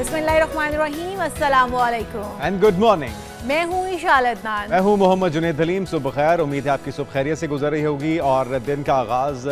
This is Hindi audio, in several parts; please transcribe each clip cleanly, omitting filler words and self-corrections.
बिस्मिल्लाहिर्रहमानिर्रहीम, अस्सलाम वालेकुम एंड गुड मॉर्निंग। मैं हूँ ईशा अदनान। मैं हूँ मोहम्मद जुनैद हलीम। सुबह खैर, उम्मीद है आपकी सुबह खैरियत से गुजर रही होगी और दिन का आगाज़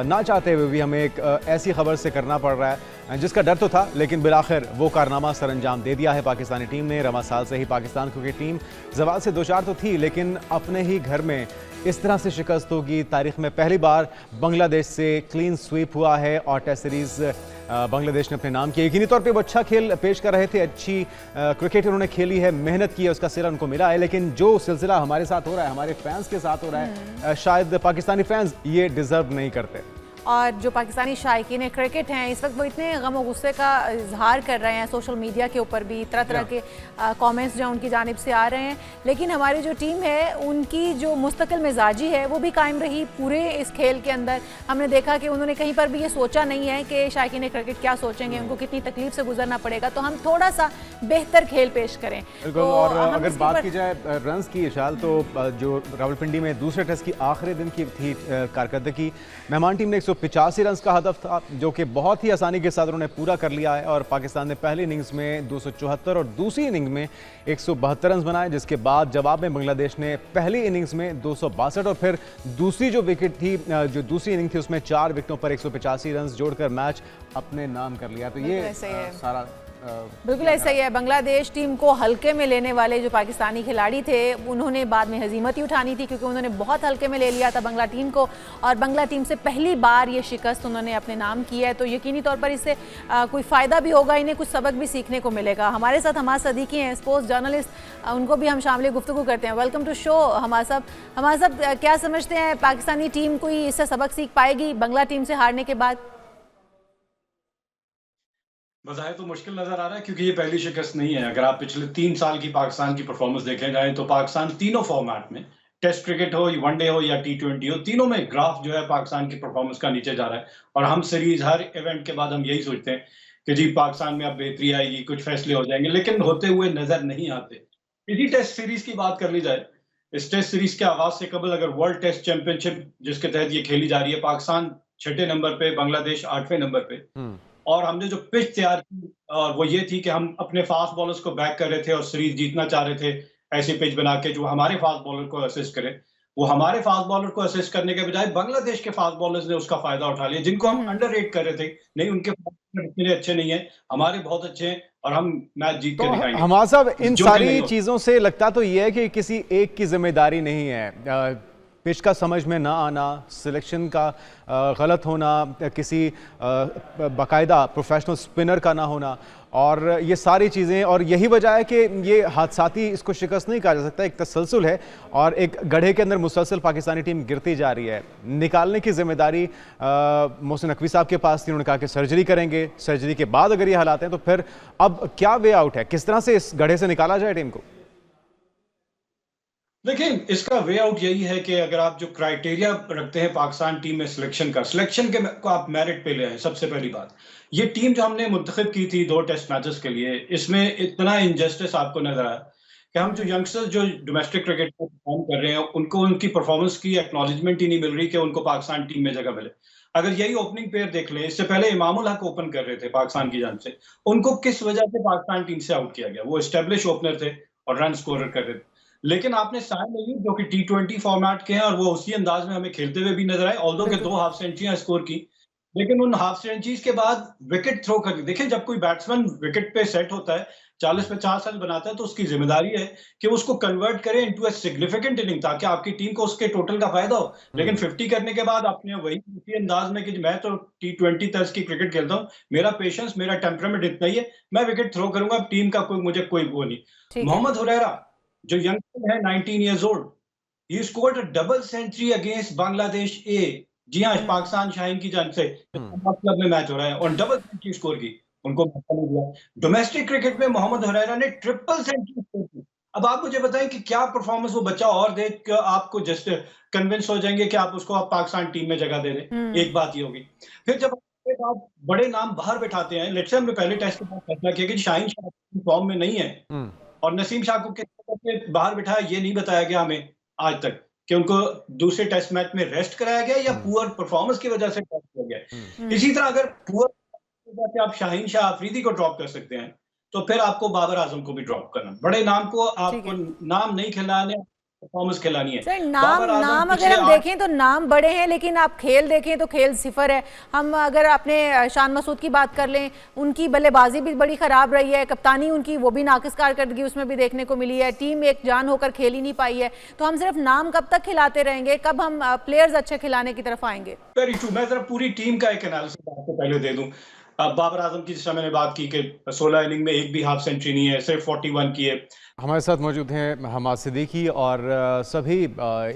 ना चाहते हुए भी हमें एक ऐसी खबर से करना पड़ रहा है जिसका डर तो था, लेकिन बिलाखिर वो कारनामा सर अंजाम दे दिया है पाकिस्तानी टीम ने। रवां साल से ही पाकिस्तान क्रिकेट टीम ज़वाल से दो चार तो थी, लेकिन अपने ही घर में इस तरह से शिकस्त होगी तारीख में पहली बार बांग्लादेश से क्लीन स्वीप हुआ है और टेस्ट सीरीज़ बांग्लादेश ने अपने नाम किया। यकीनी तौर पे वो अच्छा खेल पेश कर रहे थे, अच्छी क्रिकेट उन्होंने खेली है, मेहनत की है, उसका सिला उनको मिला है। लेकिन जो सिलसिला हमारे साथ हो रहा है, हमारे फैंस के साथ हो रहा है, शायद पाकिस्तानी फैंस ये डिजर्व नहीं करते। और जो पाकिस्तानी शायकीन क्रिकेट हैं इस वक्त वो इतने गम और गुस्से का इजहार कर रहे हैं, सोशल मीडिया के ऊपर भी तरह तरह के कमेंट्स जो उनकी जानिब से आ रहे हैं। लेकिन हमारी जो टीम है उनकी जो मुस्तकिल मिजाजी है वो भी कायम रही पूरे इस खेल के अंदर। हमने देखा कि उन्होंने कहीं पर भी ये सोचा नहीं है कि शायकीन क्रिकेट क्या सोचेंगे, उनको कितनी तकलीफ से गुजरना पड़ेगा, तो हम थोड़ा सा बेहतर खेल पेश करें। तो और अगर बात की जाए रन्स की इशाल, तो जो रावलपिंडी में दूसरे टेस्ट की आखिरी दिन की थी कारकर्दगी, मेहमान टीम ने 185 रन का हदफ था जो कि बहुत ही आसानी के साथ उन्होंने पूरा कर लिया है। और पाकिस्तान ने पहली इनिंग्स में 274 और दूसरी इनिंग में 172 रन बनाए, जिसके बाद जवाब में बांग्लादेश ने पहली इनिंग्स में 262 और फिर दूसरी जो विकेट थी, जो दूसरी इनिंग थी, उसमें 4 विकेटों पर 185 रन जोड़कर मैच अपने नाम कर लिया। तो ये सारा बिल्कुल ऐसा ही है। बांग्लादेश टीम को हल्के में लेने वाले जो पाकिस्तानी खिलाड़ी थे उन्होंने बाद में हजीमत ही उठानी थी, क्योंकि उन्होंने बहुत हल्के में ले लिया था बांग्ला टीम को और बांग्ला टीम से पहली बार ये शिकस्त उन्होंने अपने नाम की है। तो यकीनी तौर पर इससे कोई फ़ायदा भी होगा, इन्हें कुछ सबक भी सीखने को मिलेगा। हमारे साथ हमाद सदीकी हैं, स्पोर्ट्स जर्नलिस्ट, उनको भी हम शामिल गुफ्तगू करते हैं। वेलकम टू शो हमाद साहब। हमाद साहब, क्या समझते हैं पाकिस्तानी टीम कोई इससे सबक सीख पाएगी बांग्ला टीम से हारने के बाद? बज़ाहिर तो मुश्किल नजर आ रहा है क्योंकि ये पहली शिकस्त नहीं है। अगर आप पिछले 3 साल की पाकिस्तान की परफॉर्मेंस देखें जाए तो पाकिस्तान तीनों फॉर्मेट में, टेस्ट क्रिकेट हो, वनडे हो या T20 हो, तीनों में ग्राफ जो है पाकिस्तान की परफॉर्मेंस का नीचे जा रहा है। और हम सीरीज हर इवेंट के बाद हम यही सोचते हैं कि जी पाकिस्तान में अब बेहतरी आएगी, कुछ फैसले हो जाएंगे, लेकिन होते हुए नजर नहीं आते। इसी टेस्ट सीरीज की बात कर ली जाए, इस टेस्ट सीरीज के आगाज से कबल अगर वर्ल्ड टेस्ट चैंपियनशिप जिसके तहत ये खेली जा रही है, पाकिस्तान 6ठे नंबर पे, बांग्लादेश 8वें नंबर पे, और हमने जो पिच तैयार की और वो ये थी कि हम अपने फास्ट बॉलर्स को बैक कर रहे थे और सीरीज जीतना चाह रहे थे, ऐसी पिच बना के जो हमारे फास्ट बॉलर को असिस्ट करे। वो हमारे फास्ट बॉलर को असिस्ट करने के बजाय बांग्लादेश के फास्ट बॉलर्स ने उसका फायदा उठा लिया, जिनको हम अंडररेट कर रहे थे। नहीं, उनके इतने अच्छे नहीं है, हमारे बहुत अच्छे हैं और हम मैच जीत के दिखाएंगे। हमाद साहब, इन सारी चीजों से लगता तो ये है कि किसी एक की जिम्मेदारी नहीं है। पिच का समझ में ना आना, सिलेक्शन का गलत होना, किसी बाकायदा प्रोफेशनल स्पिनर का ना होना, और ये सारी चीज़ें, और यही वजह है कि ये हादसाती इसको शिकस्त नहीं कहा जा सकता, एक तसलसल है और एक गड्ढे के अंदर मुसलसल पाकिस्तानी टीम गिरती जा रही है। निकालने की जिम्मेदारी मोहसिन नकवी साहब के पास थी। उन्होंने कहा कि सर्जरी करेंगे, सर्जरी के बाद अगर ये हालात हैं तो फिर अब क्या वे आउट है, किस तरह से इस गड्ढे से निकाला जाए टीम को? देखिए, इसका वे आउट यही है कि अगर आप जो क्राइटेरिया रखते हैं पाकिस्तान टीम में सिलेक्शन के को आप मेरिट पे ले आए। सबसे पहली बात, ये टीम जो हमने मुंतखब की थी 2 टेस्ट मैचेस के लिए, इसमें इतना इनजस्टिस आपको नजर आया कि हम जो यंगस्टर्स जो डोमेस्टिक क्रिकेट में परफॉर्म कर रहे हैं, उनको उनकी परफॉर्मेंस की एक्नॉलेजमेंट ही नहीं मिल रही कि उनको पाकिस्तान टीम में जगह मिले। अगर यही ओपनिंग पेयर देख लें, इससे पहले इमामुल हक ओपन कर रहे थे पाकिस्तान की जानिब से, उनको किस वजह से पाकिस्तान टीम से आउट किया गया? वो एस्टेब्लिश ओपनर थे और रन स्कोरर कर रहे थे। लेकिन आपने साइम अयूब जो कि T20 फॉर्मेट के हैं और वो उसी अंदाज में हमें खेलते हुए भी नजर आए, ऑल्दो के 2 हाफ सेंचुरियां स्कोर की, लेकिन उन हाफ सेंचुरीज के बाद विकेट थ्रो कर दी। देखिए, जब कोई बैट्समैन विकेट पे सेट होता है, 40-50 रन बनाता है, तो उसकी जिम्मेदारी है कि उसको कन्वर्ट करे इनटू अ सिग्निफिकेंट इनिंग, ताकि आपकी टीम को उसके टोटल का फायदा हो। लेकिन 50 करने के बाद आपने वही उसी अंदाज में कि मैं तो T20 तर्ज की क्रिकेट खेलता हूँ, मेरा पेशेंस, मेरा टेम्परामेंट इतना ही है, मैं विकेट थ्रो करूंगा, टीम का मुझे कोई वो नहीं। मोहम्मद हुरैरा जो यंगस्टर है 19 years old, he scored a double century against Bangladesh A. जी हाँ, पाकिस्तान शाहीन की जानिब से क्लब में मैच हो रहा है और डबल सेंचुरी स्कोर की, उनको मौका नहीं दिया। डोमेस्टिक क्रिकेट में मोहम्मद हुरैरा ने ट्रिपल सेंचुरी स्कोर की। अब आप मुझे बताएं कि क्या परफॉर्मेंस वो बच्चा और देख कर आपको जस्ट कन्विंस हो जाएंगे कि आप उसको आप पाकिस्तान टीम में जगह दे दें? एक बात ये होगी। फिर जब आप बड़े नाम बाहर बैठाते हैं, लेट्स से हमने पहले टेस्ट के बाद फैसला किया कि शाहीन शाह फॉर्म में नहीं है और नसीम शाह को किस तरह से बाहर बिठाया ये नहीं बताया गया हमें आज तक, कि उनको दूसरे टेस्ट मैच में रेस्ट कराया गया या पुअर परफॉर्मेंस की वजह से टेस्ट किया गया। इसी तरह अगर पुअर कि आप शाहीन शाह अफरीदी को ड्रॉप कर सकते हैं, तो फिर आपको बाबर आजम को भी ड्रॉप करना। बड़े नाम को ठीक आपको है नाम नहीं खिलाने, परफॉर्मेंस खिलानी है। सर। नाम बाबर आजम नाम अगर पिछले हम 8 देखें तो नाम बड़े हैं, लेकिन आप खेल देखें तो खेल सिफर है। हम अगर अपने शान मसूद की बात कर लें, उनकी बल्लेबाजी भी बड़ी खराब रही है, कप्तानी उनकी वो भी नाकिस कारकर्दगी उसमें भी देखने को मिली है, टीम एक जान होकर खेल ही नहीं पाई है। तो हम सिर्फ नाम कब तक खिलाते रहेंगे, कब हम प्लेयर्स अच्छे खिलाने की तरफ आएंगे? Very true. मैं जरा पूरी टीम का एक एनालिसिस आपको पहले दे दूं। बाबर आजम की, जिस मैंने बात की कि 16 इनिंग में एक भी हाफ सेंचुरी नहीं है, सिर्फ 41 की है। हमारे साथ मौजूद हैं हमाद सिद्दीकी और सभी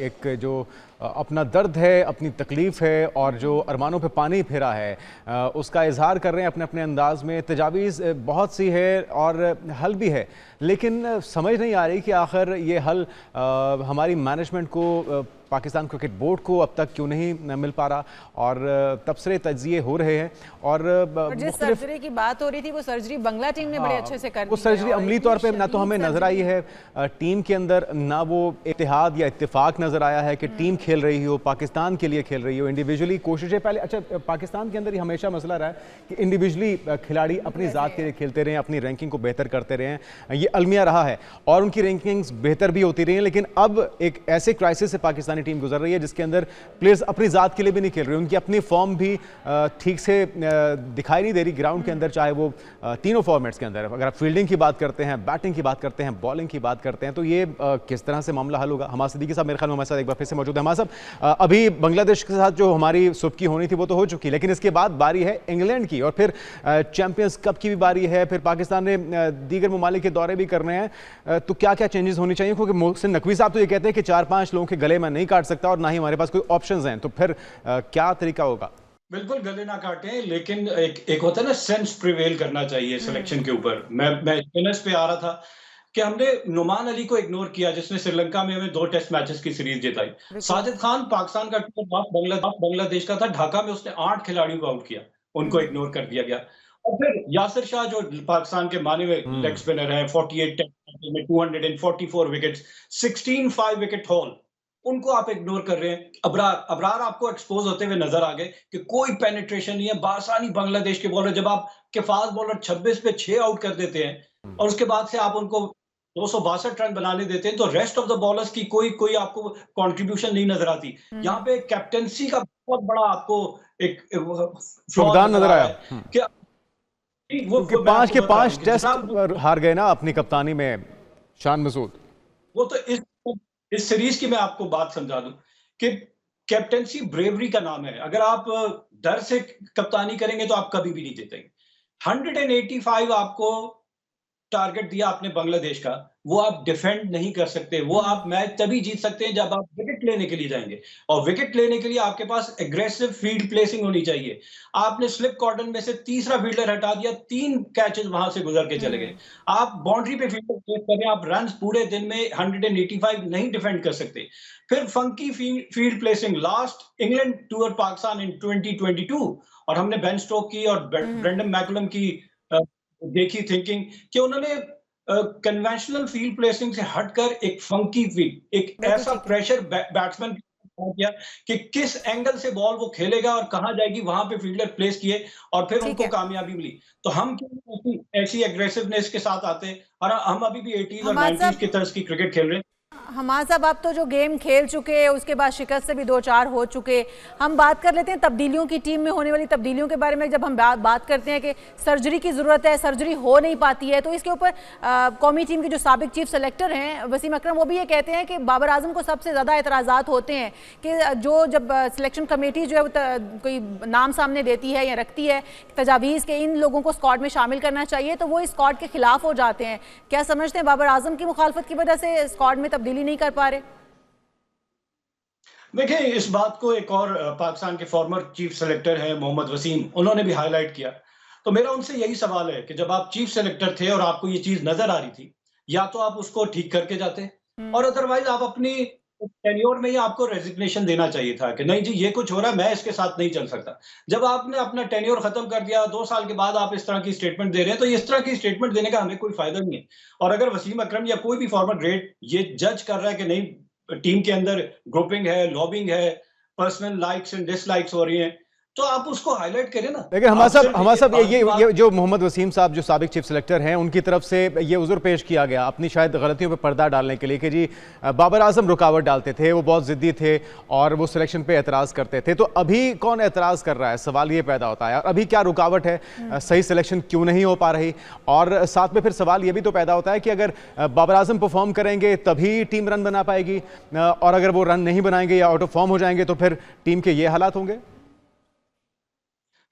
एक जो अपना दर्द है, अपनी तकलीफ़ है और जो अरमानों पे पानी फेरा है उसका इजहार कर रहे हैं अपने अपने अंदाज में। तजावीज़ बहुत सी है और हल भी है, लेकिन समझ नहीं आ रही कि आखिर ये हल हमारी मैनेजमेंट को, पाकिस्तान क्रिकेट बोर्ड को अब तक क्यों नहीं मिल पा रहा। और तबसरे तजिए हो रहे हैं और जिस सर्जरी की बात हो रही थी वो सर्जरी बंगला टीम ने बड़े अच्छे से कर दी वो सर्जरी अमली तौर पे ना तो हमें नजर आई है टीम के अंदर, ना वो इत्तेहाद या इत्तेफाक नजर आया है कि टीम खेल रही हो, पाकिस्तान के लिए खेल रही हो। इंडिविजुअली कोशिशें पहले, अच्छा पाकिस्तान के अंदर ही हमेशा मसला रहा है कि इंडिविजुअली खिलाड़ी अपनी ज़ात के लिए खेलते रहे, अपनी रैंकिंग को बेहतर करते रहे, ये अलमिया रहा है और उनकी रैंकिंग्स बेहतर भी होती रही हैं। लेकिन अब एक ऐसे क्राइसिस से पाकिस्तानी टीम गुजर रही है जिसके अंदर प्लेयर्स अपनी ज़ात के लिए भी नहीं खेल रहे, उनकी अपनी फॉर्म भी ठीक से दिखाई नहीं दे रही ग्राउंड के अंदर, चाहे वो तीनों फॉर्मेट्स के अंदर। अगर आप फील्डिंग की बात करते हैं, बैटिंग की बात करते हैं, बॉलिंग की बात करते हैं, तो ये किस तरह से मामला हल होगा? हमाद सिद्दीकी साहब मेरे ख्याल में हमारे साथ एक बार फिर से मौजूद है। हमारे साहब, अभी बांग्लादेश के साथ जो हमारी सुबह की होनी थी वो तो हो चुकी, लेकिन इसके बाद बारी है इंग्लैंड की और फिर चैंपियंस कप की भी बारी है, फिर पाकिस्तान ने दीगर ममालिक के दौरे भी करने हैं। तो क्या क्या चेंजेस होनी चाहिए? क्योंकि मोहसिन नकवी साहब तो ये कहते हैं कि 4-5 लोगों के गले में नहीं काट सकता और ना ही हमारे पास कोई ऑप्शंस हैं, तो फिर क्या तरीका होगा? बिल्कुल गले ना काटें, लेकिन एक होता है ना, सेंस प्रिवेल करना चाहिए सिलेक्शन के ऊपर। मैं स्पिनर्स पे आ रहा था कि हमने नुमान अली को इग्नोर किया, जिसने श्रीलंका में हमें 2 टेस्ट मैचेस की सीरीज जिताई। साजिद खान पाकिस्तान का बांग्लादेश का था, ढाका में उसने 8 खिलाड़ियों को आउट किया, उनको इग्नोर कर दिया गया। और फिर यासिर शाह जो पाकिस्तान के माने हुए लेग स्पिनर हैं, 48 टेस्ट में 244 विकेट्स, 16 5 विकेट हॉल, उनको आप इग्नोर कर रहे हैं। अबरार आपको एक्सपोज होते हुए नजर आ गए कि कोई पेनिट्रेशन नहीं है, बासानी बांग्लादेश के बॉलर, जब आप के फास्ट बॉलर 26 पे 6 आउट कर देते हैं और उसके बाद से आप उनको 262 रन बनाने देते हैं, तो रेस्ट ऑफ द बॉलर्स की कोई आपको कंट्रीब्यूशन नहीं नजर आती। यहाँ पे कैप्टेंसी का बहुत बड़ा आपको एक फुकदान नजर आया कि वो क्योंकि 5 के 5 टेस्ट हार गए ना अपनी कप्तानी में शान मसूद। वो तो इस सीरीज की मैं आपको बात समझा दूं कि कैप्टेंसी ब्रेवरी का नाम है। अगर आप डर से कप्तानी करेंगे तो आप कभी भी नहीं जीतेंगे। 185 आपको टारगेट दिया आपने बांग्लादेश का, वो आप डिफेंड नहीं कर सकते। वो आप मैच तभी जीत सकते हैं जब आप विकेट लेने के लिए जाएंगे, और विकेट लेने के लिए आपके पास एग्रेसिव फील्ड प्लेसिंग होनी चाहिए। आपने स्लिप कॉर्डन में से तीसरा फील्डर हटा दिया, 3 कैचेस वहां से गुजर के चले गए। आप बाउंड्री पे फील्डर प्लेस करें, आप रन पूरे दिन में 185 नहीं डिफेंड कर सकते। फिर funky field placing, last England tour Pakistan in 2022, और हमने बेन स्टोक की और ब्रेंडन मैकुलम की देखी थिंकिंग कि उन्होंने कन्वेंशनल फील्ड प्लेसिंग से हटकर एक फंकी फील्ड, एक ऐसा प्रेशर बैट्समैन किया कि किस एंगल से बॉल वो खेलेगा और कहां जाएगी, वहां पे फील्डर प्लेस किए और फिर उनको कामयाबी मिली। तो हम क्यों ऐसी एग्रेसिवनेस के साथ आते, और हम अभी भी 80s और 90s की तर्ज की क्रिकेट खेल रहे हैं। हमाद साहब, आप तो जो गेम खेल चुके, उसके बाद शिकस्त से भी 2-4 हो चुके, हम बात कर लेते हैं तब्दीलियों की, टीम में होने वाली तब्दीलियों के बारे में। जब हम बात करते हैं कि सर्जरी की ज़रूरत है, सर्जरी हो नहीं पाती है, तो इसके ऊपर कौमी टीम के जो साबिक चीफ सेलेक्टर हैं वसीम अकरम, वो भी ये कहते हैं कि बाबर आजम को सबसे ज़्यादा एतराज़ात होते हैं कि जब सिलेक्शन कमेटी जो है वो कोई नाम सामने देती है या रखती है तजावीज़ के इन लोगों को स्क्वाड में शामिल करना चाहिए, तो वो इस स्क्वाड के खिलाफ हो जाते हैं। क्या समझते हैं बाबर आजम की मुखालफत की वजह से स्क्वाड में तब्दीली नहीं कर पा रहे? देखिए, इस बात को एक और पाकिस्तान के फॉर्मर चीफ सेलेक्टर हैं मोहम्मद वसीम, उन्होंने भी हाईलाइट किया। तो मेरा उनसे यही सवाल है कि जब आप चीफ सेलेक्टर थे और आपको ये चीज नजर आ रही थी, या तो आप उसको ठीक करके जाते, और अदरवाइज आप अपनी टेन्योर में ही आपको रेजिग्नेशन देना चाहिए था कि नहीं जी ये कुछ हो रहा है, मैं इसके साथ नहीं चल सकता। जब आपने अपना टेन्योर खत्म कर दिया, 2 साल के बाद आप इस तरह की स्टेटमेंट दे रहे हैं, तो इस तरह की स्टेटमेंट देने का हमें कोई फायदा नहीं है। और अगर वसीम अकरम या कोई भी फॉर्मर ग्रेड ये जज कर रहा है कि नहीं टीम के अंदर ग्रुपिंग है, लॉबिंग है, पर्सनल लाइक्स एंड डिसलाइक्स हो रही हैं, तो आप उसको हाईलाइट करें ना। लेकिन आप हमारा सिर्फ साहब ये बात ये जो मोहम्मद वसीम साहब जो साबिक चीफ सेलेक्टर हैं उनकी तरफ से ये उज़्र पेश किया गया अपनी शायद गलतियों पे पर्दा डालने के लिए कि जी बाबर आजम रुकावट डालते थे, वो बहुत ज़िद्दी थे और वो सिलेक्शन पे एतराज़ करते थे। तो अभी कौन एतराज़ कर रहा है, सवाल ये पैदा होता है। और अभी क्या रुकावट है, सही सिलेक्शन क्यों नहीं हो पा रही? और साथ में फिर सवाल ये भी तो पैदा होता है कि अगर बाबर आजम परफॉर्म करेंगे तभी टीम रन बना पाएगी, और अगर वो रन नहीं बनाएंगे या आउट ऑफ फॉर्म हो जाएंगे तो फिर टीम के ये हालात होंगे।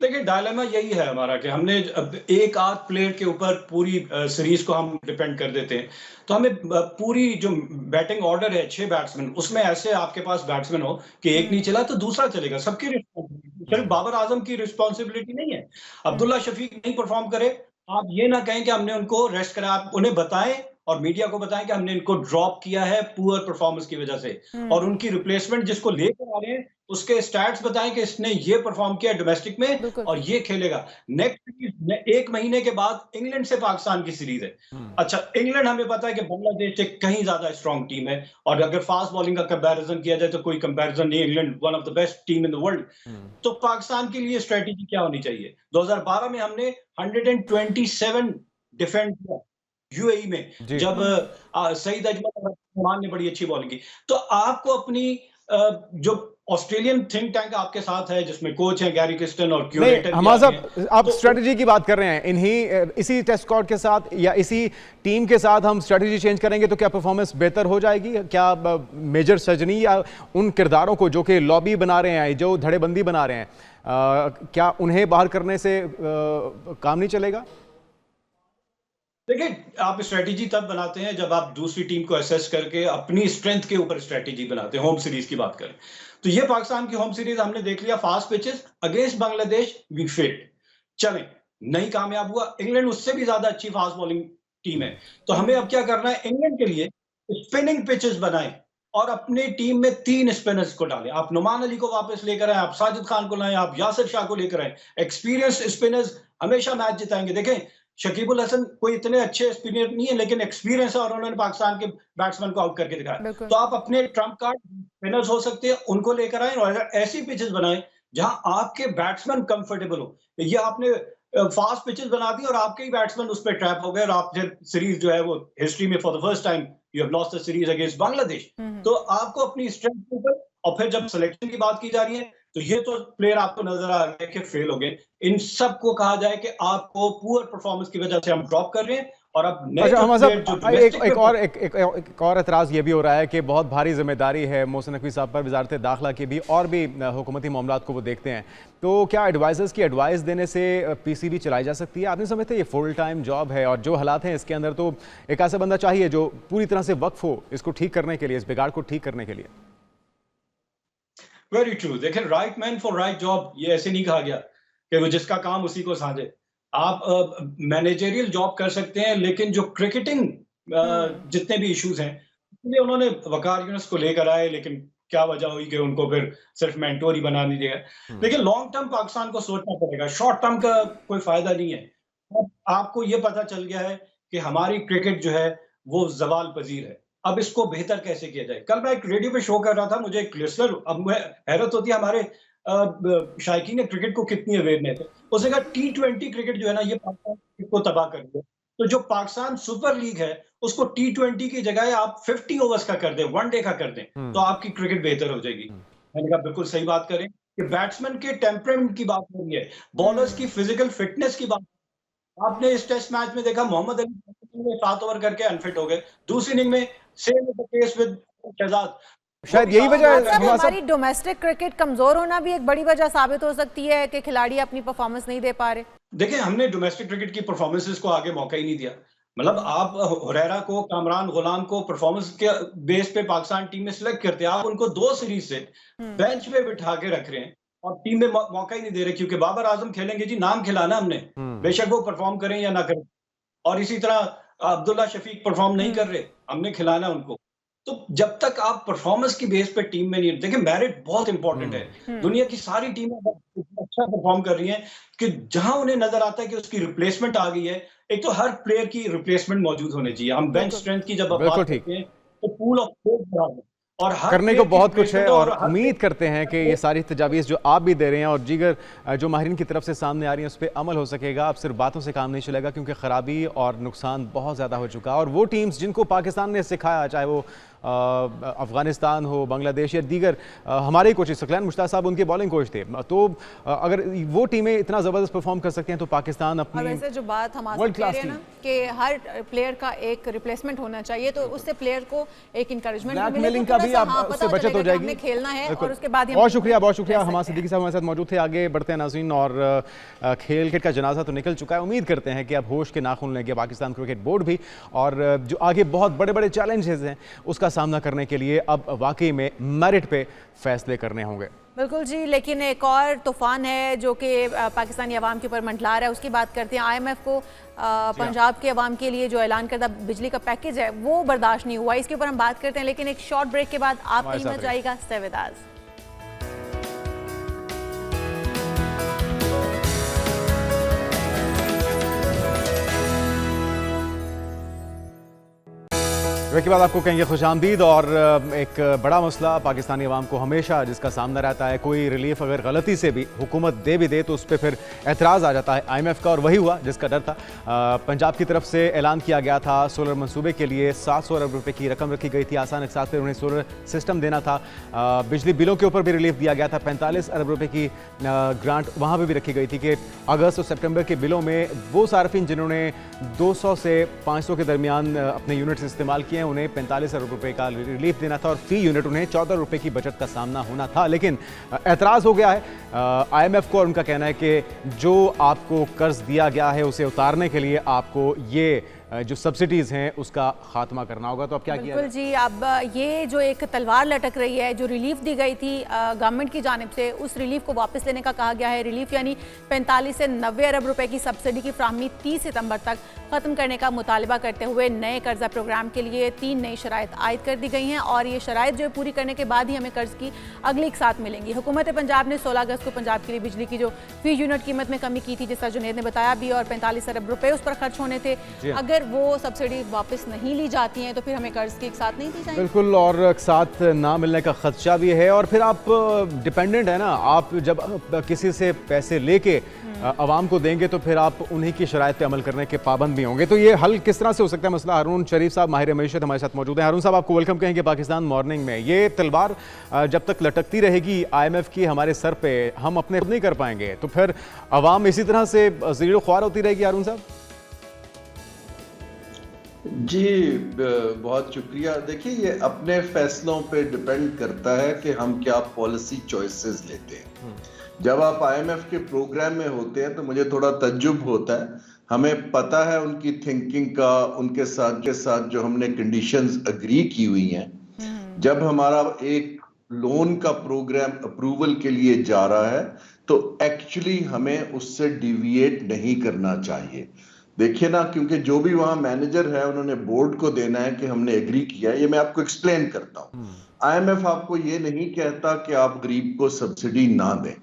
देखिए डायलेमा यही है हमारा कि हमने अब एक आध प्लेयर के ऊपर पूरी सीरीज को हम डिपेंड कर देते हैं। तो हमें पूरी जो बैटिंग ऑर्डर है 6 बैट्समैन, उसमें ऐसे आपके पास बैट्समैन हो कि एक नहीं चला तो दूसरा चलेगा, सबकी रिस्पॉन्सिबिलिटी, सिर्फ बाबर आजम की रिस्पॉन्सिबिलिटी नहीं है। अब्दुल्ला शफीक नहीं परफॉर्म करे, आप ये ना कहें कि हमने उनको रेस्ट करा, आप उन्हें बताएं और मीडिया को बताएं कि हमने इनको ड्रॉप किया है पुअर परफॉर्मेंस की वजह से, और उनकी रिप्लेसमेंट जिसको लेकर आ रहे हैं उसके स्टैट्स बताएं कि इसने ये परफॉर्म किया डोमेस्टिक में और ये खेलेगा। नेक्स्ट 1 महीने के बाद इंग्लैंड से पाकिस्तान की सीरीज है। अच्छा, इंग्लैंड हमें पता है कि बांग्लादेश से कहीं ज्यादा स्ट्रॉन्ग टीम है, और अगर फास्ट बॉलिंग का कंपैरिजन किया जाए तो कोई कंपैरिजन नहीं, England one of the best team in the world. तो पाकिस्तान के लिए स्ट्रेटेजी क्या होनी चाहिए? 2012 में हमने 127 डिफेंड किया यूएई में, जब सईद अजमल रहमान ने बड़ी अच्छी बॉलिंग की। तो आपको अपनी जो ऑस्ट्रेलियन थिंक टैंक आपके साथ है जिसमें कोच हैं गैरी क्रिस्टन और क्यूरेटर, हमारा साहब आप स्ट्रेटजी की बात कर रहे हैं, इसी टेस्ट स्क्वाड के साथ या इसी टीम के साथ हम स्ट्रेटजी चेंज करेंगे तो क्या परफॉर्मेंस बेहतर हो जाएगी? क्या मेजर सर्जरी या उन किरदारों को जो कि लॉबी बना रहे हैं, जो धड़ेबंदी बना रहे हैं, क्या उन्हें बाहर करने से काम नहीं चलेगा? देखिए, आप स्ट्रेटेजी तब बनाते हैं जब आप दूसरी टीम को असेस करके अपनी स्ट्रेंथ के ऊपर स्ट्रेटेजी बनाते हैं। होम सीरीज की बात करें तो ये पाकिस्तान की होम सीरीज हमने देख लिया, fast pitches against Bangladesh we failed, चलें नहीं कामयाब हुआ। इंग्लैंड उससे भी ज्यादा अच्छी फास्ट बॉलिंग टीम है, तो हमें अब क्या करना है, इंग्लैंड के लिए स्पिनिंग पिचेस बनाएं और अपनी टीम में 3 स्पिनर्स को डालें। आप नुमान अली को वापस लेकर आए, आप साजिद खान को लाएं, आप यासिर शाह को लेकर आए। एक्सपीरियंस स्पिनर्स हमेशा मैच जिताएंगे। देखें, शकीबुल हसन कोई इतने अच्छे स्पिनर नहीं है, लेकिन एक्सपीरियंस है और उन्होंने पाकिस्तान के बैट्समैन को आउट करके दिखाया। तो आप अपने ट्रम्प कार्ड स्पिनर्स हो सकते हैं, उनको लेकर आए और ऐसी पिचेस बनाएं जहां आपके बैट्समैन कंफर्टेबल हो। ये आपने फास्ट पिचेस बना दी और आपके ही बैट्समैन उस पर ट्रैप हो गए और आप फिर सीरीज जो है वो हिस्ट्री में for the first time you have lost the series against Bangladesh. तो आपको अपनी स्ट्रेंथ के ऊपर, और फिर जब सिलेक्शन की बात की जा रही है तो ये तो प्लेयर आपको नजर आ गए कि फेल हो गए। इन सबको कहा जाए कि आपको पुअर परफॉर्मेंस की वजह से हम ड्रॉप कर रहे हैं और अब नए एक और एतराज़ ये भी हो रहा है कि बहुत भारी जिम्मेदारी है मोहसिन नकवी साहब पर, वजारत दाखिला की भी, और भी हुकूमती मामलात को वो देखते हैं। तो क्या एडवाइजर्स की एडवाइस देने से पीसीबी चलाई जा सकती है? आप नहीं समझते ये फुल टाइम जॉब है और जो हालात हैं इसके अंदर तो एक ऐसा बंदा चाहिए जो पूरी तरह से वक्फ हो इसको ठीक करने के लिए, इस बिगाड़ को ठीक करने के लिए? Very true. देखें, right man for right job, ये ऐसे नहीं कहा गया कि वो जिसका काम उसी को साझे। आप मैनेजरियल जॉब कर सकते हैं, लेकिन जो क्रिकेटिंग जितने भी इश्यूज हैं इसलिए उन्होंने वकार यूनुस को लेकर आए, लेकिन क्या वजह हुई कि उनको फिर सिर्फ मेंटोर ही बना दिया। लेकिन लॉन्ग टर्म पाकिस्तान को सोचना पड़ेगा, शॉर्ट टर्म का कोई फायदा नहीं है। अब आपको ये पता चल गया है कि हमारी क्रिकेट जो है वो जवाल पजीर है, अब इसको बेहतर कैसे किया जाए। कल मैं एक रेडियो पे शो कर रहा था, मुझे एक लिसनर, अब मैं हैरत होती है हमारे शायकीन ने क्रिकेट को कितनी अवेयरनेस है। उसने कहा T20 क्रिकेट जो है ना ये पाकिस्तान क्रिकेट को तबाह कर दिया। तो जो पाकिस्तान सुपर लीग है उसको T20 की जगह आप 50 ओवर्स का कर दें, वनडे का कर दें, तो आपकी क्रिकेट बेहतर हो जाएगी। मैंने कहा बिल्कुल सही बात करें कि बैट्समैन के टेम्परामेंट की बात हो रही है, बॉलर्स की फिजिकल फिटनेस की बात। आपने इस टेस्ट मैच में देखा मोहम्मद अली 7 ओवर करके अनफिट हो गए, दूसरी इनिंग में सेम केस विद शहजाद। शायद यही वजह है हमारी डोमेस्टिक क्रिकेट कमजोर होना भी एक बड़ी वजह साबित हो सकती है कि खिलाड़ी अपनी परफॉर्मेंस नहीं दे पा रहे। देखिए, हमने डोमेस्टिक क्रिकेट की परफॉर्मेंसेस को आगे मौका ही नहीं दिया। मतलब आप हुरैरा को, कामरान गुलाम को परफॉर्मेंस के बेस पे पाकिस्तान टीम में सिलेक्ट करते हैं, आप उनको 2 सीरीज से बेंच पे बिठा के रख रहे हैं और टीम में मौका ही नहीं दे रहे, क्योंकि बाबर आजम खेलेंगे जी, नाम खिलाना हमने, बेशक वो परफॉर्म करें या ना करें। और इसी तरह अब्दुल्ला शफीक परफॉर्म नहीं कर रहे, हमने खिलाना उनको। तो जब तक आप परफॉर्मेंस की बेस पे टीम में नहीं, देखिए मेरिट बहुत इंपॉर्टेंट है। दुनिया की सारी टीमें अच्छा परफॉर्म कर रही हैं कि जहां उन्हें नजर आता है कि उसकी रिप्लेसमेंट आ गई है, एक तो हर प्लेयर की रिप्लेसमेंट मौजूद होनी चाहिए। हम बेंच स्ट्रेंथ की जब बात करते हैं तो पूल ऑफ प्लेयर्स बढ़ा दें और हर करने को प्लेयर की बहुत कुछ है replacement और हर उम्मीद करते हैं कि ये सारी तजावीज़ जो आप भी दे रहे हैं और दीगर जो माहिरीन की तरफ से सामने आ रही हैं उस पर अमल हो सकेगा। अब सिर्फ बातों से काम नहीं चलेगा क्योंकि ख़राबी और नुकसान बहुत ज़्यादा हो चुका है। और वो टीम्स जिनको पाकिस्तान ने सिखाया, चाहे वो अफ़गानिस्तान हो, बांग्लादेश या दीगर, हमारे कोच सकलैन मुश्ताक साहब उनके बॉलिंग कोच थे, तो अगर वो टीमें इतना ज़बरदस्त परफॉर्म कर सकते हैं तो पाकिस्तान और अपनी वैसे जो बात हम वर्ल्ड कह क्लास रहे हैं ना कि हर प्लेयर का एक रिप्लेसमेंट होना चाहिए, तो उससे प्लेयर को एक इंकरेजमेंट ब्लैकमेलिंग का भी आप उससे बचत हो जाएगी। हमें खेलना है और उसके बाद बहुत शुक्रिया हमारे सिद्दीकी साहब हमारे साथ मौजूद थे। आगे बढ़ते हैं नाज़रीन, और खेल क्रिकेट का जनाजा तो निकल चुका है। उम्मीद करते हैं कि अब होश के नाखून लेंगे पाकिस्तान क्रिकेट बोर्ड भी, और जो आगे बहुत बड़े बड़े चैलेंजेस हैं उसका सामना करने के लिए अब वाकई में मेरिट पे फैसले करने होंगे। बिल्कुल जी, लेकिन एक और तूफान है जो कि पाकिस्तानी अवाम के ऊपर मंडला रहा है, उसकी बात करते हैं। IMF को पंजाब के अवाम के लिए जो ऐलान करदा बिजली का पैकेज है वो बर्दाश्त नहीं हुआ, इसके ऊपर हम बात करते हैं, लेकिन एक शॉर्ट ब्रेक के बाद आप कहीं मत जाइएगा, स्टे विद अस। ब्रेक के बाद आपको कहेंगे खुशामदीद। और एक बड़ा मसला पाकिस्तानी अवाम को हमेशा जिसका सामना रहता है, कोई रिलीफ अगर गलती से भी हुकूमत दे भी दे तो उस पर फिर एतराज़ आ जाता है IMF का, और वही हुआ जिसका डर था। पंजाब की तरफ से ऐलान किया गया था सोलर मंसूबे के लिए 700 अरब रुपए की रकम रखी गई थी, आसान एक साथ फिर उन्हें सोलर सिस्टम देना था। बिजली बिलों के ऊपर भी रिलीफ दिया गया था, 45 अरब रुपए की ग्रांट वहाँ पर भी रखी गई थी कि अगस्त और सितंबर के बिलों में वो सार्फिन जिन्होंने 200 से 500 के दरमियान अपने यूनिट्स इस्तेमाल किए उन्हें 45 अरब रुपए का रिलीफ देना था, और फी यूनिट उन्हें 14 रुपए की बचत का सामना होना था। लेकिन एतराज़ हो गया है IMF को, और उनका कहना है कि जो आपको कर्ज दिया गया है उसे उतारने के लिए आपको ये जो सब्सिडीज़ हैं उसका खात्मा करना होगा। तो अब क्या किया? बिल्कुल जी, अब ये जो एक तलवार लटक रही है, जो रिलीफ दी गई थी गवर्नमेंट की जानिब से, उस रिलीफ को वापस लेने का कहा गया है। रिलीफ यानी 45 से 90 अरब रुपए की सब्सिडी की फ्राहमी 30 सितंबर तक ख़त्म करने का मुतालबा करते हुए नए कर्जा प्रोग्राम के लिए 3 नई शराइत आयद कर दी गई हैं, और ये शराइत जो पूरी करने के बाद ही हमें कर्ज की अगली एक साथ मिलेंगी। हुकूमत पंजाब ने 16 अगस्त को पंजाब के लिए बिजली की जो फी यूनिट कीमत में कमी की थी, जिस तरह जुनेद ने बताया भी, और 45 अरब रुपए उस पर खर्च होने थे। अगर वो सब्सिडी वापस नहीं ली जाती हैं तो फिर हमें कर्ज की एक साथ नहीं दी जाएगी। बिल्कुल, और एक साथ ना मिलने का खदशा भी है, और फिर आप डिपेंडेंट है ना, आप जब किसी से पैसे लेके आवाम को देंगे तो फिर आप उन्हीं की शराइत पे अमल करने के पाबंद भी होंगे। तो ये हल किस तरह से हो सकता है मसला? हारून शरीफ साहब माहिर मईशत हमारे साथ मौजूद हैं। हारून साहब, आपको वेलकम कहेंगे पाकिस्तान मॉर्निंग में। ये तलवार जब तक लटकती रहेगी IMF की हमारे सर पे, हम अपने खुद नहीं कर पाएंगे, तो फिर आवाम इसी तरह से ज़ीरो ख्वार होती रहेगी। हारून साहब जी, बहुत शुक्रिया। देखिए, ये अपने फैसलों पे डिपेंड करता है कि हम क्या पॉलिसी चॉइसेस लेते हैं। जब आप IMF के प्रोग्राम में होते हैं तो मुझे थोड़ा तज्जुब होता है। हमें पता है उनकी थिंकिंग का, उनके साथ जो हमने कंडीशंस अग्री की हुई हैं। जब हमारा एक लोन का प्रोग्राम अप्रूवल के लिए जा रहा है तो एक्चुअली हमें उससे डिविएट नहीं करना चाहिए। देखिए ना, क्योंकि जो भी वहां मैनेजर है उन्होंने बोर्ड को देना है कि हमने एग्री किया है। ये मैं आपको एक्सप्लेन करता हूं। IMF आपको ये नहीं कहता कि आप गरीब को सब्सिडी ना दें।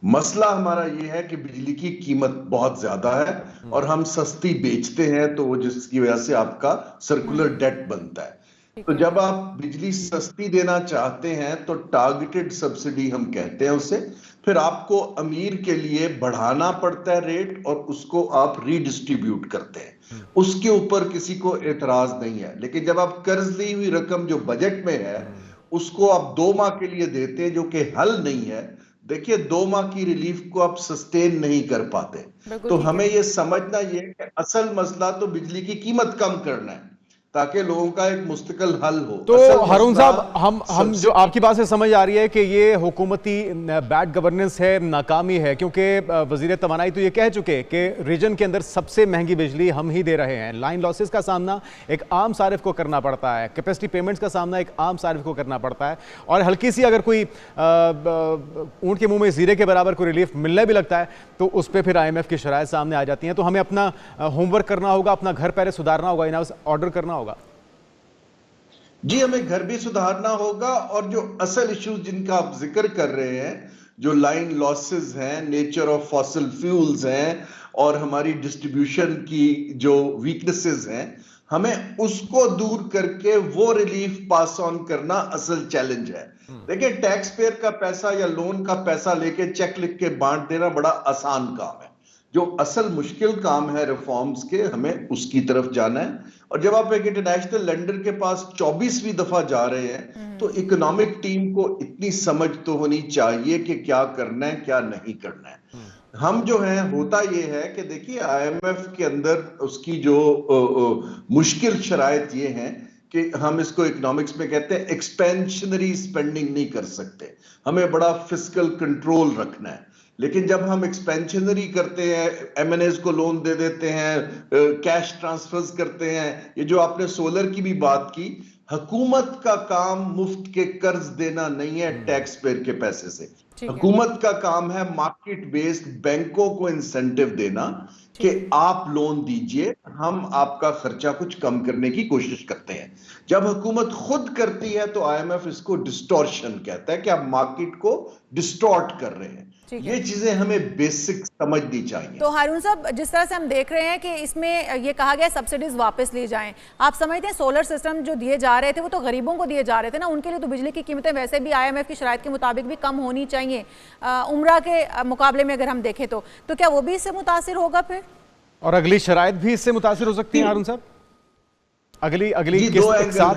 मसला हमारा ये है कि बिजली की कीमत बहुत ज्यादा है और हम सस्ती बेचते हैं, तो वो जिसकी वजह से आपका सर्कुलर डेट बनता है। तो जब आप बिजली सस्ती देना चाहते हैं तो टारगेटेड सब्सिडी हम कहते हैं उसे, फिर आपको अमीर के लिए बढ़ाना पड़ता है रेट और उसको आप रीडिस्ट्रीब्यूट करते हैं। उसके ऊपर किसी को एतराज नहीं है। लेकिन जब आप कर्ज ली हुई रकम जो बजट में है उसको आप 2 माह के लिए देते हैं, जो कि हल नहीं है। देखिए, 2 माह की रिलीफ को आप सस्टेन नहीं कर पाते। तो हमें यह समझना ये है कि असल मसला तो बिजली की कीमत कम करना है ताकि लोगों का एक मुस्तकिल हल हो। तो हारून साहब, हम जो आपकी बात से समझ आ रही है कि ये हुकूमती बैड गवर्नेंस है, नाकामी है, क्योंकि वजीर तवानाई तो ये कह चुके कि रीजन के अंदर सबसे महंगी बिजली हम ही दे रहे हैं। लाइन लॉसेस का सामना एक आम सारिफ को करना पड़ता है, कैपेसिटी पेमेंट्स का सामना एक आम सारिफ को करना पड़ता है, और हल्की सी अगर कोई ऊंट के मुंह में जीरे के बराबर कोई रिलीफ मिलने भी लगता है तो उस पर फिर IMF की शराइत सामने आ जाती हैं। तो हमें अपना होमवर्क करना होगा, अपना घर पहले सुधारना होगा, इनहाउस ऑर्डर करना होगा। जी, हमें घर भी सुधारना होगा, और जो असल इश्यूज जिनका आप जिक्र कर रहे हैं, जो लाइन लॉसेस हैं, नेचर ऑफ फॉसिल फ्यूल्स हैं, और हमारी डिस्ट्रीब्यूशन की जो वीकनेसेस हैं, हमें उसको दूर करके वो रिलीफ पास ऑन करना असल चैलेंज है। देखिए, टैक्स पेयर का पैसा या लोन का पैसा लेके चेक लिख के बांट देना बड़ा आसान काम है। जो असल मुश्किल काम है रिफॉर्म्स के, हमें उसकी तरफ जाना है। और जब आप एक इंटरनेशनल लेंडर के पास 24वीं दफा जा रहे हैं, तो इकोनॉमिक टीम को इतनी समझ तो होनी चाहिए कि क्या करना है क्या नहीं करना है। हम जो है, होता यह है कि देखिए आईएमएफ के अंदर उसकी जो मुश्किल शराइत ये हैं कि हम इसको इकोनॉमिक्स में कहते हैं एक्सपेंशनरी स्पेंडिंग नहीं कर सकते, हमें बड़ा फिस्कल कंट्रोल रखना है। लेकिन जब हम एक्सपेंशनरी करते हैं, एमएनएस को लोन दे देते हैं, कैश ट्रांसफर्स करते हैं, ये जो आपने सोलर की भी बात की, हुकूमत का काम मुफ्त के कर्ज देना नहीं है टैक्स पेयर के पैसे से। हुकूमत का काम है मार्केट बेस्ड बैंकों को इंसेंटिव देना कि आप लोन दीजिए, हम आपका खर्चा कुछ कम करने की कोशिश करते हैं। जब हुकूमत खुद करती है तो आईएमएफ इसको डिस्टॉर्शन कहता है कि आप मार्केट को डिस्टॉर्ट कर रहे हैं। ये चीजें हमें बेसिक समझनी चाहिए। तो हारून साहब, जिस तरह से हम देख रहे हैं कि इसमें ये कहा गया सब्सिडीज वापस ली जाएं, आप समझते हैं सोलर सिस्टम जो दिए जा रहे थे वो तो गरीबों को दिए जा रहे थे ना, उनके लिए तो बिजली की कीमतें वैसे भी आईएमएफ की शराइत के मुताबिक भी कम होनी चाहिए उम्रा के मुकाबले में अगर हम देखें तो क्या वो भी इससे मुतासिर होगा फिर? और अगली शराइत भी इससे मुतासिर हो सकती है हारून साहब? अगली किस्त एक साथ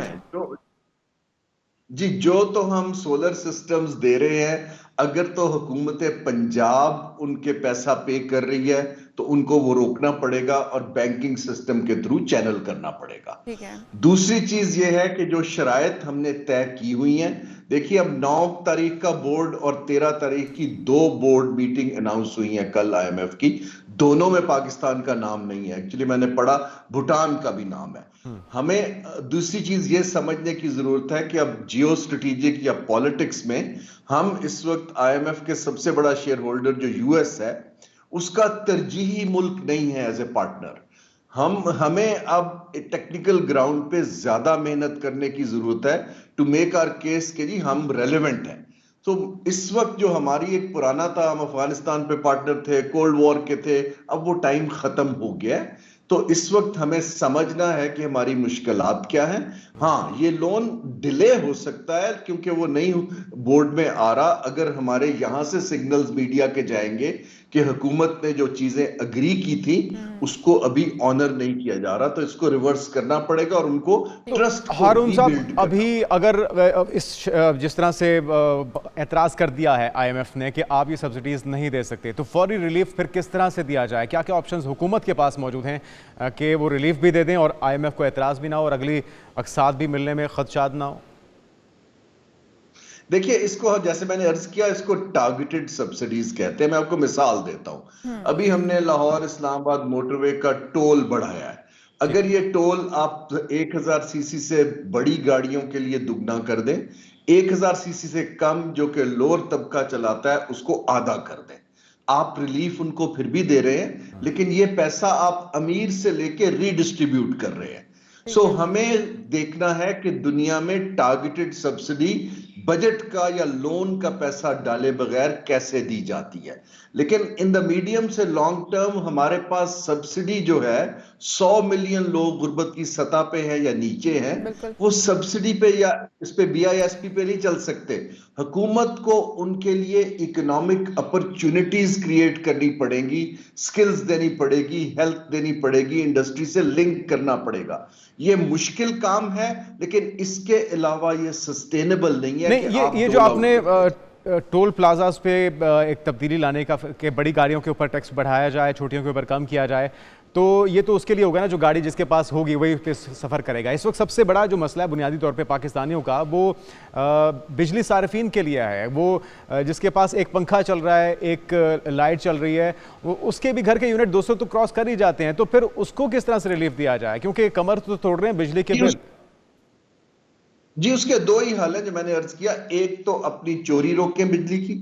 जी, जो तो हम सोलर सिस्टम्स दे रहे हैं, अगर तो हुकूमत पंजाब उनके पैसा पे कर रही है तो उनको वो रोकना पड़ेगा और बैंकिंग सिस्टम के थ्रू चैनल करना पड़ेगा। ठीक है। दूसरी चीज ये है कि जो शराइत हमने तय की हुई हैं, देखिए अब 9 तारीख का बोर्ड और 13 तारीख की 2 बोर्ड मीटिंग अनाउंस हुई है कल आईएमएफ की। दोनों में पाकिस्तान का नाम नहीं है, एक्चुअली मैंने पढ़ा भूटान का भी नाम है। हमें दूसरी चीज ये समझने की जरूरत है कि अब जियो स्ट्रेटेजिक या पॉलिटिक्स में हम इस वक्त आईएमएफ के सबसे बड़ा शेयर होल्डर जो यूएस है, उसका तरजीही मुल्क नहीं है एज ए पार्टनर। हमें अब टेक्निकल ग्राउंड पे ज्यादा मेहनत करने की जरूरत है टू मेक आवर केस कि जी हम रेलेवेंट हैं। तो इस वक्त जो हमारी एक पुराना था, हम अफगानिस्तान पे पार्टनर थे, कोल्ड वॉर के थे, अब वो टाइम खत्म हो गया है। तो इस वक्त हमें समझना है कि हमारी मुश्किलात क्या हैं। हाँ, ये लोन डिले हो सकता है क्योंकि वो नहीं बोर्ड में आ रहा। अगर हमारे यहां से सिग्नल्स मीडिया के जाएंगे कि हुकूमत ने जो चीजें अग्री की थी उसको अभी ऑनर नहीं किया जा रहा, तो इसको रिवर्स करना पड़ेगा और उनको ट्रस्ट। हारून साहब, अभी अगर इस जिस तरह से एतराज कर दिया है आईएमएफ ने कि आप ये सब्सिडीज नहीं दे सकते, तो फौरी रिलीफ फिर किस तरह से दिया जाए? क्या क्या ऑप्शंस हुकूमत के पास मौजूद हैं कि वो रिलीफ भी दे दें और आईएमएफ को एतराज भी ना हो और अगली अक़सात भी मिलने में खदशात ना हो? देखिए, इसको जैसे मैंने अर्ज किया, इसको टारगेटेड सब्सिडीज कहते हैं। मैं आपको मिसाल देता हूं। अभी हमने लाहौर इस्लामाबाद मोटरवे का टोल बढ़ाया है। अगर ये टोल आप 1000 सीसी से बड़ी गाड़ियों के लिए दुगना कर दें, 1000 सीसी से कम जो कि लोअर तबका चलाता है उसको आधा कर दें, आप रिलीफ उनको फिर भी दे रहे हैं, लेकिन ये पैसा आप अमीर से लेके रीडिस्ट्रीब्यूट कर रहे हैं। सो हमें देखना है कि दुनिया में टारगेटेड सब्सिडी बजट का या लोन का पैसा डाले बगैर कैसे दी जाती है। लेकिन इन द मीडियम से लॉन्ग टर्म हमारे पास सब्सिडी जो है 100 मिलियन लोग गुर्बत की सतह पे है या नीचे हैं, वो सब्सिडी पे या इस पे बीआईएसपी पे नहीं चल सकते। हुकूमत को उनके लिए इकोनॉमिक अपॉर्चुनिटीज क्रिएट करनी पड़ेगी, स्किल्स देनी पड़ेगी, हेल्थ देनी पड़ेगी, इंडस्ट्री से लिंक करना पड़ेगा। ये मुश्किल काम है, लेकिन इसके अलावा ये सस्टेनेबल नहीं है। ये जो आपने टोल प्लाजास पे एक तब्दीली लाने का कि बड़ी गाड़ियों के ऊपर टैक्स बढ़ाया जाए, छोटियों के ऊपर कम किया जाए, तो ये तो उसके लिए होगा ना, जो गाड़ी जिसके पास होगी वही पे सफ़र करेगा। इस वक्त सबसे बड़ा जो मसला है बुनियादी तौर पे पाकिस्तानियों का, वो बिजली सार्फिन के लिए है। वो जिसके पास एक पंखा चल रहा है, एक लाइट चल रही है, वो उसके भी घर के यूनिट 200 तो क्रॉस कर ही जाते हैं। तो फिर उसको किस तरह से रिलीफ दिया जाए, क्योंकि कमर तो तोड़ रहे हैं बिजली के बिल। जी, उसके 2 ही हाल है जो मैंने अर्ज किया। एक तो अपनी चोरी रोकें बिजली की,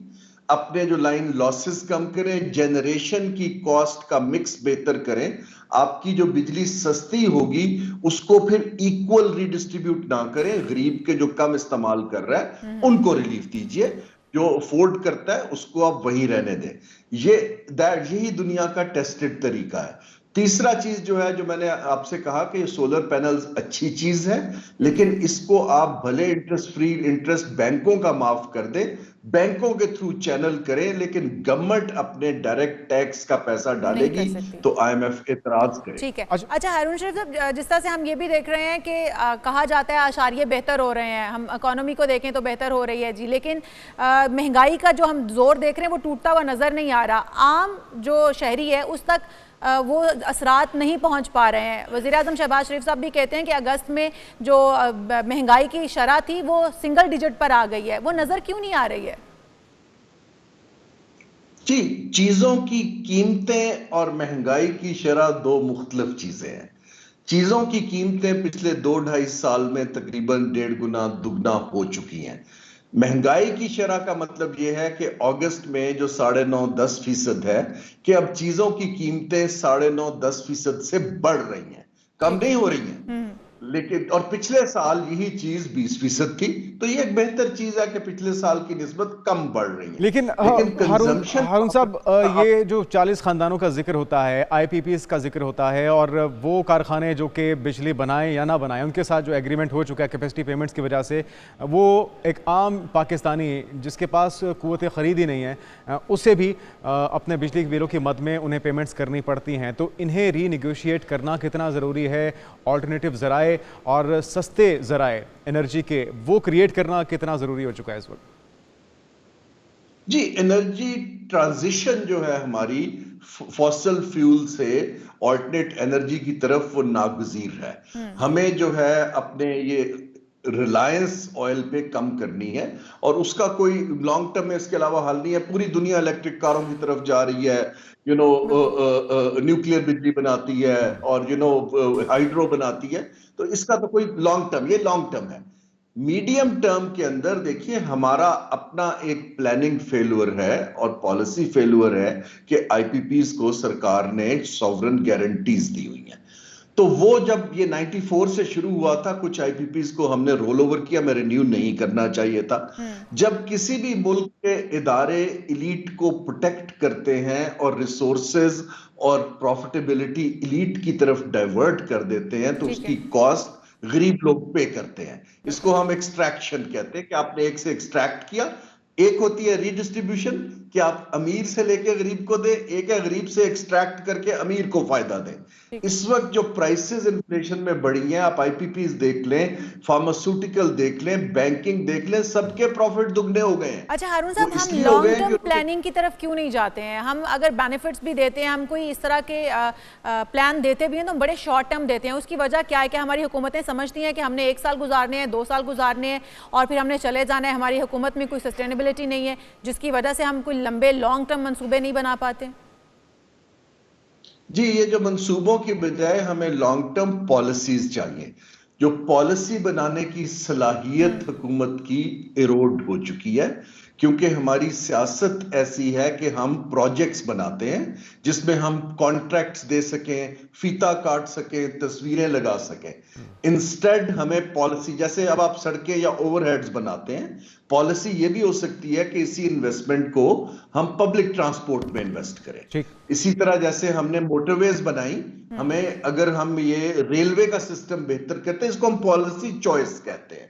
अपने जो लाइन लॉसेस कम करें, जनरेशन की कॉस्ट का मिक्स बेहतर करें। आपकी जो बिजली सस्ती होगी उसको फिर इक्वल रिडिस्ट्रीब्यूट ना करें, गरीब के जो कम इस्तेमाल कर रहा है उनको रिलीफ दीजिए, जो अफोर्ड करता है उसको आप वहीं रहने दें। यही दुनिया का टेस्टेड तरीका है। तीसरा चीज जो है, जो मैंने आपसे कहा कि सोलर पैनल्स अच्छी चीज है, लेकिन इसको आप भले इंटरेस्ट फ्री इंटरेस्ट बैंकों का माफ कर दे, बैंकों के थ्रू चैनल करें, लेकिन गवर्नमेंट अपने डायरेक्ट टैक्स का पैसा डालेगी तो आईएमएफ एतराज करे। ठीक है। अच्छा हारून शरीफ साहब, जिस तरह से हम ये भी देख रहे हैं कि कहा जाता है आशारिये बेहतर हो रहे हैं, हम इकोनॉमी को देखें तो बेहतर हो रही है जी, लेकिन महंगाई का जो हम जोर देख रहे हैं वो टूटता हुआ नजर नहीं आ रहा। आम जो शहरी है उस तक वो असरात नहीं पहुंच पा रहे हैं। वज़ीर आज़म शहबाज शरीफ साहब भी कहते हैं कि अगस्त में जो महंगाई की शरह थी वो सिंगल डिजिट पर आ गई है, वो नजर क्यों नहीं आ रही है? जी, चीजों की कीमतें और महंगाई की शरह दो मुख्तलिफ चीजें हैं। चीजों की कीमतें पिछले 2-2.5 साल में तकरीबन 1.5 गुना दुगना हो चुकी हैं। महंगाई की शरह का मतलब यह है कि अगस्त में जो 9.5-10% है कि अब चीजों की कीमतें 9.5-10% से बढ़ रही हैं, कम नहीं हो रही हैं। लेकिन और पिछले साल यही चीज 20% थी, तो ये एक बेहतर चीज है कि पिछले साल की निस्बत कम बढ़ रही है। लेकिन हारून साहब, ये जो 40 खानदानों का जिक्र होता है, आईपीपीएस का जिक्र होता है, और वो कारखाने जो कि बिजली बनाएं या ना बनाएं उनके साथ जो एग्रीमेंट हो चुका है कैपेसिटी पेमेंट्स की वजह से, वो एक आम पाकिस्तानी जिसके पास कुव्वत खरीद ही नहीं है उससे भी अपने बिजली के बिलों की मद में उन्हें पेमेंट्स करनी पड़ती हैं। तो इन्हें रीनिगोशिएट करना कितना ज़रूरी है, ऑल्टरनेटिव ज़राए और सस्ते ज़राए एनर्जी के वो क्रिएट करना कितना जरूरी हो चुका है इस वक्त? जी, एनर्जी ट्रांजिशन जो है हमारी फॉसिल फ्यूल से ऑल्टरनेट एनर्जी की तरफ, वो नागुज़ीर है। हमें जो है अपने ये रिलायंस ऑयल पे कम करनी है, और उसका कोई लॉन्ग टर्म में इसके अलावा हल नहीं है। पूरी दुनिया इलेक्ट्रिक कारों की तरफ जा रही है, न्यूक्लियर बिजली बनाती है, और हाइड्रो बनाती है, तो इसका तो कोई लॉन्ग टर्म, ये लॉन्ग टर्म है। मीडियम टर्म के अंदर देखिए, हमारा अपना एक प्लानिंग फेल्यूर है और पॉलिसी फेल्यूर है कि आईपीपीज को सरकार ने सॉवरन गारंटीज दी हुई हैं। तो वो जब ये 94 से शुरू हुआ था, कुछ आईपीपीज को हमने रोल ओवर किया, में रिन्यू नहीं करना चाहिए था। जब किसी भी मुल्क के इदारे इलीट को प्रोटेक्ट करते हैं और रिसोर्सेज और प्रॉफिटेबिलिटी इलीट की तरफ डाइवर्ट कर देते हैं, तो उसकी कॉस्ट गरीब लोग पे करते हैं। इसको हम एक्सट्रैक्शन कहते हैं कि आपने एक से एक्सट्रैक्ट किया। एक होती है रीडिस्ट्रीब्यूशन, कि आप अमीर से लेके गरीब को दे, एक है गरीब से एक्सट्रैक्ट करके अमीर को फायदा दें। इस वक्त जो प्राइसेस इन्फ्लेशन में बढ़ी हैं, आप आईपीपीज देख लें, फार्मास्यूटिकल देख लें, बैंकिंग देख लें, सबके प्रॉफिट दुगने हो गए हैं। अच्छा हारून साहब, हम लॉन्ग टर्म प्लानिंग की तरफ क्यों नहीं जाते हैं? हम अगर बेनिफिट्स भी देते हैं, हम कोई इस तरह के प्लान देते भी हैं तो बड़े शॉर्ट टर्म देते हैं। उसकी वजह क्या है कि हमारी हुकूमतें समझती हैं कि हमने 1 साल गुजारने हैं, 2 साल गुजारने हैं और फिर हमने चले जाना है। हमारी हुकूमत में कोई सस्टेनेबिलिटी नहीं है, जिसकी वजह से हम कोई लंबे लॉन्ग टर्म मंसूबे नहीं बना पाते। जी, ये जो मंसूबों की बजाय हमें लॉन्ग टर्म पॉलिसीज चाहिए। जो पॉलिसी बनाने की सलाहियत हुकूमत की इरोड हो चुकी है, क्योंकि हमारी सियासत ऐसी है कि हम प्रोजेक्ट्स बनाते हैं जिसमें हम कॉन्ट्रैक्ट्स दे सकें, फीता काट सकें, तस्वीरें लगा सकें। इंस्टेड हमें पॉलिसी, जैसे अब आप सड़कें या ओवरहेड्स बनाते हैं, पॉलिसी ये भी हो सकती है कि इसी इन्वेस्टमेंट को हम पब्लिक ट्रांसपोर्ट में इन्वेस्ट करें। इसी तरह जैसे हमने मोटरवेज बनाई, हमें अगर हम ये रेलवे का सिस्टम बेहतर करते हैं, इसको हम पॉलिसी चॉइस कहते हैं।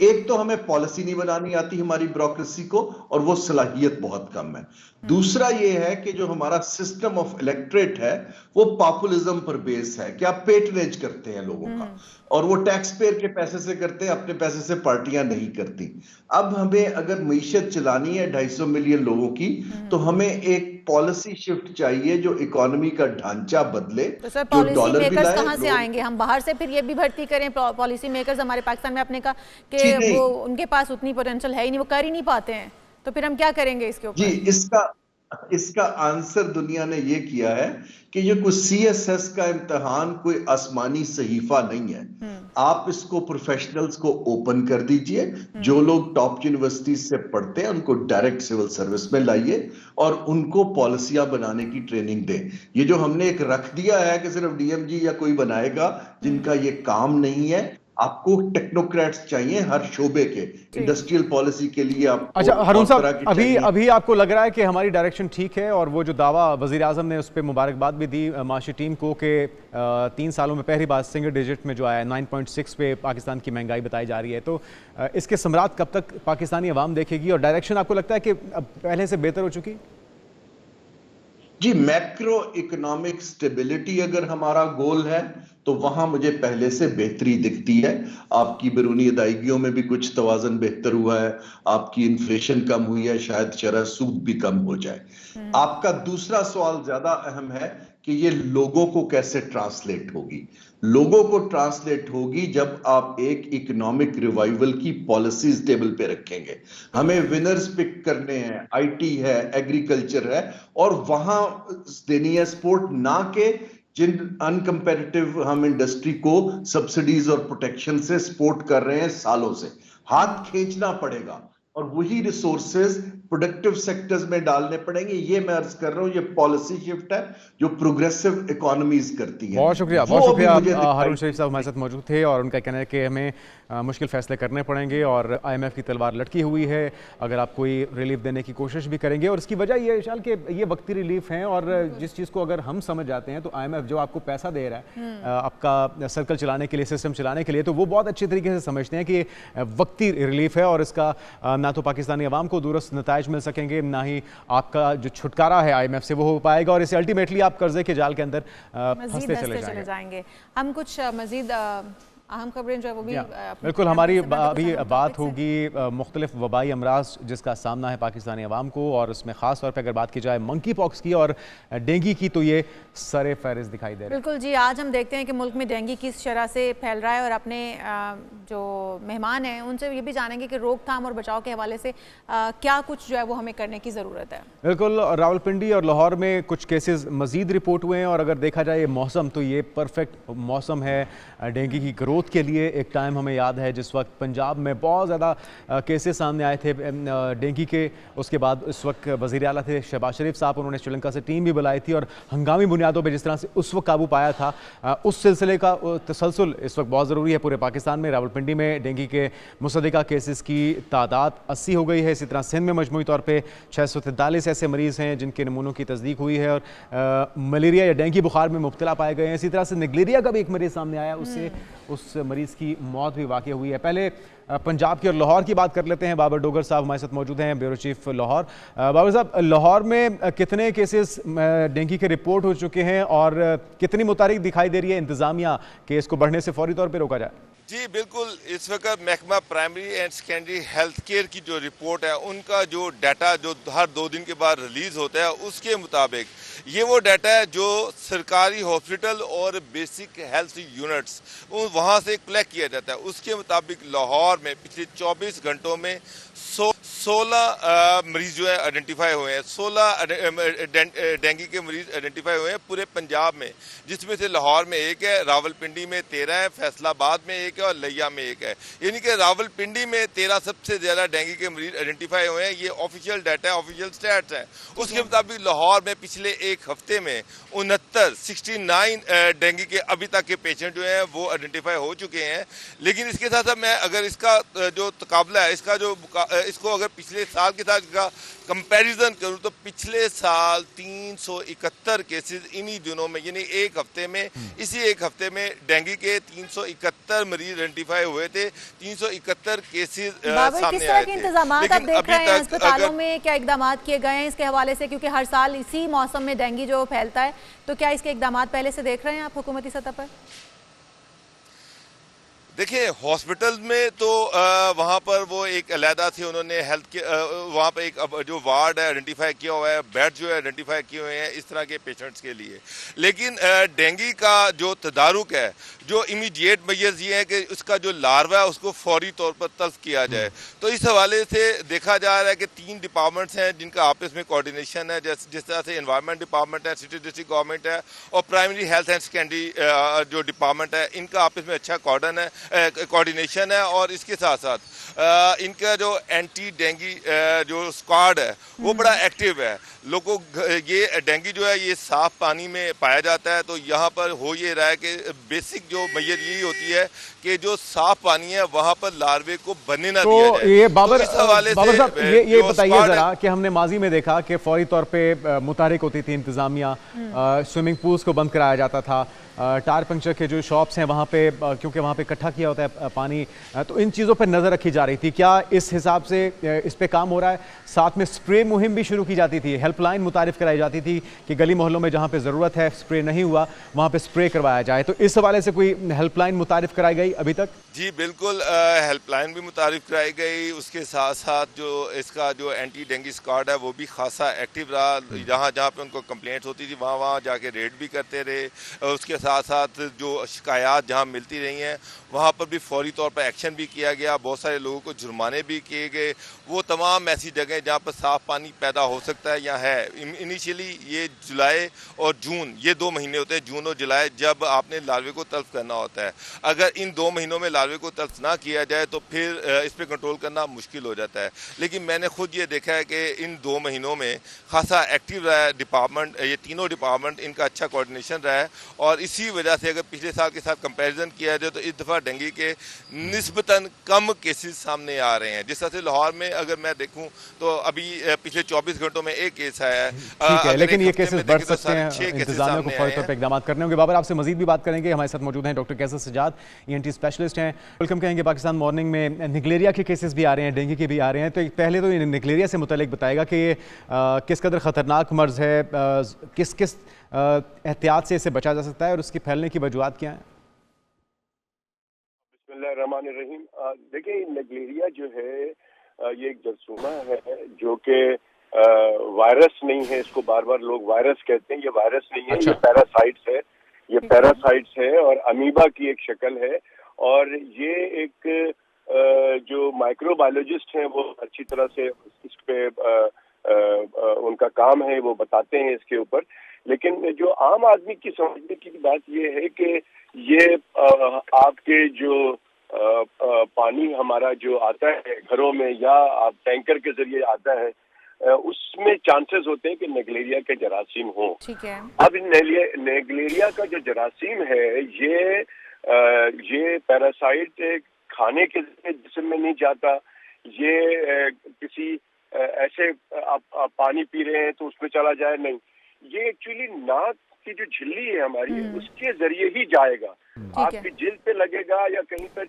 एक तो हमें पॉलिसी नहीं बनानी आती हमारी ब्यूरोक्रेसी को, और वो सलाहियत बहुत कम है। दूसरा ये है कि जो हमारा सिस्टम ऑफ इलेक्ट्रेट है वो पॉपुलिज्म पर बेस है कि आप पेटरेज करते हैं लोगों का, और वो टैक्स पेयर के पैसे से करते हैं, अपने पैसे से पार्टियां नहीं करती। अब हमें अगर मईशत चलानी है 250 मिलियन लोगों की, तो हमें एक पॉलिसी शिफ्ट चाहिए जो इकोनॉमी का ढांचा बदले। तो सर, पॉलिसी मेकर्स कहां से आएंगे? हम बाहर से फिर ये भी भर्ती करें पॉलिसी मेकर्स हमारे पाकिस्तान में अपने का कि वो उनके पास उतनी पोटेंशियल है ही नहीं, वो कर ही नहीं पाते हैं, तो फिर हम क्या करेंगे इसके ऊपर? जी, इसका आंसर दुनिया ने ये किया है कि ये कोई सीएसएस का इम्तिहान कोई आसमानी सहीफा नहीं है। आप इसको प्रोफेशनल्स को ओपन कर दीजिए। जो लोग टॉप यूनिवर्सिटी से पढ़ते हैं उनको डायरेक्ट सिविल सर्विस में लाइए और उनको पॉलिसियां बनाने की ट्रेनिंग दें। ये जो हमने एक रख दिया है कि सिर्फ डीएमजी या कोई बनाएगा, जिनका ये काम नहीं है, आपको टेक्नोक्रेट्स चाहिए हर शोबे के, इंडस्ट्रियल पॉलिसी के लिए आपको। अच्छा हारून साहब, तरह की अभी चाहिए। अभी आपको लग रहा है कि हमारी डायरेक्शन ठीक है, और वो जो दावा वजीर आजम ने उस पर मुबारकबाद भी दी माशी टीम को कि 3 सालों में पहली बार सिंगल डिजिट में जो आया 9.6 पे पाकिस्तान की महंगाई बताई जा रही है, तो इसके समरात कब तक पाकिस्तानी अवाम देखेगी, और डायरेक्शन आपको लगता है कि अब पहले से बेहतर हो चुकी? जी, मैक्रो इकोनॉमिक स्टेबिलिटी अगर हमारा गोल है तो वहां मुझे पहले से बेहतरी दिखती है। आपकी बैरूनी अदायगियों में भी कुछ तवाज़न बेहतर हुआ है, आपकी इन्फ्लेशन कम हुई है, शायद शरह सूद भी कम हो जाए। आपका दूसरा सवाल ज्यादा अहम है कि ये लोगों को कैसे ट्रांसलेट होगी। लोगों को ट्रांसलेट होगी जब आप एक इकोनॉमिक रिवाइवल की पॉलिसीज टेबल पे रखेंगे। हमें विनर्स पिक करने हैं, आईटी है, एग्रीकल्चर है, और वहां देनी है सपोर्ट, ना के जिन अनकंपेरेटिव हम इंडस्ट्री को सब्सिडीज और प्रोटेक्शन से सपोर्ट कर रहे हैं सालों से। हाथ खींचना पड़ेगा और वही रिसोर्सेज प्रोडक्टिव सेक्टर्स में डालने पड़ेंगे। ये मैं अर्ज कर रहा हूं, ये पॉलिसी शिफ्ट है जो प्रोग्रेसिव इकोनॉमीज करती है। बहुत शुक्रिया हारून शरीफ साहब हमारे साथ मौजूद थे, और उनका कहना है कि हमें मुश्किल फैसले करने पड़ेंगे और IMF की तलवार लटकी हुई है अगर आप कोई रिलीफ देने की कोशिश भी करेंगे। और इसकी वजह ये है कि ये वक्ती रिलीफ है, और जिस चीज़ को अगर हम समझ जाते हैं तो IMF जो आपको पैसा दे रहा है आपका सर्कल चलाने के लिए, सिस्टम चलाने के लिए, तो वो बहुत अच्छी तरीके से समझते हैं कि वक्ती रिलीफ है, और इसका ना तो पाकिस्तानी अवाम को दूरस्थ नताइज मिल सकेंगे, ना ही आपका जो छुटकारा है IMF से वो हो पाएगा, और इसे अल्टीमेटली आप कर्जे के जाल के अंदर फंसते चले जाएंगे। हम कुछ मजीद अहम खबरें जो है वो भी बिल्कुल हमारी अभी बात होगी मुख्तलिफ वबाई अमराज जिसका सामना है पाकिस्तानी अवाम को, और उसमें ख़ास तौर पर अगर बात की जाए मंकी पॉक्स की और डेंगू की, तो ये सरे फहरिस्त दिखाई दे रहा है। बिल्कुल जी, आज हम देखते हैं कि मुल्क में डेंगू किस शरह से फैल रहा है, और अपने जो मेहमान हैं उनसे ये भी जानेंगे कि रोकथाम और बचाव के हवाले से क्या कुछ जो है वो हमें करने की ज़रूरत है। बिल्कुल, रावलपिंडी और लाहौर में कुछ केसेस मजीद रिपोर्ट हुए हैं, और अगर देखा जाए मौसम, तो ये परफेक्ट मौसम है डेंगू की ग्रोथ के लिए। एक टाइम हमें याद है जिस वक्त पंजाब में बहुत ज़्यादा केसेस सामने आए थे डेंगू के, उसके बाद इस वक्त वज़ीर आला थे शहबाज शरीफ साहब, उन्होंने श्रीलंका से टीम भी बुलाई थी, और हंगामी बुनियादों पे जिस तरह से उस वक्त काबू पाया था, उस सिलसिले का तसलसल इस वक्त बहुत ज़रूरी है पूरे पाकिस्तान में। रावलपिंडी में डेंगू के मुसद्दिका केसेस की तादाद 80 हो गई है। इसी तरह सिंध में मजमूई तौर पर 643 ऐसे मरीज़ हैं जिनके नमूनों की तस्दीक हुई है, और मलेरिया या डेंगू बुखार में मुब्तला पाए गए हैं। इसी तरह से निगलेरिया का भी एक मरीज़ सामने आया, उससे उस मरीज़ की मौत भी वाक़ई हुई है। पहले पंजाब की और लाहौर की बात कर लेते हैं। बाबर डोगर साहब हमारे साथ मौजूद हैं, ब्यूरो चीफ लाहौर। बाबर साहब, लाहौर में कितने केसेस डेंगू के रिपोर्ट हो चुके हैं, और कितनी मुतारिक दिखाई दे रही है इंतज़ामिया के इसको बढ़ने से फौरी तौर पर रोका जाए? जी बिल्कुल, इस वक्त महकमा primary and secondary health care की जो रिपोर्ट है, उनका जो डाटा जो हर 2 दिन के बाद रिलीज होता है, उसके मुताबिक ये वो डाटा है जो सरकारी हॉस्पिटल और बेसिक हेल्थ यूनिट्स वहाँ से कलेक्ट किया जाता है। उसके मुताबिक लाहौर में पिछले 24 घंटों में 16 मरीज जो है आइडेंटिफाई हुए हैं। 16 डेंगू के मरीज आइडेंटिफाई हुए हैं पूरे पंजाब में, जिसमें से लाहौर में 1 है, रावलपिंडी में 13 है, फैसलाबाद में 1 है और लिया में 1 है। यानी कि रावलपिंडी में 13 सबसे ज्यादा डेंगू के मरीज आइडेंटिफाई हुए हैं। ये ऑफिशियल डाटा है, ऑफिशियल स्टैट्स है। उसके मुताबिक लाहौर में पिछले 1 हफ्ते में 69 डेंगू के अभी तक के पेशेंट जो हैं वो आइडेंटिफाई हो चुके हैं। लेकिन इसके साथ साथ मैं अगर इसका जो तकाबला है, इसको अगर पिछले साल के साथ का कंपैरिजन करूं, तो पिछले साल 371 केसेस इन्हीं दिनों में, यानी 1 हफ्ते में, इसी 1 हफ्ते में डेंगू के 371 मरीज आइडेंटिफाई हुए थे। 371 केसेस सामने किस तरह आए के थे। इंतजामात आप देख रहे हैं अस्पतालों में, क्या इकदाम किए गए हैं इसके हवाले से? क्योंकि हर साल इसी मौसम में डेंगू जो फैलता है, तो क्या इसके इकदाम पहले से देख रहे हैं आप हुकूमती सतह पर? देखिए, हॉस्पिटल में तो वहाँ पर वो एक अलहदा थे, उन्होंने हेल्थ के वहाँ पर एक जो वार्ड है आइडेंटिफाई किया हुआ है, बेड जो है आइडेंटिफाई किए हुए हैं इस तरह के पेशेंट्स के लिए। लेकिन डेंगू का जो तदारुक है, जो इमीडिएट मेजर्स ये है कि उसका जो लार्वा है उसको फौरी तौर पर तल्फ किया जाए। तो इस हवाले से देखा जा रहा है कि 3 डिपार्टमेंट्स हैं जिनका आपस में कोऑर्डिनेशन है, जिस तरह से एनवायरनमेंट डिपार्टमेंट है, सिटी डिस्ट्रिक्ट गवर्नमेंट है, और प्राइमरी हेल्थ एंड सेकेंडरी जो डिपार्टमेंट है, इनका आपस में अच्छा कोऑर्डिनेशन है। कोऑर्डिनेशन है। और इसके साथ साथ इनका जो एंटी डेंगी जो स्क्वाड है वो बड़ा एक्टिव है। लोगों ये डेंगू जो है ये साफ पानी में पाया जाता है, तो यहाँ पर हो ये रहा है कि बेसिक जो मैयर यही होती है कि जो साफ पानी है वहाँ पर लार्वे को बनने ना दिया जाए। ये बाबर तो इस हवाले बाबर से साहब ये जो बताइए स्क्वाड जरा कि हमने माजी में देखा कि फौरी तौर पे मुतहरिक होती थी इंतजामिया, स्विमिंग पूल्स को बंद कराया जाता था, टायर पंक्चर के जो शॉप्स हैं वहाँ पे क्योंकि वहाँ पे इकट्ठा किया होता है पानी, तो इन चीज़ों पर नज़र रखी जा रही थी। क्या इस हिसाब से इस पे काम हो रहा है? साथ में स्प्रे मुहिम भी शुरू की जाती थी, हेल्पलाइन मुतारिफ कराई जाती थी कि गली मोहल्लों में जहाँ पे ज़रूरत है स्प्रे नहीं हुआ वहाँ पे स्प्रे करवाया जाए, तो इस हवाले से कोई हेल्पलाइन मुतारिफ कराई गई अभी तक? जी बिल्कुल, हेल्पलाइन भी मुतारिफ कराई गई। उसके साथ साथ जो इसका जो एंटी डेंगू स्क्वाड है वो भी खासा एक्टिव रहा। जहाँ जहाँ पे उनको कंप्लेंट्स होती थी वहाँ वहाँ जाके रेड भी करते रहे। उसके साथ साथ जो शिकायत जहाँ मिलती रही हैं वहाँ पर भी फौरी तौर पर एक्शन भी किया गया। बहुत सारे लोगों को जुर्माने भी किए गए। वो तमाम ऐसी जगह जहाँ पर साफ़ पानी पैदा हो सकता है या है। इनिशियली ये जुलाई और जून, ये 2 महीने होते हैं, जून और जुलाई, जब आपने लार्वे को तल्फ करना होता है। अगर इन 2 महीनों में लार्वे को तल्फ ना किया जाए तो फिर इस पर कंट्रोल करना मुश्किल हो जाता है। लेकिन मैंने खुद ये देखा है कि इन 2 महीनों में खासा एक्टिव रहा है डिपार्टमेंट, ये तीनों डिपार्टमेंट, इनका अच्छा कोऑर्डिनेशन रहा है। और इसी वजह से अगर पिछले साल के साथ कंपैरिजन किया जाए तो इस दफ़ा डेंगू के निस्बतन कम केसेस सामने आ रहे हैं। जिस तरह से लाहौर में अगर मैं देखूं तो अभी पिछले 24 घंटों में 1 केस आया है। ठीक है, लेकिन ये केसेस बढ़ तो सकते हैं, 6 केसेस इंतजामिया को फौरी तौर पर इकदाम करने होंगे। बाबर आपसे मजीद भी बात करेंगे। हमारे साथ मौजूद हैं डॉक्टर कैसर सजाद, ENT स्पेशलिस्ट हैं। वेलकम कहेंगे। पाकिस्तान मॉर्निंग में निकलेरिया के केसेस भी आ रहे हैं, डेंगू के भी आ रहे हैं, तो पहले तो निकलेरिया से मुतालिक बताएगा कि ये किस कदर ख़तरनाक मर्ज़ है, किस किस एहतियात से इसे बचा जा सकता है और उसकी फैलने की वजूहात क्या है? बिस्मिल्लाहिर्रहमानिर्रहीम। देखिए, निगलेरिया जो है ये एक जरसूमा है जो कि वायरस नहीं है। इसको बार बार लोग वायरस कहते हैं, ये वायरस नहीं है। अच्छा। ये पैरासाइट्स है, ये पैरासाइट्स है और अमीबा की एक शक्ल है। और ये एक जो माइक्रोबायोलॉजिस्ट हैं वो अच्छी तरह से इस पे उनका काम है, वो बताते हैं इसके ऊपर। लेकिन जो आम आदमी की समझने की बात ये है कि ये आपके जो पानी हमारा जो आता है घरों में या आप टैंकर के जरिए आता है, उसमें चांसेस होते हैं कि निगलेरिया के जरासीम हो। ठीक है। अब निगलेरिया का जो जरासीम है ये पैरासाइट खाने के जिस्म में नहीं जाता। ये किसी ऐसे आप पानी पी रहे हैं तो उसमें चला जाए, नहीं। ये एक्चुअली नाक की जो झिल्ली है हमारी, उसके जरिए ही जाएगा। आपकी जिल्द पे लगेगा या कहीं पे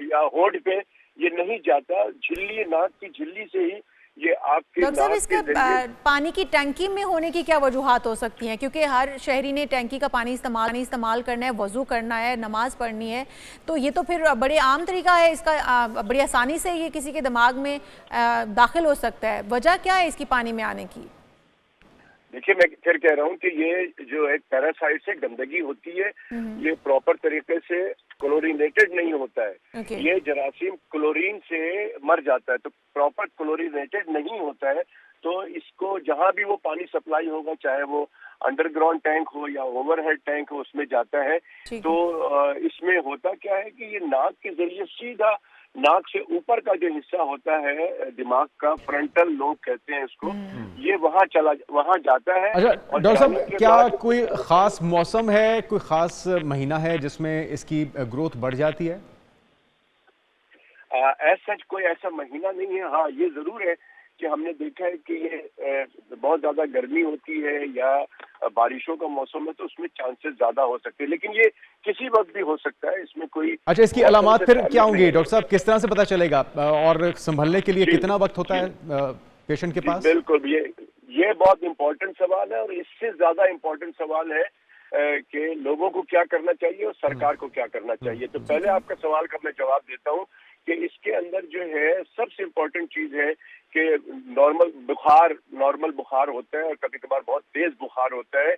या होंठ पे, ये नहीं जाता। झिल्ली, नाक की झिल्ली से ही ये आपके डॉक्टर साहब, इसका पानी की टंकी में होने की क्या वजूहात हो सकती हैं? क्योंकि हर शहरी ने टंकी का पानी इस्तेमाल करना है, वजू करना है, नमाज पढ़नी है, तो ये तो फिर बड़े आम तरीका है इसका, बड़ी आसानी से ये किसी के दिमाग में दाखिल हो सकता है। वजह क्या है इसकी पानी में आने की? देखिए, मैं फिर कह रहा हूँ कि ये जो एक पैरासाइट से गंदगी होती है, ये प्रॉपर तरीके से क्लोरीनेटेड नहीं होता है। ये जरासीम क्लोरीन से मर जाता है, तो प्रॉपर क्लोरीनेटेड नहीं होता है। तो इसको जहाँ भी वो पानी सप्लाई होगा, चाहे वो अंडरग्राउंड टैंक हो या ओवरहेड टैंक हो, उसमें जाता है। तो इसमें होता क्या है कि ये नाक के जरिए सीधा नाक से ऊपर का जो हिस्सा होता है दिमाग का, फ्रंटल लोब कहते हैं इसको, ये वहाँ जाता है। अच्छा डॉक्टर साहब, क्या कोई खास मौसम है, कोई खास महीना है जिसमें इसकी ग्रोथ बढ़ जाती है? सच कोई ऐसा महीना नहीं है। हाँ, ये जरूर है कि हमने देखा है कि ये बहुत ज्यादा गर्मी होती है या बारिशों का मौसम है तो उसमें चांसेस ज्यादा हो सकते हैं, लेकिन ये किसी वक्त भी हो सकता है। इसमें कोई अच्छा, इसकी अलामात फिर क्या होंगी डॉक्टर साहब? किस तरह से पता चलेगा और संभलने के लिए कितना वक्त होता है पेशेंट के पास? बिल्कुल, ये बहुत इम्पोर्टेंट सवाल है और इससे ज्यादा इम्पोर्टेंट सवाल है कि लोगों को क्या करना चाहिए और सरकार को क्या करना चाहिए। तो पहले आपका सवाल का मैं जवाब देता हूँ कि इसके अंदर जो है सबसे इम्पोर्टेंट चीज है कि नॉर्मल बुखार होता है और कभी कभार बहुत तेज बुखार होता है।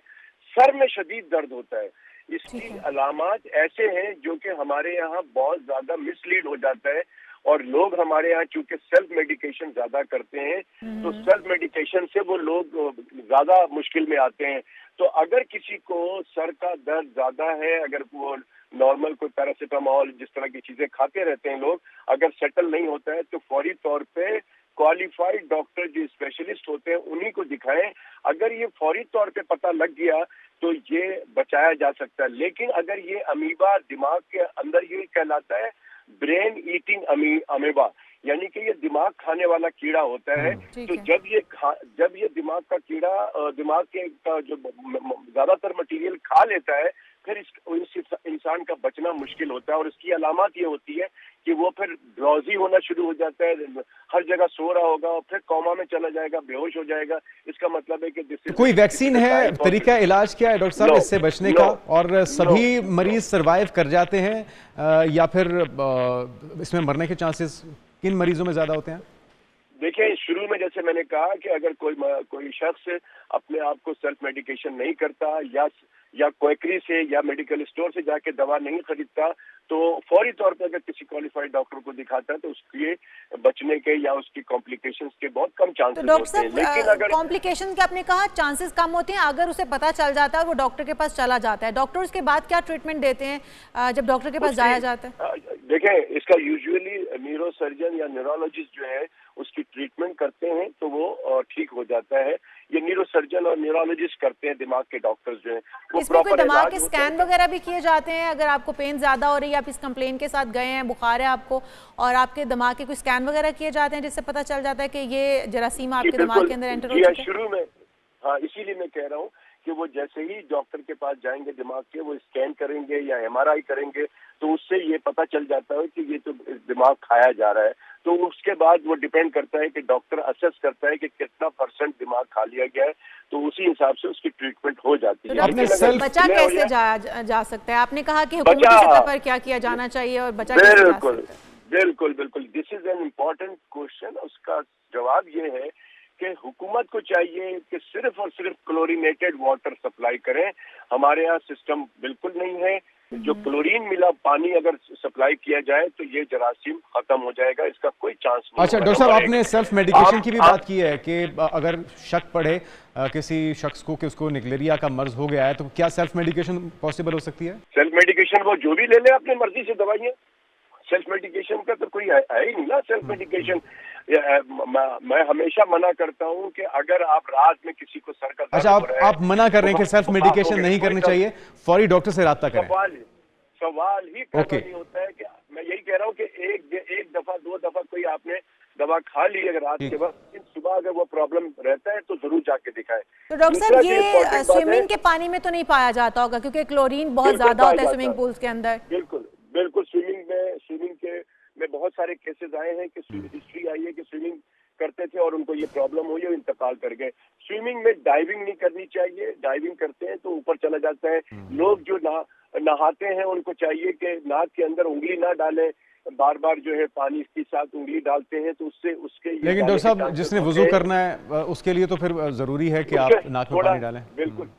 सर में शदीद दर्द होता है। इसकी अलामात ऐसे हैं जो कि हमारे यहाँ बहुत ज्यादा मिसलीड हो जाता है और लोग हमारे यहाँ चूंकि सेल्फ मेडिकेशन ज्यादा करते हैं, तो सेल्फ मेडिकेशन से वो लोग ज्यादा मुश्किल में आते हैं। तो अगर किसी को सर का दर्द ज्यादा है, अगर वो नॉर्मल कोई पैरासीटामोल जिस तरह की चीजें खाते रहते हैं लोग, अगर सेटल नहीं होता है तो फौरी तौर पे क्वालिफाइड डॉक्टर जो स्पेशलिस्ट होते हैं उन्हीं को दिखाएं। अगर ये फौरी तौर पे पता लग गया तो ये बचाया जा सकता है। लेकिन अगर ये अमीबा दिमाग के अंदर, ये कहलाता है ब्रेन ईटिंग अमीबा, यानी कि ये दिमाग खाने वाला कीड़ा होता है। तो जब ये दिमाग का कीड़ा दिमाग के का जो ज्यादातर मटेरियल खा लेता है, फिर इस इंसान का बचना मुश्किल होता है। और इसकी अलामत ये होती है कि वो फिर ड्रॉजी होना शुरू हो जाता है, हर जगह सो रहा होगा और फिर कोमा में चला जाएगा, बेहोश हो जाएगा। इसका मतलब है कि कोई वैक्सीन है, तरीका इलाज क्या है डॉक्टर साहब इससे बचने का? और सभी मरीज सरवाइव कर जाते हैं या फिर इसमें मरने के चांसेस किन मरीजों में ज्यादा होते हैं? देखिए, शुरू में जैसे मैंने कहा कि अगर कोई शख्स अपने आप को सेल्फ मेडिकेशन नहीं करता या क्वेकरी से या मेडिकल स्टोर से जाके दवा नहीं खरीदता, तो फौरी तौर पर अगर किसी क्वालिफाइड डॉक्टर को दिखाता है तो उसके बचने के या उसकी कॉम्प्लिकेशंस के बहुत कम चांसेस होते हैं। लेकिन अगर कॉम्प्लिकेशन के आपने कहा चांसेस कम होते हैं, अगर उसे पता चल जाता है वो डॉक्टर के पास चला जाता है, डॉक्टर उसके बाद क्या ट्रीटमेंट देते हैं जब डॉक्टर के पास जाया जाता है? देखें, इसका यूजुअली न्यूरो सर्जन या न्यूरोलॉजिस्ट जो है उसकी ट्रीटमेंट करते हैं तो वो ठीक हो जाता है। ये न्यूरो सर्जन और न्यूरोलॉजिस्ट करते हैं, दिमाग के डॉक्टर्स जो हैं वो इसमें कोई दिमाग के स्कैन वगैरह भी किए जाते हैं? अगर आपको पेन ज्यादा हो रही है, आप इस कंप्लेन के साथ गए हैं, बुखार है आपको, और आपके दिमाग के कोई स्कैन वगैरह किए जाते हैं जिससे पता चल जाता है कि ये जरासीम आपके दिमाग के अंदर एंटर हो चुका है? शुरू में हाँ, इसीलिए मैं कह रहा हूँ कि वो जैसे ही डॉक्टर के पास जाएंगे दिमाग के, वो स्कैन करेंगे या MRI करेंगे तो उससे ये पता चल जाता है कि ये तो दिमाग खाया जा रहा है। तो उसके बाद वो डिपेंड करता है कि डॉक्टर असेस करता है कि कितना % दिमाग खा लिया गया है, तो उसी हिसाब से उसकी ट्रीटमेंट हो जाती है। बचा कैसे जा सकता है? आपने कहा कि हुकूमती सतह पर क्या किया जाना चाहिए और बचा कैसे जा सकता है? बिल्कुल this is an important question. उसका जवाब ये है कि हुकूमत को चाहिए कि सिर्फ और सिर्फ क्लोरीनेटेड वाटर सप्लाई करें। हमारे यहाँ सिस्टम बिल्कुल नहीं है। जो क्लोरीन मिला पानी अगर सप्लाई किया जाए तो ये जरासीम खत्म हो जाएगा, इसका कोई चांस नहीं। अच्छा डॉक्टर साहब, आपने सेल्फ मेडिकेशन की भी बात की है कि अगर शक पड़े किसी शख्स को कि उसको निकलेरिया का मर्ज हो गया है तो क्या सेल्फ मेडिकेशन पॉसिबल हो सकती है? सेल्फ मेडिकेशन वो जो भी ले ले अपनी मर्जी से दवाइयाँ। सेल्फ मेडिकेशन का तो कोई है ही नहीं ना। सेल्फ मेडिकेशन मैं हमेशा मना करता हूं कि अगर आप रात में किसी को सर का दर्द अच्छा, हो रहा है, आप मना कर रहे हैं कि सेल्फ मेडिकेशन नहीं करनी चाहिए, फौरी डॉक्टर से राब्ता करें? सवाल ही पैदा नहीं होता है कि मैं यही कह रहा हूं कि एक दफा 2 दफा कोई आपने दवा खा ली अगर रात के वक्त, सुबह अगर वो प्रॉब्लम रहता है तो जरूर जाके दिखाएं। तो डॉक्टर साहब, ये स्विमिंग के पानी में तो नहीं पाया जाता होगा क्योंकि क्लोरीन बहुत ज्यादा होता है स्विमिंग पूल्स के अंदर? बिल्कुल स्विमिंग में बहुत सारे केसेस आए हैं कि हिस्ट्री आई है कि स्विमिंग करते थे और उनको ये प्रॉब्लम हुई और इंतकाल कर गए। स्विमिंग में डाइविंग नहीं करनी चाहिए। डाइविंग करते हैं तो ऊपर चला जाता है। लोग जो नहाते हैं उनको चाहिए कि नाक के अंदर उंगली ना डालें, बार बार जो है पानी के साथ उंगली डालते हैं तो उससे उसके। लेकिन डॉक्टर साहब, जिसने वुजू करना है उसके लिए तो फिर जरूरी है कि आप नाक में पानी डालें। बिल्कुल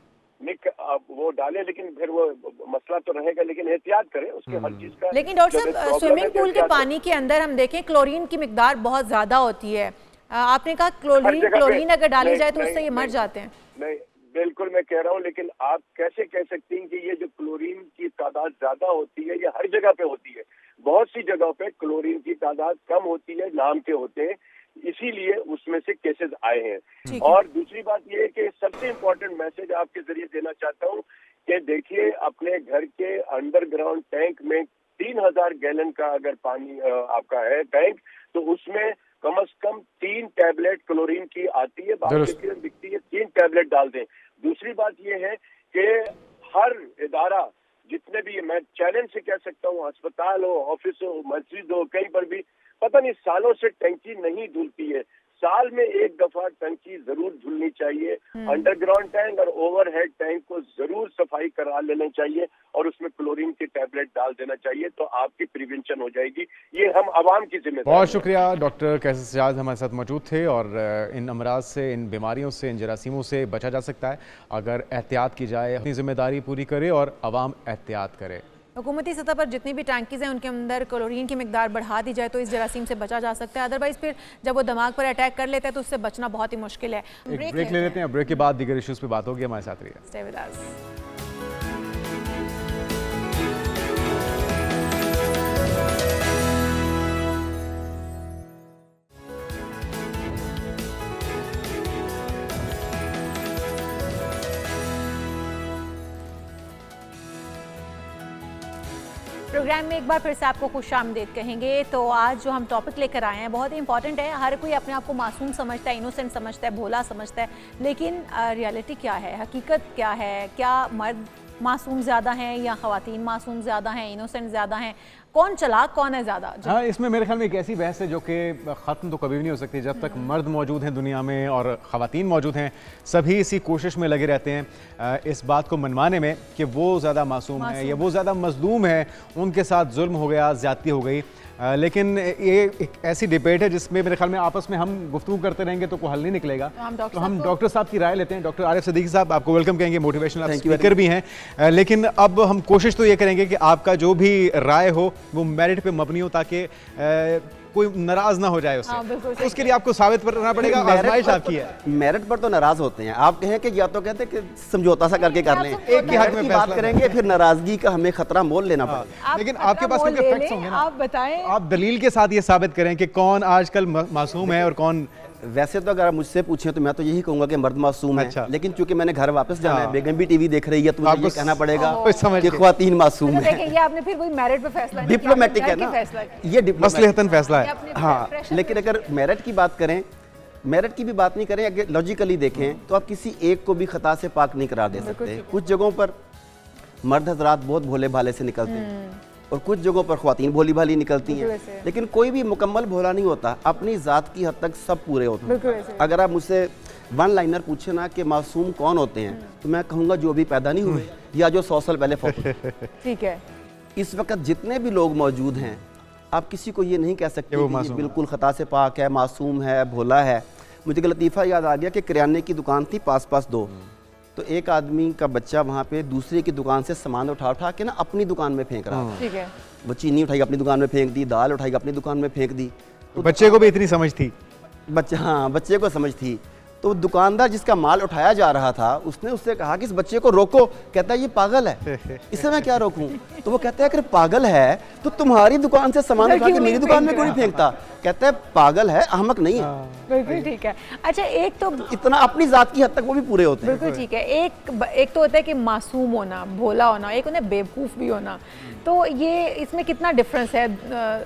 आप वो डालें, लेकिन फिर वो मसला तो रहेगा, लेकिन एहतियात करें उसके हर चीज का। लेकिन डॉक्टर साहब, स्विमिंग पूल के पानी के अंदर हम देखें क्लोरीन की मिकदार बहुत ज्यादा होती है। आपने कहा क्लोरीन अगर डाली जाए तो उससे ये मर जाते हैं। नहीं, बिल्कुल मैं कह रहा हूँ, लेकिन आप कैसे कह सकती हैं कि ये जो क्लोरीन की तादाद ज्यादा होती है, ये हर जगह पे होती है। बहुत सी जगहों पे क्लोरीन की तादाद कम होती है, नाम के होते हैं, इसीलिए उसमें से केसेस आए हैं। और दूसरी बात ये है कि सबसे इम्पोर्टेंट मैसेज आपके जरिए देना चाहता हूँ कि देखिए, अपने घर के अंडरग्राउंड टैंक में 3000 गैलन का अगर पानी आपका है टैंक, तो उसमें कम से कम 3 टैबलेट क्लोरीन की आती है, बाकी दिखती है, 3 टैबलेट डाल दें। दूसरी बात ये है कि हर इदारा जितने भी, मैं चैलेंज से कह सकता हूँ, अस्पताल हो, ऑफिस हो, मस्जिद हो, कहीं पर भी पता नहीं सालों से टंकी नहीं धुलती है। साल में एक दफा टंकी जरूर धुलनी चाहिए। अंडरग्राउंड टैंक और ओवरहेड टैंक को जरूर सफाई करा लेना चाहिए और उसमें क्लोरीन की टैबलेट डाल देना चाहिए, तो आपकी प्रिवेंशन हो जाएगी। ये हम आवाम की जिम्मेदारी। बहुत शुक्रिया। डॉक्टर कैसर सजाद हमारे साथ मौजूद थे। और इन अमराज से, इन बीमारियों से, इन जरासीमों से बचा जा सकता है अगर एहतियात की जाए, अपनी जिम्मेदारी पूरी करे और आवाम एहतियात करे। हुकूमती सतह पर जितनी भी टैंकीज़ हैं उनके अंदर क्लोरीन की मिकदार बढ़ा दी जाए तो इस जरासीम से बचा जा सकता है। अदरवाइज फिर जब वो दिमाग पर अटैक कर लेता है तो उससे बचना बहुत ही मुश्किल है। ब्रेक ले लेते हैं। ब्रेक के बाद दीगर इश्यूज़ पे बात होगी। हमारे साथ रहिए। Stay with us. प्रोग्राम में एक बार फिर से आपको खुशामदीद कहेंगे। तो आज जो हम टॉपिक लेकर आए हैं बहुत ही इंपॉर्टेंट है। हर कोई अपने आप को मासूम समझता है, इनोसेंट समझता है, भोला समझता है, लेकिन रियलिटी क्या है, हकीकत क्या है? क्या मर्द मासूम ज़्यादा हैं या ख़वातीन मासूम ज़्यादा हैं, इनोसेंट ज़्यादा हैं? कौन चालाक कौन है ज़्यादा? हाँ, इसमें मेरे ख्याल में एक ऐसी बहस है जो कि ख़त्म तो कभी भी नहीं हो सकती जब तक मर्द मौजूद हैं दुनिया में और ख़वातीन मौजूद हैं। सभी इसी कोशिश में लगे रहते हैं इस बात को मनवाने में कि वो ज़्यादा मासूम है या वो ज़्यादा मज़लूम है, उनके साथ जुल्म हो गया, ज़्यादती हो गई। लेकिन ये एक ऐसी डिबेट है जिसमें मेरे ख्याल में आपस में हम गुफ्तगू करते रहेंगे तो कोई हल नहीं निकलेगा। तो हम डॉक्टर साहब की राय लेते हैं। डॉक्टर आरिफ सिद्दीकी साहब, आपको वेलकम कहेंगे, मोटिवेशनल स्पीकर भी हैं। लेकिन अब हम कोशिश तो ये करेंगे कि आपका जो भी राय हो वो मेरिट पे मबनी हो, ताकि कोई नाराज ना हो जाए उससे। तो उसके लिए आपको साबित करना पड़ेगा, आजमाइश आपकी है। मेरिट पर तो नाराज होते हैं। आप कहें कि या तो कहते हैं कि समझौता सा करके कर लें, एक के हक में बात करेंगे, फिर नाराजगी का हमें खतरा मोल लेना पड़ेगा। लेकिन आपके पास क्योंकि फैक्ट्स होंगे ना, आप बताएं, आप दलील के साथ ये साबित करें कि कौन आजकल मासूम है और कौन। वैसे तो अगर आप मुझसे पूछें तो मैं तो यही कहूंगा कि मर्द मासूम है। अच्छा। लेकिन चूंकि मैंने घर वापस जाना है, बेगम भी टीवी देख रही है, तो मुझे ये कहना पड़ेगा कि ख्वातीन मासूम है। देखिए ये आपने फिर कोई मेरिट पे फैसला नहीं किया, डिप्लोमेटिक है आपने ना, फैसला किया। ये मसलहतन फैसला है। अपने हाँ, प्रेशर लेकिन अगर मेरिट की बात करें, मेरिट की भी बात नहीं करें, अगर लॉजिकली देखें तो आप किसी एक को भी खता से पाक नहीं करार दे सकते। कुछ जगहों पर मर्द हजरात बहुत भोले भाले से निकलते हैं और कुछ जगहों पर ख्वातीन भोली भाली निकलती हैं, लेकिन कोई भी मुकम्मल भोला नहीं होता। अपनी ज़ात की हद तक सब पूरे होते हैं। अगर आप मुझसे वन लाइनर पूछे ना कि मासूम कौन होते हैं, तो मैं कहूँगा जो भी पैदा नहीं हुए या जो 100 साल पहले फौत हुए। ठीक है। इस वक्त जितने भी लोग मौजूद हैं, आप किसी को ये नहीं कह सकते कि ये बिल्कुल खता से पाक है, मासूम है, भोला है। मुझे एक लतीफ़ा याद आ गया कि किराने की दुकान थी पास दो, तो एक आदमी का बच्चा वहाँ पे दूसरे की दुकान से सामान उठा के ना अपनी दुकान में फेंक रहा था। ठीक है। वो चीनी उठाई अपनी दुकान में फेंक दी, दाल उठाई अपनी दुकान में फेंक दी। तो बच्चे को भी इतनी समझ थी। बच्चे को समझ थी। तो दुकानदार जिसका माल उठाया जा रहा था, उसने उससे कहा कि इस बच्चे को रोको। कहता है ये पागल है, इसे मैं क्या रोकूं? तो वो कहता है अगर पागल है तो तुम्हारी दुकान से सामान उठा के मेरी दुकान में क्यों नहीं फेंकता? कहता है पागल है, अहमक नहीं है। बिल्कुल ठीक है। अच्छा, एक तो इतना अपनी जात की हद तक वो भी पूरे होते हैं। बिल्कुल ठीक है। एक तो होता है कि मासूम होना, भोला होना, एक होता है बेवकूफ़ भी होना। तो ये इसमें कितना डिफरेंस है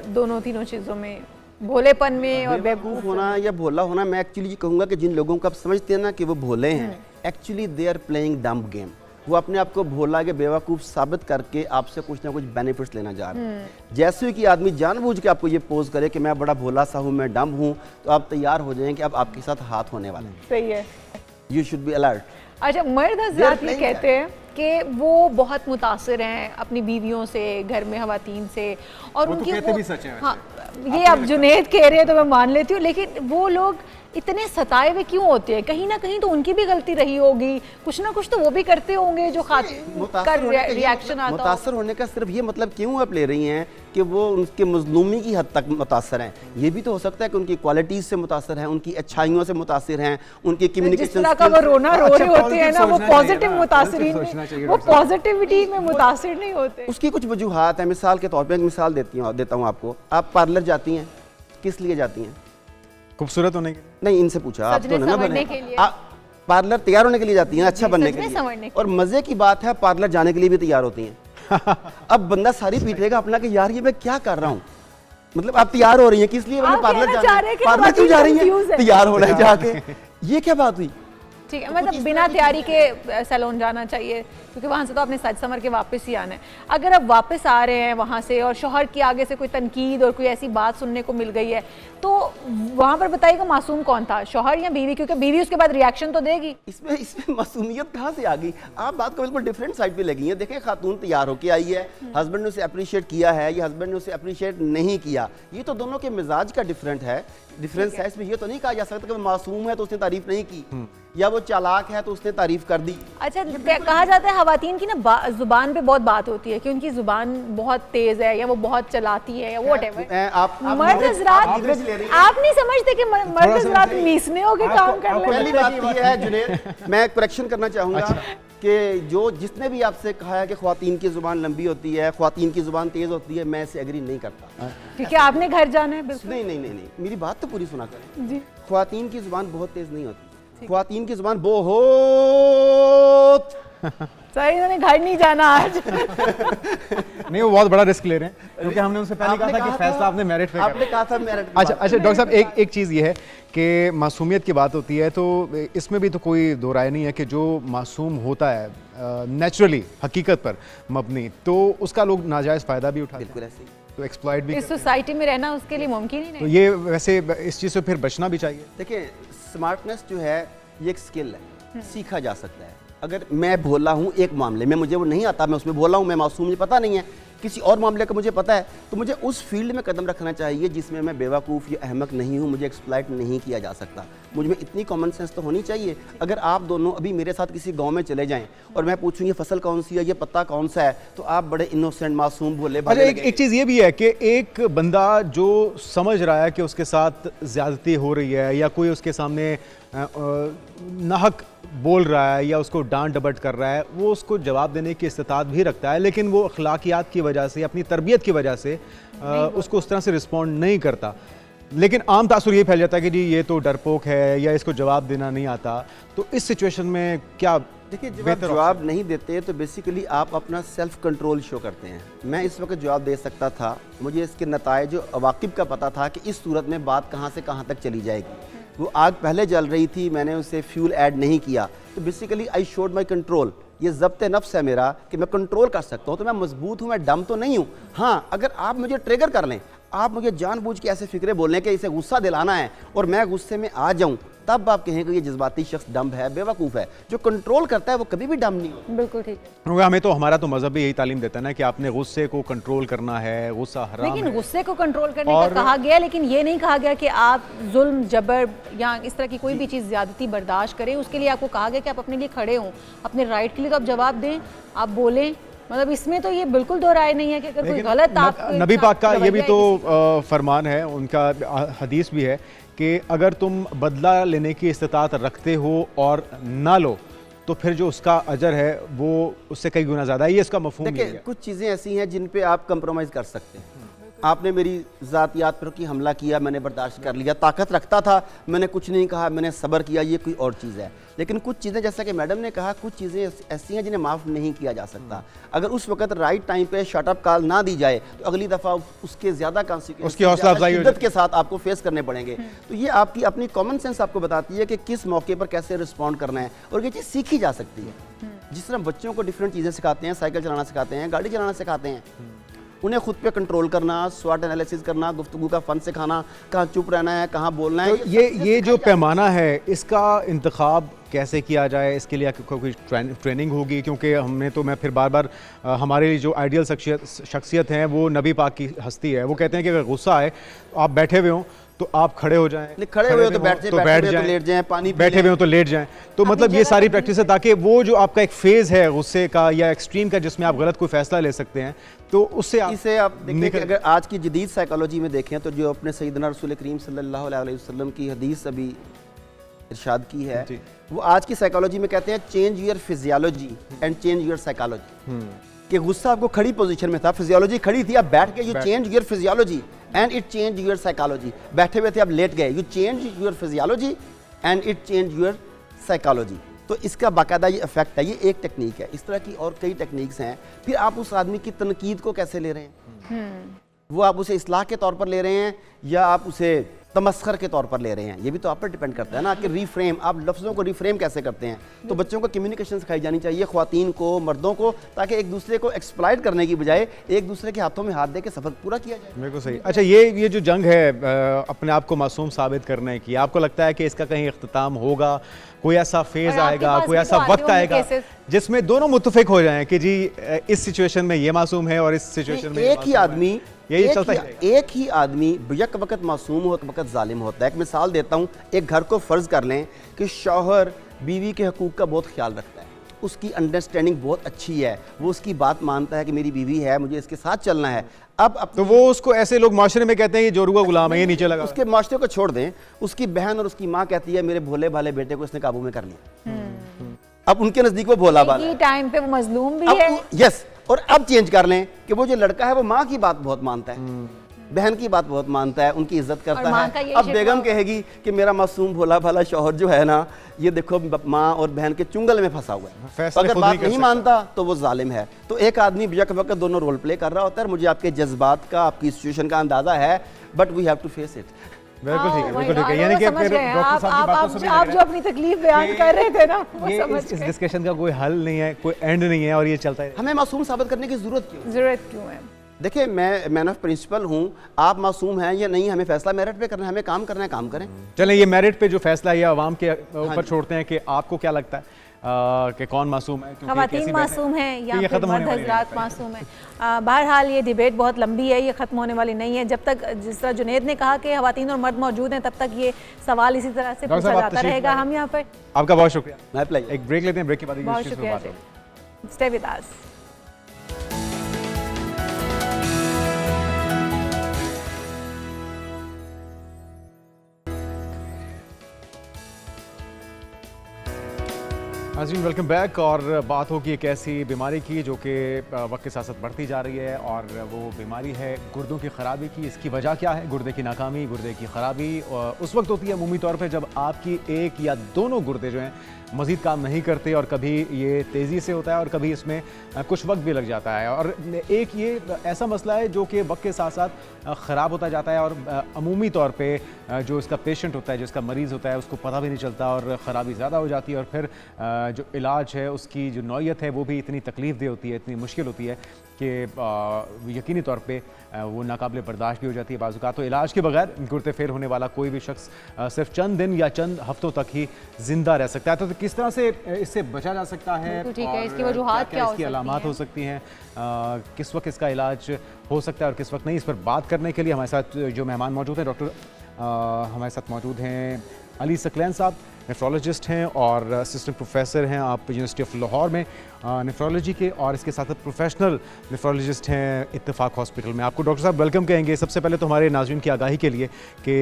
दोनों तीनों चीज़ों में, भोलेपन में और बेवकूफ़ होना या भोला होना? मैं एक्चुअली ये कहूँगा कि जिन लोगों को आप समझते हैं ना कि वो भोले हैं, actually they are playing dumb game. वो अपने आप को भोला के बेवकूफ़ साबित करके आपसे कुछ ना कुछ बेनिफिट्स लेना चाह रहे हैं। जैसे ही कि आदमी जानबूझ के आपको ये पोज करे कि मैं बड़ा भोला सा हूँ, मैं डम्ब हूँ, तो आप तैयार हो जाएं कि अब आपके साथ हाथ होने वाले हैं। सही है। You should be alert. अच्छा, मर्द हज़रात ये कहते हैं कि वो बहुत मुतासिर हैं अपनी बीवियों से, घर में ख़वातीन से, और वो तो उनकी कहते भी सच हैं। हाँ, ये अब जुनेद कह रहे हैं तो मैं मान लेती हूँ, लेकिन वो लोग इतने सताए हुए क्यों होते हैं? कहीं ना कहीं तो उनकी भी गलती रही होगी, कुछ ना कुछ तो वो भी करते होंगे जो का रिएक्शन आता हो। मुतासर होने का सिर्फ ये मतलब क्यों आप ले रही हैं कि वो उनके मजलूमी की हद तक मुतासर हैं? ये भी तो हो सकता है कि उनकी क्वालिटीज से मुतासर हैं, उनकी अच्छाइयों से मुतासर हैं, उनकी कम्युनिकेशन जिस तरह का वो रोना रो रहे होते हैं ना, वो पॉजिटिव मुतासरीन, वो पॉजिटिविटी में मुतासिर नहीं होते। उसकी कुछ वजूहात हैं। मिसाल के तौर पर एक मिसाल देता हूँ आपको। आप पार्लर जाती हैं, किस लिए जाती हैं? खूबसूरत होने के लिए? नहीं, इनसे पूछा आप तो ना बने। के लिए। पार्लर तैयार होने के लिए जाती हैं, अच्छा बनने के लिए। और मजे की बात है, पार्लर जाने के लिए भी तैयार होती हैं। अब बंदा सारी पीटेगा अपना कि यार ये मैं क्या कर रहा हूँ। मतलब आप तैयार हो रही हैं, किस लिए? पार्लर पार्लर क्यों जा रही हैं? तैयार होना है जाके। ये क्या बात हुई? ठीक है, मतलब बिना तैयारी के सैलून जाना चाहिए, क्योंकि वहाँ से तो आपने सज समर के वापस ही आना है। अगर आप वापस आ रहे हैं वहाँ से और शौहर की आगे से कोई तनकीद और कोई ऐसी बात सुनने को मिल गई है, तो वहाँ पर बताइएगा मासूम कौन था, शौहर या बीवी? क्योंकि बीवी उसके बाद रिएक्शन तो देगी। इसमें मासूमियत कहाँ से आ गई? आप बात को बिल्कुल डिफरेंट साइड पे लगी हैं। देखें, खातून तैयार होके आई है, हस्बैंड ने उसे अप्रिशिएट किया है या हस्बैंड ने उसे अप्रिशिएट नहीं किया, ये तो दोनों के मिजाज का डिफरेंस है। इसमें ये तो नहीं कहा जा सकता कि वो मासूम है तो उसने तारीफ नहीं की, या वो चालाक है तो उसने तारीफ कर दी। अच्छा, कहा जाता है खवातीन की ना जुबान पे बहुत बात होती है कि उनकी जुबान बहुत तेज है या वो बहुत चलाती है या व्हाटएवर। मर्द हज़रात, आप नहीं समझते कि मर्द हज़रात मीसने होके काम कर लेते हैं? पहली बात ये है जुनैद, मैं करेक्शन करना चाहूँगा कि जिसने भी आपसे कहा है कि ख्वातीन की जुबान लंबी होती है, ख्वातीन की जुबान तेज होती है, मैं इसे एग्री नहीं करता। ठीक है, आपने घर जाना है। नहीं, मेरी बात तो पूरी सुना कर। ख्वातीन की जुबान बहुत तेज नहीं होती। ख्वातीन की जुबान बहुत सही, इन्होंने घर नहीं जाना आज। नहीं, वो बहुत बड़ा रिस्क ले रहे हैं, क्योंकि हमने उनसे पहले कहा था कि फैसला आपने मेरिट पे आपने कहा था मेरिट। अच्छा डॉक्टर साहब, एक चीज़ ये है कि मासूमियत की बात होती है, तो इसमें भी तो कोई दो राय नहीं है कि जो मासूम होता है नेचुरली, हकीकत पर मबनी, तो उसका लोग नाजायज़ फ़ायदा भी उठाते हैं, बिल्कुल ऐसे ही। तो एक्सप्लॉइट भी इस सोसाइटी में रहना उसके लिए मुमकिन ही तो नहीं। ये वैसे इस चीज़ से फिर बचना भी चाहिए। देखिए, स्मार्टनेस जो है ये एक स्किल है, सीखा जा सकता है। अगर मैं भोला हूँ एक मामले में, मुझे वो नहीं आता, मैं उसमें भोला हूँ, मैं मासूम, मुझे पता नहीं है, किसी और मामले का मुझे पता है, तो मुझे उस फील्ड में कदम रखना चाहिए जिसमें मैं बेवकूफ़ या अहमक नहीं हूँ, मुझे एक्सप्लॉइट नहीं किया जा सकता। मुझ में इतनी कॉमन सेंस तो होनी चाहिए। अगर आप दोनों अभी मेरे साथ किसी गांव में चले जाएं और मैं पूछूं ये फसल कौन सी है, ये पत्ता कौन सा है, तो आप बड़े इनोसेंट, मासूम, भोले अच्छा, भाले एक चीज़ ये भी है कि एक बंदा जो समझ रहा है कि उसके साथ ज़्यादती हो रही है या कोई उसके सामने नाहक बोल रहा है या उसको डांट डपट कर रहा है, वो उसको जवाब देने की इस्तात भी रखता है, लेकिन वो अखलाकियात की वजह से, अपनी तरबियत की वजह से उसको उस तरह से रिस्पॉन्ड नहीं करता। लेकिन आम तासुर ये फैल जाता है कि जी ये तो डरपोक है या इसको जवाब देना नहीं आता। तो इस सिचुएशन में क्या? देखिए, जब आप जवाब नहीं देते तो बेसिकली आप अपना सेल्फ कंट्रोल शो करते हैं। मैं इस वक्त जवाब दे सकता था, मुझे इसके नताइज अवाकिब का पता था कि इस सूरत में बात कहाँ से कहाँ तक चली जाएगी। वो आग पहले जल रही थी, मैंने उसे फ्यूल ऐड नहीं किया, तो basically I showed my control. ये ज़ब्त नफ्स है मेरा कि मैं कंट्रोल कर सकता हूँ, तो मैं मजबूत हूँ, मैं डम तो नहीं हूँ। हाँ, अगर आप मुझे ट्रिगर कर लें, आप मुझे जानबूझ के ऐसे फिक्रे बोल लें कि इसे गुस्सा दिलाना है और मैं गुस्से में आ जाऊं, तब आप कहेंगे ये जज्बाती शख्स डम्ब है, बेवकूफ़ है। जो कंट्रोल करता है वो कभी भी डम नहीं होता। बिल्कुल ठीक। क्योंकि हमें तो, हमारा तो मजहब भी यही तालीम देता है ना कि आपने गुस्से को कंट्रोल करना है, गुस्सा हराम लेकिन है। गुस्से को कंट्रोल करने का कहा गया, लेकिन ये नहीं कहा गया कि आप जुल्म, जबर या इस तरह की कोई भी चीज़ ज़्यादती बर्दाश्त करें। उसके लिए आपको कहा गया कि आप अपने लिए खड़े हों, अपने राइट के लिए तो आप जवाब दें, आप बोलें। मतलब इसमें तो ये बिल्कुल दो राय नहीं है कि अगर कोई गलत आप नबी पाक का ये भी तो फरमान है, उनका हदीस भी है कि अगर तुम बदला लेने की इस्तात रखते हो और ना लो, तो फिर जो उसका अजर है वो उससे कई गुना ज़्यादा है। ये इसका मफहूम है। देखिए, कुछ चीज़ें ऐसी हैं जिन पे आप कंप्रोमाइज़ कर सकते हैं। आपने मेरी ज़ातियात पर की हमला किया, मैंने बर्दाश्त कर लिया, ताकत रखता था, मैंने कुछ नहीं कहा, मैंने सब्र किया, ये कोई और चीज़ है। लेकिन कुछ चीज़ें, जैसा कि मैडम ने कहा, कुछ चीज़ें ऐसी हैं जिन्हें माफ़ नहीं किया जा सकता। अगर उस वक्त राइट टाइम पे शटअप कॉल ना दी जाए तो अगली दफ़ा उसके ज़्यादा कॉन्सिक्वेंस, उसकी हौसला अफजाई शिद्दत के साथ आपको फेस करने पड़ेंगे। तो ये आपकी अपनी कॉमन सेंस आपको बताती है कि किस मौके पर कैसे रिस्पॉन्ड करना है, और ये चीज़ सीखी जा सकती है। जिस तरह बच्चों को डिफरेंट चीज़ें सिखाते हैं, साइकिल चलाना सिखाते हैं, गाड़ी चलाना सिखाते हैं, उन्हें खुद पे कंट्रोल करना, स्वॉट एनालिसिस करना, गुफ्तगू का फन सिखाना, कहाँ चुप रहना है, कहाँ बोलना है। तो ये जो पैमाना है, इसका इंतखाब कैसे किया जाए, इसके लिए कोई ट्रेनिंग होगी? क्योंकि हमने तो, मैं फिर बार बार हमारे लिए जो आइडियल शख्सियत हैं वो नबी पाक की हस्ती है। वो कहते हैं कि अगर गुस्सा आए, आप बैठे हुए हों तो आप खड़े हो जाएं, खड़े हुए हो तो बैठ जाएं, लेट जाएं, पानी बैठे हुए हो तो लेट जाएं। तो मतलब ये सारी प्रैक्टिस है ताकि वो जो आपका एक फेज़ है गुस्से का या एक्सट्रीम का, जिसमें आप गलत कोई फैसला ले सकते हैं, तो उससे इसे आप देखिए कि अगर आज की जदीद साइकोलॉजी में देखें तो जो अपने सैयदना रसूल करीम सल्लल्लाहु अलैहि वसल्लम की हदीस अभी इरशाद की है, वो आज की साइकोलॉजी में कहते हैं change your physiology and change your psychology. कि गुस्सा आपको खड़ी पोजीशन में था, फिजियोलॉजी खड़ी थी, आप बैठ के, you change your physiology and it change your psychology. बैठे हुए थे, आप लेट गए, you change your physiology and it change your psychology. तो इसका बाकायदा ये इफेक्ट है, ये एक टेक्निक है। इस तरह की और कई टेक्निक्स हैं। फिर आप उस आदमी की तनकीद को कैसे ले रहे हैं, वो आप उसे इस्लाह के तौर पर ले रहे हैं या आप उसे तमस्खर के तौर पर ले रहे हैं, ये भी तो आप पर डिपेंड करता है ना कि रिफ्रेम, आप लफ्ज़ों को रिफ्रेम कैसे करते हैं। तो बच्चों को कम्युनिकेशन सिखाई जानी चाहिए, ख्वातीन को, मर्दों को, ताकि एक दूसरे को एक्सप्लॉइट करने की बजाय एक दूसरे के हाथों में हाथ दे के सफ़र पूरा किया जाए। बिल्कुल सही। अच्छा, ये जो जंग है अपने आप को मासूम साबित करने की, आपको लगता है कि इसका कहीं इख्तिताम होगा? कोई ऐसा फेज आएगा, कोई ऐसा वक्त आएगा जिसमें दोनों मुत्तफिक हो जाएं कि जी इस सिचुएशन में ये मासूम है और इस सिचुएशन में एक ही आदमी, एक ही आदमी यक वक्त मासूम हो, वक्त जालिम होता है। एक मिसाल देता हूँ, एक घर को फ़र्ज़ कर लें कि शौहर बीवी के हकूक़ का बहुत ख्याल रखता है, उसकी अंडरस्टैंडिंग बहुत अच्छी है, वो उसकी बात मानता है कि मेरी बीवी है, मुझे इसके साथ चलना है। अब तो वो उसको, ऐसे लोग माशरे में कहते हैं ये जोरुआ गुलाम है, ये नीचे लगा। उसके माशरे को छोड़ दें, उसकी बहन और उसकी माँ कहती है मेरे भोले भाले बेटे को इसने काबू में कर लिया। अब उनके नजदीक वो भोला भाला टाइम पे वो मजलूम भी है। यस, और अब चेंज कर लें कि वो जो लड़का है वो माँ की बात बहुत मानता है, बहन की बात बहुत मानता है, उनकी इज्जत करता माँ का है। यही अब शिकवा बेगम कहेगी कि मेरा मासूम भोला भाला शौहर जो है ना, ये देखो माँ और बहन के चुंगल में फंसा हुआ है। फैसले अगर खुद बात नहीं कर नहीं सकता। मानता तो वो जालिम है। तो एक आदमी बेशक वक्त दोनों रोल प्ले कर रहा होता है। मुझे आपके जज्बात का, आपकी सिचुएशन का अंदाजा है, but we have to face it. बिल्कुल ठीक है, हाँ, बिल्कुल ठीक है। वही यानी कि समझ फिर गए हैं। डॉक्टर साहब की बातों से भी आप लग जो रहा है अपनी तकलीफ बयान कर रहे थे ना, वो ये समझ इस गए। डिस्कशन का कोई हल नहीं है, कोई एंड नहीं है और ये चलता है। हमें मासूम साबित करने की जरूरत क्यों? जरूरत क्यों है? देखिए, मैं मैन ऑफ प्रिंसिपल हूँ, आप मासूम हैं या नहीं, हमें फैसला मेरिट पे करना है, हमें काम करना है, काम करें। चलें, ये मेरिट पे जो फैसला है ये आवाम के ऊपर जी। छोड़ते हैं कि आपको क्या लगता है कि कौन मासूम है, क्योंकि खवातीन कैसी मासूम हैं या ये फिर खत्म होने मर्द वाली हजरात मासूम हैं। बहरहाल ये डिबेट बहुत लंबी है, ये ख़त्म होने वाली नहीं है। जब तक, जिस तरह जुनेद ने कहा कि खवातीन और मर्द मौजूद हैं, तब तक ये सवाल इसी तरह से डॉक्टर पूछा साहब, आप जाता तशरीफ रहेगा। लाएं। हम यहाँ पर आपका बहुत शुक्रिया। मैं अप्लाई एक ब्रेक लेते हैं, ब्रेक के बाद बहुत इस चीज़ पे शुक्रिया बात होगी। Stay with us. नाज़रीन, वेलकम बैक। और बात होगी एक ऐसी बीमारी की जो कि वक्त के साथ साथ बढ़ती जा रही है, और वो बीमारी है गुर्दों की ख़राबी की। इसकी वजह क्या है? गुर्दे की नाकामी, गुर्दे की ख़राबी उस वक्त होती है अमूमी तौर पे जब आपकी एक या दोनों गुर्दे जो हैं मज़ीद काम नहीं करते, और कभी ये तेज़ी से होता है और कभी इसमें कुछ वक्त भी लग जाता है। और एक ये ऐसा मसला है जो कि वक्त के साथ साथ ख़राब होता जाता है, और अमूमी तौर पे जो इसका पेशेंट होता है, जो इसका मरीज़ होता है, उसको पता भी नहीं चलता और ख़राबी ज़्यादा हो जाती है, और फिर जो इलाज है उसकी जो नौयत है वो भी इतनी तकलीफ़ दे होती है, इतनी मुश्किल होती है कि यकीनी तौर पे वो नाकाबिल बर्दाश्त भी हो जाती है बाज़ औक़ात। तो इलाज के बगैर गुर्दे फेल होने वाला कोई भी शख्स सिर्फ चंद दिन या चंद हफ्तों तक ही ज़िंदा रह सकता है। तो किस तरह से इससे बचा जा सकता है? बिल्कुल ठीक है। और इसकी वजूहात क्या हो इसकी सकती अलामात हैं? हो सकती हैं, किस वक्त इसका इलाज हो सकता है और किस वक्त नहीं, इस पर बात करने के लिए हमारे साथ जो मेहमान मौजूद हैं, डॉक्टर हमारे साथ मौजूद हैं अली सकलैन साहब, नेफ्रोलॉजिस्ट हैं और असिस्टेंट प्रोफेसर हैं आप यूनिवर्सिटी ऑफ लाहौर में नेफ्रोलॉजी के, और इसके साथ साथ प्रोफेशनल नेफ्रोलॉजिस्ट हैं इत्तेफाक हॉस्पिटल में। आपको डॉक्टर साहब वेलकम कहेंगे। सबसे पहले तो हमारे नाज़रीन की आगाही के लिए कि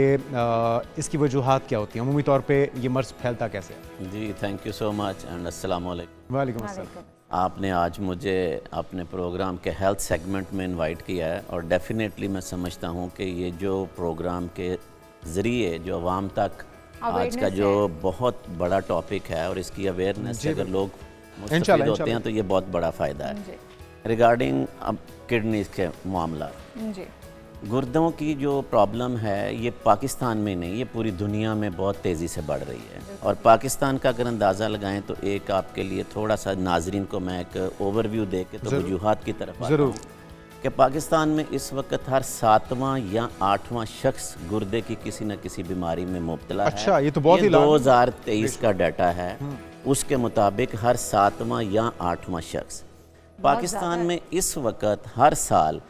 इसकी वजूहात क्या होती हैं, अमूमी तौर पे ये मर्ज़ फैलता कैसे है? जी, thank you so much and अस्सलाम वालेकुम। वालेकुम अस्सलाम। आपने आज मुझे अपने प्रोग्राम के हेल्थ सेगमेंट में इनवाइट किया है, और डेफिनेटली मैं समझता हूँ कि ये जो प्रोग्राम के ज़रिए जो आवाम तक आज का जो बहुत बड़ा टॉपिक है, और इसकी अवेयरनेस से अगर लोग मुस्तफ़ीद होते हैं तो ये बहुत बड़ा फ़ायदा है। रिगार्डिंग अब किडनीज के मामला, गुर्दों की जो प्रॉब्लम है ये पाकिस्तान में नहीं, ये पूरी दुनिया में बहुत तेज़ी से बढ़ रही है। और पाकिस्तान का अगर अंदाज़ा लगाएं तो एक आपके लिए थोड़ा सा नाजरीन को मैं एक ओवरव्यू दे के तो वजूहात की तरफ आता हूं कि पाकिस्तान में इस वक्त हर 7वां या 8वां शख्स गुर्दे की किसी न किसी बीमारी में मुब्तला है। अच्छा, ये तो बहुत ही 2023 का डाटा है, उसके मुताबिक हर 7वां या 8वां शख्स। पाकिस्तान में इस वक्त हर साल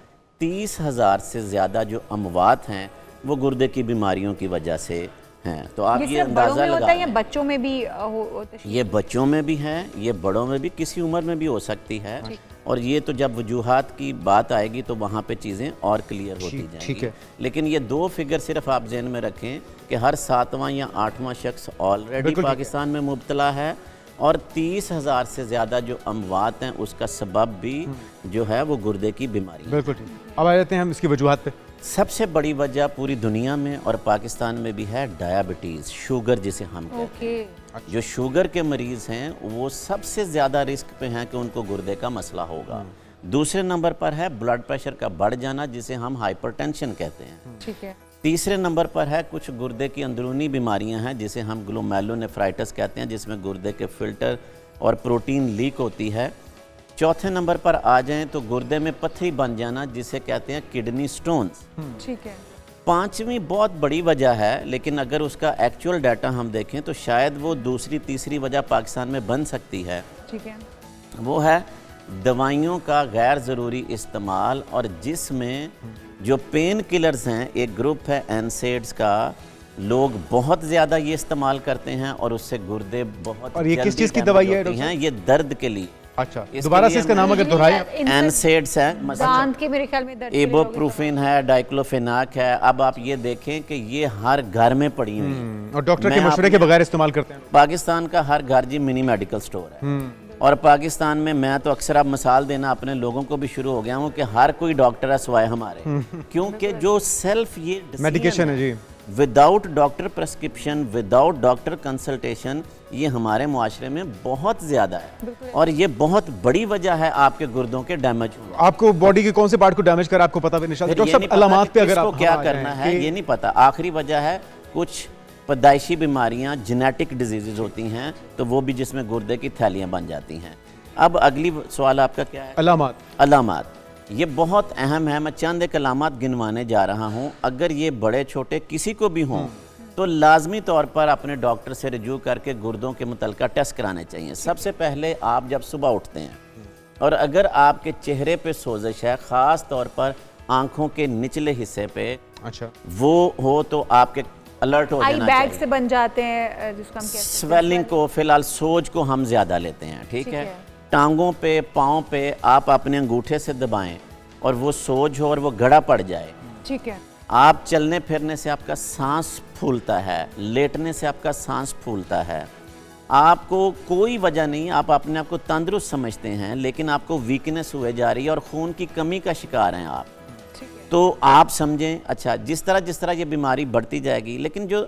30,000 से ज़्यादा जो अमवात हैं वो गुर्दे की बीमारियों की वजह से हैं। तो आप ये अंदाज़ा लगाएं, बच्चों में भी ये बच्चों में भी है, ये बड़ों में भी, किसी उम्र में भी हो सकती है। और ये तो जब वजूहात की बात आएगी तो वहाँ पे चीज़ें और क्लियर होती जाएंगी। लेकिन ये दो फिगर सिर्फ आप जहन में रखें कि हर 7वां या 8वां शख्स ऑलरेडी पाकिस्तान में मुब्तला है, और 30,000 से ज़्यादा जो अमवात हैं उसका सबब भी जो है वो गुर्दे की बीमारी। बिल्कुल ठीक। अब आ जाते हैं हम इसकी वजूहात पे। सबसे बड़ी वजह पूरी दुनिया में और पाकिस्तान में भी है डायबिटीज़, शुगर जिसे हम कहते हैं। जो शुगर के मरीज़ हैं वो सबसे ज़्यादा रिस्क पे हैं कि उनको गुर्दे का मसला होगा। दूसरे नंबर पर है ब्लड प्रेशर का बढ़ जाना जिसे हम हाइपरटेंशन कहते हैं। ठीक है। तीसरे नंबर पर है कुछ गुर्दे की अंदरूनी बीमारियां हैं जिसे हम ग्लोमेरुलोनेफ्राइटिस कहते हैं, जिसमें गुर्दे के फिल्टर और प्रोटीन लीक होती है। चौथे नंबर पर आ जाएं तो गुर्दे में पथरी बन जाना जिसे कहते हैं किडनी स्टोन्स। ठीक है। पांचवी बहुत बड़ी वजह है, लेकिन अगर उसका एक्चुअल डाटा हम देखें तो शायद वो दूसरी तीसरी वजह पाकिस्तान में बन सकती है। ठीक है। वो है दवाइयों का गैर ज़रूरी इस्तेमाल, और जिसमें जो पेन किलर्स हैं, एक ग्रुप है एनसेड्स का, लोग बहुत ज़्यादा ये इस्तेमाल करते हैं और उससे गुर्दे बहुत। और ये किस चीज़ की दवाई है? ये दर्द के लिए। अच्छा, दोबारा से इसका नाम अगर दोहराएं। एनसेड्स है, दांत के मेरे ख्याल में दर्द, इबुप्रोफेन है, डाइक्लोफेनाक है। अब आप ये देखें कि ये हर घर में पड़ी हुई है और डॉक्टर के मशवरे के बगैर इस्तेमाल करते हैं। पाकिस्तान का हर घर जी मिनी मेडिकल स्टोर है। और पाकिस्तान में मैं तो अक्सर अब मिसाल देना अपने लोगों को भी शुरू हो गया हूँ कि हर कोई डॉक्टर है सिवाय हमारे, क्योंकि जो सेल्फ ये मेडिकेशन है जी, without doctor prescription, without doctor consultation, ये हमारे मुआशरे में बहुत ज़्यादा है और ये बहुत बड़ी वजह है आपके गुर्दों के डैमेज होने। आपको बॉडी के कौन से पार्ट को डैमेज करा आपको पता भी नहीं चलता। डॉक्टर साहब अलामात पे अगर आप क्या करना है ये नहीं पता। आखिरी वजह है कुछ पैदाइशी बीमारियां, जेनेटिक डिजीजेज होती हैं, तो वो भी जिसमें गुर्दे की थैलियां बन जाती हैं। अब अगली सवाल आपका क्या है? अलामात। अलामात ये बहुत अहम है। मैं चंद एक अलामात गिनवाने जा रहा हूँ। अगर ये बड़े छोटे किसी को भी हों तो लाजमी तौर पर अपने डॉक्टर से रिज्यू करके गुर्दों के मुतलका टेस्ट कराने चाहिए। सबसे पहले आप जब सुबह उठते हैं और अगर आपके चेहरे पे सोजिश है, ख़ास तौर पर आँखों के निचले हिस्से पे, अच्छा, वो हो तो आपके अलर्ट हो जाना चाहिए। बैग से बन जाते हैं जिसको हम कहते हैं स्वेलिंग को, फिलहाल सोज को हम ज़्यादा लेते हैं, ठीक है। टांगों पे, पाँव पे आप अपने अंगूठे से दबाएं और वो सोज हो और वो गड़ा पड़ जाए, ठीक है। आप चलने फिरने से आपका सांस फूलता है, लेटने से आपका सांस फूलता है, आपको कोई वजह नहीं, आप अपने आप को तंदुरुस्त समझते हैं लेकिन आपको वीकनेस हुए जा रही है और खून की कमी का शिकार हैं आप, तो आप समझें। अच्छा, जिस तरह ये बीमारी बढ़ती जाएगी, लेकिन जो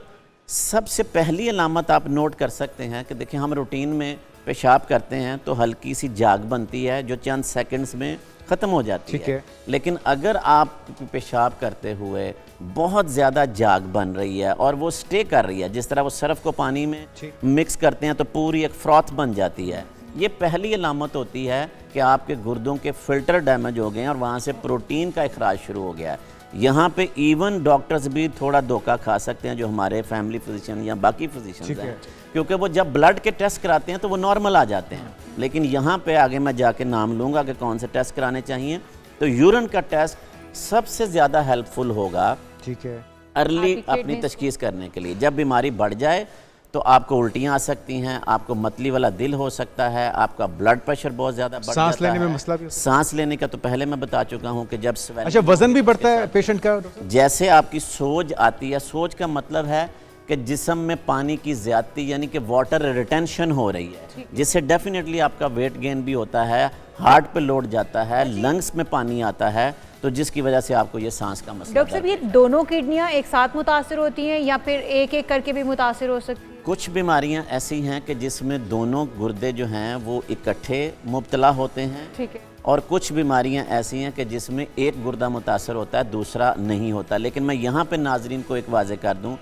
सबसे पहली अलामत आप नोट कर सकते हैं कि देखिए हम रूटीन में पेशाब करते हैं तो हल्की सी जाग बनती है जो चंद सेकंड्स में ख़त्म हो जाती है। लेकिन अगर आप पेशाब करते हुए बहुत ज़्यादा जाग बन रही है और वो स्टे कर रही है, जिस तरह वो सर्फ को पानी में मिक्स करते हैं तो पूरी एक फ्रॉथ बन जाती है, ये पहली अलामत होती है कि आपके गुर्दों के फिल्टर डैमेज हो गए हैं और वहाँ से प्रोटीन का इखराज शुरू हो गया है। यहाँ पे इवन डॉक्टर्स भी थोड़ा धोखा खा सकते हैं, जो हमारे फैमिली फिजिशियन या बाकी फिजिशियंस हैं, क्योंकि वो जब ब्लड के टेस्ट कराते हैं तो वो नॉर्मल आ जाते हैं। लेकिन यहाँ पे आगे मैं जाके नाम लूँगा कि कौन से टेस्ट कराने चाहिए। तो यूरिन का टेस्ट सबसे ज़्यादा हेल्पफुल होगा, ठीक है, अर्ली अपनी तशखीस करने के लिए। जब बीमारी बढ़ जाए तो आपको उल्टियाँ आ सकती हैं, आपको मतली वाला दिल हो सकता है, आपका ब्लड प्रेशर बहुत ज़्यादा बढ़ जाता है। सांस लेने में मसला भी, सांस लेने का तो पहले मैं बता चुका हूँ कि जब अच्छा वजन भी बढ़ता है पेशेंट का, जैसे आपकी सोज आती है, सोज का मतलब है कि जिस्म में पानी की ज़्यादती यानी कि वाटर रिटेंशन हो रही है, जिससे डेफिनेटली आपका वेट गेन भी होता है, हार्ट पे लोड जाता है, लंग्स में पानी आता है, तो जिसकी वजह से आपको ये सांस का मसला। डॉक्टर साहब ये दोनों किडनियाँ एक साथ मुतासिर होती हैं या फिर एक एक करके भी मुतासिर हो सकती हैं? कुछ बीमारियां ऐसी हैं कि जिसमें दोनों गुर्दे जो हैं वो इकट्ठे मुब्तला होते हैं, ठीक है, और कुछ बीमारियां ऐसी हैं कि जिसमें एक गुर्दा मुतासर होता है, दूसरा नहीं होता। लेकिन मैं यहाँ पे नाजरीन को एक वाज़े कर दूँ,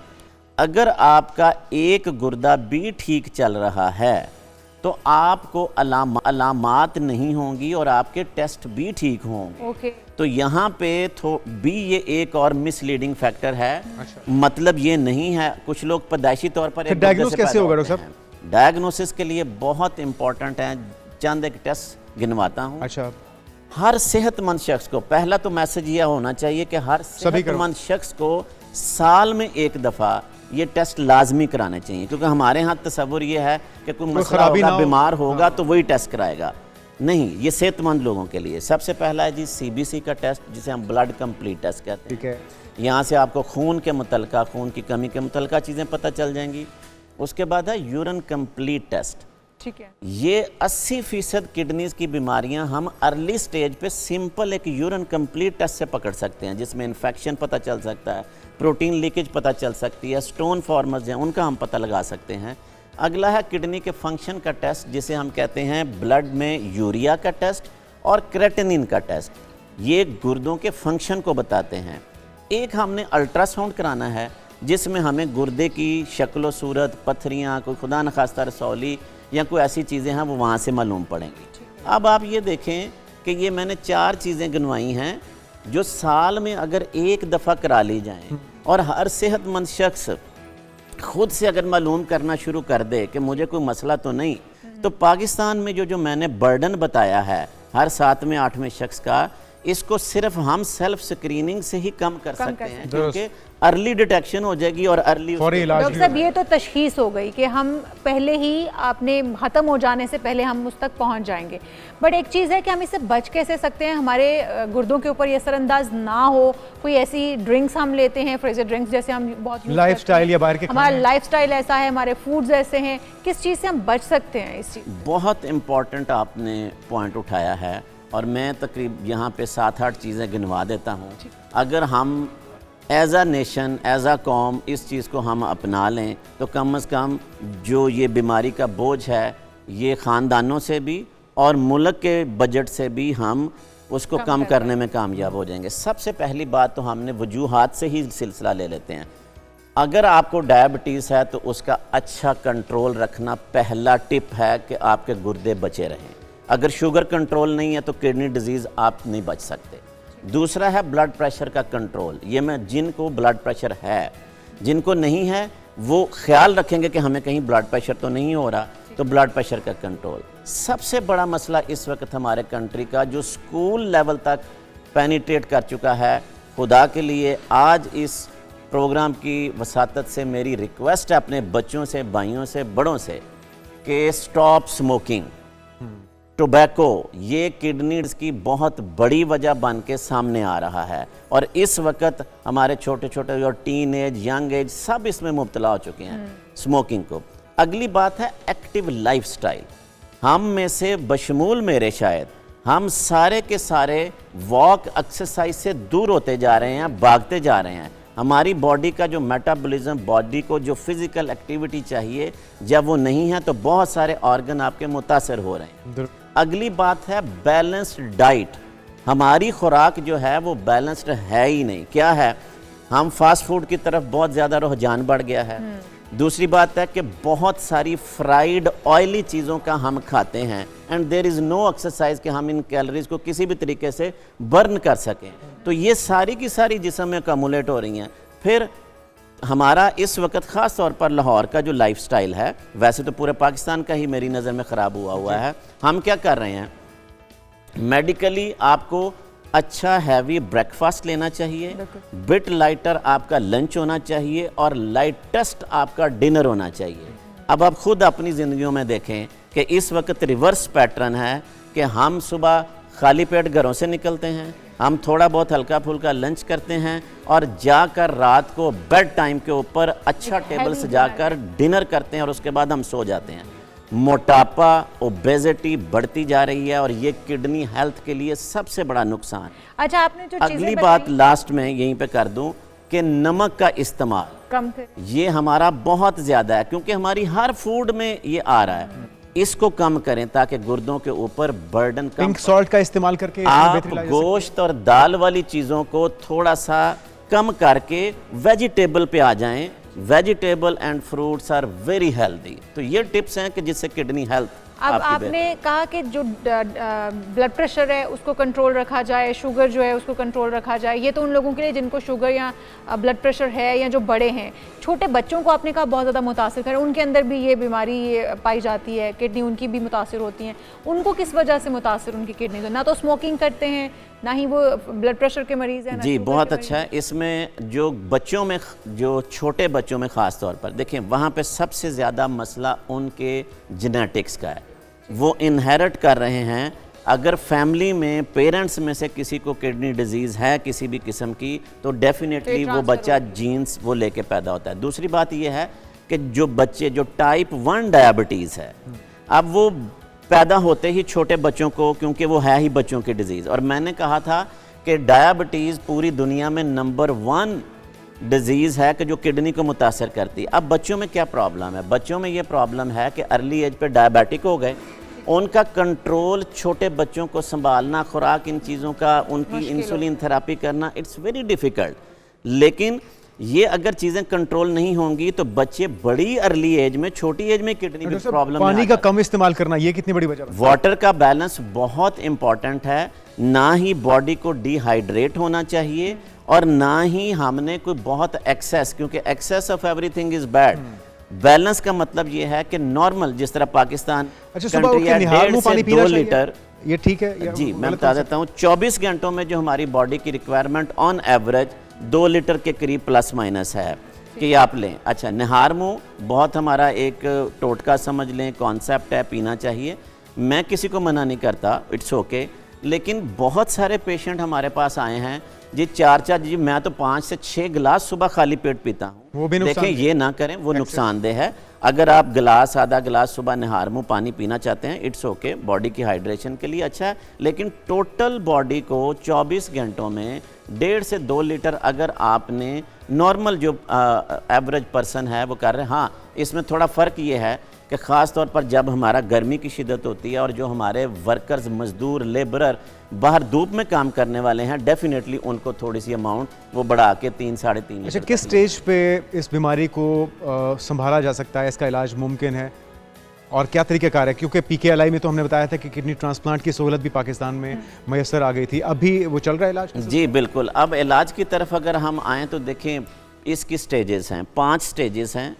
अगर आपका एक गुर्दा भी ठीक चल रहा है तो आपको अलामात नहीं होंगी और आपके टेस्ट भी ठीक होंगे। तो यहाँ पे भी ये एक और मिसलीडिंग फैक्टर है। मतलब ये नहीं है, कुछ लोग पैदाइशी तौर पर डायग्नोस कैसे होगा डॉक्टर साहब? डायग्नोसिस के लिए बहुत इंपॉर्टेंट है, चंद एक टेस्ट गिनवाता हूँ। अच्छा, हर सेहतमंद शख्स को पहला तो मैसेज यह होना चाहिए कि हर सेहतमंद शख्स को साल में एक दफ़ा ये टेस्ट लाजमी कराने चाहिए, क्योंकि हमारे यहाँ तस्वुर ये है कि कोई मसला होगा, बीमार होगा तो वही टेस्ट कराएगा। नहीं, ये सेहतमंद लोगों के लिए सबसे पहला है जी CBC का टेस्ट, जिसे हम ब्लड कंप्लीट टेस्ट कहते हैं। यहाँ से आपको खून के मुतलका, खून की कमी के मुतलका चीज़ें पता चल जाएंगी। उसके बाद है यूरिन कंप्लीट टेस्ट, ठीक है। ये 80% किडनीज की बीमारियां हम अर्ली स्टेज पे सिंपल एक यूरिन कंप्लीट टेस्ट से पकड़ सकते हैं, जिसमें इन्फेक्शन पता चल सकता है, प्रोटीन लीकेज पता चल सकती है, स्टोन फॉर्मर्स हैं उनका हम पता लगा सकते हैं। अगला है किडनी के फंक्शन का टेस्ट, जिसे हम कहते हैं ब्लड में यूरिया का टेस्ट और क्रेटिनिन का टेस्ट। ये गुर्दों के फंक्शन को बताते हैं। एक हमने अल्ट्रासाउंड कराना है, जिसमें हमें गुर्दे की शक्ल सूरत, पत्थरियाँ, कोई खुदा न खास्ता रसौली या कोई ऐसी चीज़ें हैं वो वहाँ से मालूम पड़ेंगी। अब आप ये देखें कि ये मैंने 4 चीज़ें गिनवाई हैं जो साल में अगर एक दफ़ा करा ली जाएं और हर सेहतमंद शख्स खुद से अगर मालूम करना शुरू कर दे कि मुझे कोई मसला तो नहीं, तो पाकिस्तान में जो मैंने बर्डन बताया है हर 7वें 8वें शख्स का, इसको सिर्फ हम सेल्फ स्क्रीनिंग से ही कम कर सकते हैं, क्योंकि अर्ली डिटेक्शन हो जाएगी और अर्ली फौरी इलाज डॉक्टर साहब ये तो तशखीस हो गई कि हम पहले ही आपने ख़त्म हो जाने से पहले हम उस तक पहुंच जाएंगे, बट एक चीज़ है कि हम इससे बच कैसे सकते हैं, हमारे गुर्दों के ऊपर ये असरअंदाज ना हो, कोई ऐसी ड्रिंक्स हम लेते हैं, फ्रेजर ड्रिंक्स जैसे हम बहुत लाइफस्टाइल या बाहर के हमारा लाइफस्टाइल ऐसा है, हमारे फूड्स ऐसे हैं, किस चीज़ से हम बच सकते हैं इस चीज़? बहुत इम्पॉर्टेंट आपने पॉइंट उठाया है और मैं तकरीब यहाँ पे 7-8 चीज़ें गिनवा देता हूँ। अगर हम एज आ नेशन, एज आ कौम इस चीज़ को हम अपना लें तो कम से कम जो ये बीमारी का बोझ है ये ख़ानदानों से भी और मुल्क के बजट से भी हम उसको कम करने में कामयाब हो जाएंगे। सबसे पहली बात तो हमने वजूहात से ही सिलसिला ले लेते हैं। अगर आपको डायबिटीज़ है तो उसका अच्छा कंट्रोल रखना पहला टिप है कि आपके गुर्दे बचे रहें। अगर शुगर कंट्रोल नहीं है तो किडनी डिजीज़ आप नहीं बच सकते। दूसरा है ब्लड प्रेशर का कंट्रोल। ये मैं जिनको ब्लड प्रेशर है, जिनको नहीं है वो ख्याल रखेंगे कि हमें कहीं ब्लड प्रेशर तो नहीं हो रहा, तो ब्लड प्रेशर का कंट्रोल। सबसे बड़ा मसला इस वक्त हमारे कंट्री का जो स्कूल लेवल तक पेनिट्रेट कर चुका है, खुदा के लिए आज इस प्रोग्राम की वसातत से मेरी रिक्वेस्ट है अपने बच्चों से, भाइयों से, बड़ों से कि स्टॉप स्मोकिंग। टोबैको ये किडनीज की बहुत बड़ी वजह बन के सामने आ रहा है और इस वक्त हमारे छोटे छोटे जो टीन एज, यंग एज सब इसमें मुब्तला हो चुके हैं स्मोकिंग को। अगली बात है एक्टिव लाइफस्टाइल। हम में से बशमूल मेरे शायद हम सारे के सारे वॉक एक्सरसाइज से दूर होते जा रहे हैं, भागते जा रहे हैं। हमारी बॉडी का जो मेटाबॉलिज्म, बॉडी को जो फिजिकल एक्टिविटी चाहिए, जब वो नहीं है तो बहुत सारे ऑर्गन आपके मुतासर हो रहे हैं। अगली बात है बैलेंस्ड डाइट। हमारी खुराक जो है वो बैलेंस्ड है ही नहीं। क्या है, हम फास्ट फूड की तरफ बहुत ज़्यादा रुझान बढ़ गया है। दूसरी बात है कि बहुत सारी फ्राइड ऑयली चीज़ों का हम खाते हैं and there is no exercise कि हम इन कैलोरीज को किसी भी तरीके से बर्न कर सकें। तो ये सारी की सारी जिस्म में कमुलेट हो रही हैं। फिर हमारा इस वक्त ख़ास तौर पर लाहौर का जो लाइफस्टाइल है, वैसे तो पूरे पाकिस्तान का ही मेरी नज़र में ख़राब हुआ है। हम क्या कर रहे हैं, मेडिकली आपको अच्छा हैवी ब्रेकफास्ट लेना चाहिए, बिट लाइटर आपका लंच होना चाहिए और लाइटेस्ट आपका डिनर होना चाहिए। अब आप खुद अपनी ज़िंदगियों में देखें कि इस वक्त रिवर्स पैटर्न है कि हम सुबह खाली पेट घरों से निकलते हैं, हम थोड़ा बहुत हल्का फुल्का लंच करते हैं और जाकर रात को बेड टाइम के ऊपर अच्छा टेबल सजाकर डिनर करते हैं और उसके बाद हम सो जाते हैं। मोटापा, ओबेसिटी बढ़ती जा रही है और ये किडनी हेल्थ के लिए सबसे बड़ा नुकसान। अच्छा, आपने जो अगली बात लास्ट में यहीं पे कर दूं कि नमक का इस्तेमाल कम करें। ये हमारा बहुत ज़्यादा है क्योंकि हमारी हर फूड में ये आ रहा है। इसको कम करें ताकि गुर्दों के ऊपर बर्डन कम। पिंक सॉल्ट का इस्तेमाल करके आप गोश्त और दाल वाली चीज़ों को थोड़ा सा कम करके वेजिटेबल पे आ जाएं। Vegetable and fruits are very healthy. तो ये टिप्स हैं कि जिससे किडनी हेल्थ। अब आपने कहा कि जो ब्लड प्रेशर है उसको कंट्रोल रखा जाए, शुगर जो है उसको कंट्रोल रखा जाए। ये तो उन लोगों के लिए जिनको शुगर या ब्लड प्रेशर है या जो बड़े हैं। छोटे बच्चों को आपने कहा बहुत ज़्यादा मुतासिर करें, उनके अंदर भी ये बीमारी पाई जाती है, किडनी उनकी भी मुतासिर होती हैं। उनको किस वजह से मुतासिर उनकी किडनी? ना तो स्मोकिंग करते हैं, ना ही वो ब्लड प्रेशर के मरीज़ हैं। जी बहुत अच्छा है। इसमें जो बच्चों में, जो छोटे बच्चों में ख़ास तौर पर देखें, वहाँ पे सबसे ज़्यादा मसला उनके जेनेटिक्स का है। वो इनहेरिट कर रहे हैं। अगर फैमिली में पेरेंट्स में से किसी को किडनी डिजीज़ है किसी भी किस्म की, तो डेफिनेटली वो बच्चा जीन्स वो लेके पैदा होता है। दूसरी बात ये है कि जो बच्चे जो टाइप 1 डायबिटीज़ है, अब वो पैदा होते ही छोटे बच्चों को, क्योंकि वो है ही बच्चों की डिजीज़, और मैंने कहा था कि डायबिटीज़ पूरी दुनिया में नंबर 1 डिजीज़ है कि जो किडनी को मुतासर करती है। अब बच्चों में क्या प्रॉब्लम है? बच्चों में ये प्रॉब्लम है कि अर्ली एज पे डायबिटिक हो गए। उनका कंट्रोल, छोटे बच्चों को संभालना, खुराक, इन चीज़ों का, उनकी इंसुलिन थेरापी करना, इट्स वेरी डिफ़िकल्ट। लेकिन ये अगर चीज़ें कंट्रोल नहीं होंगी तो बच्चे बड़ी अर्ली एज में, छोटी एज में किडनी की प्रॉब्लम। पानी का कम इस्तेमाल करना, ये कितनी बड़ी वजह है? वाटर का बैलेंस बहुत इंपॉर्टेंट है। ना ही बॉडी को डिहाइड्रेट होना चाहिए और ना ही हमने कोई बहुत एक्सेस, क्योंकि excess of everything is bad. Balance का मतलब ये है कि नॉर्मल, जिस तरह पाकिस्तान कंट्री है 1.5 से 2 लीटर, ये ठीक है जी मैं बता देता हूँ। 24 घंटों में जो हमारी बॉडी की रिक्वायरमेंट ऑन एवरेज 2 लीटर के करीब प्लस माइनस है कि आप लें। अच्छा, निहार मुँह बहुत हमारा एक टोटका समझ लें, कॉन्सेप्ट है, पीना चाहिए। मैं किसी को मना नहीं करता, इट्स ओके, लेकिन बहुत सारे पेशेंट हमारे पास आए हैं जी 4 जी, मैं तो 5 से 6 गिलास सुबह खाली पेट पीता हूँ। वो भी देखें, ये ना करें, वो नुकसानदेह है। अगर आप गिलास, आधा गिलास सुबह निहार मुँह पानी पीना चाहते हैं, इट्स ओके, बॉडी की हाइड्रेशन के लिए अच्छा है, लेकिन टोटल बॉडी को 24 घंटों में 1.5 से 2 लीटर अगर आपने नॉर्मल जो एवरेज पर्सन है वो कर रहे हैं। हाँ, इसमें थोड़ा फ़र्क ये है कि ख़ास तौर पर जब हमारा गर्मी की शिद्दत होती है और जो हमारे वर्कर्स, मजदूर, लेबरर बाहर धूप में काम करने वाले हैं, डेफिनेटली उनको थोड़ी सी अमाउंट वो बढ़ा के 3-3.5 अच्छा, किस स्टेज पे इस बीमारी को संभाला जा सकता है, इसका इलाज मुमकिन है और क्या तरीक़ाकार है? क्योंकि PKLI में तो हमने बताया था कि किडनी ट्रांसप्लांट की सहूलत भी पाकिस्तान में मैसर आ गई थी, अभी वो चल रहा है इलाज? जी बिल्कुल। अब इलाज की तरफ अगर हम आएँ तो देखें, इसकी स्टेजेस हैं, 5 स्टेजेस हैं,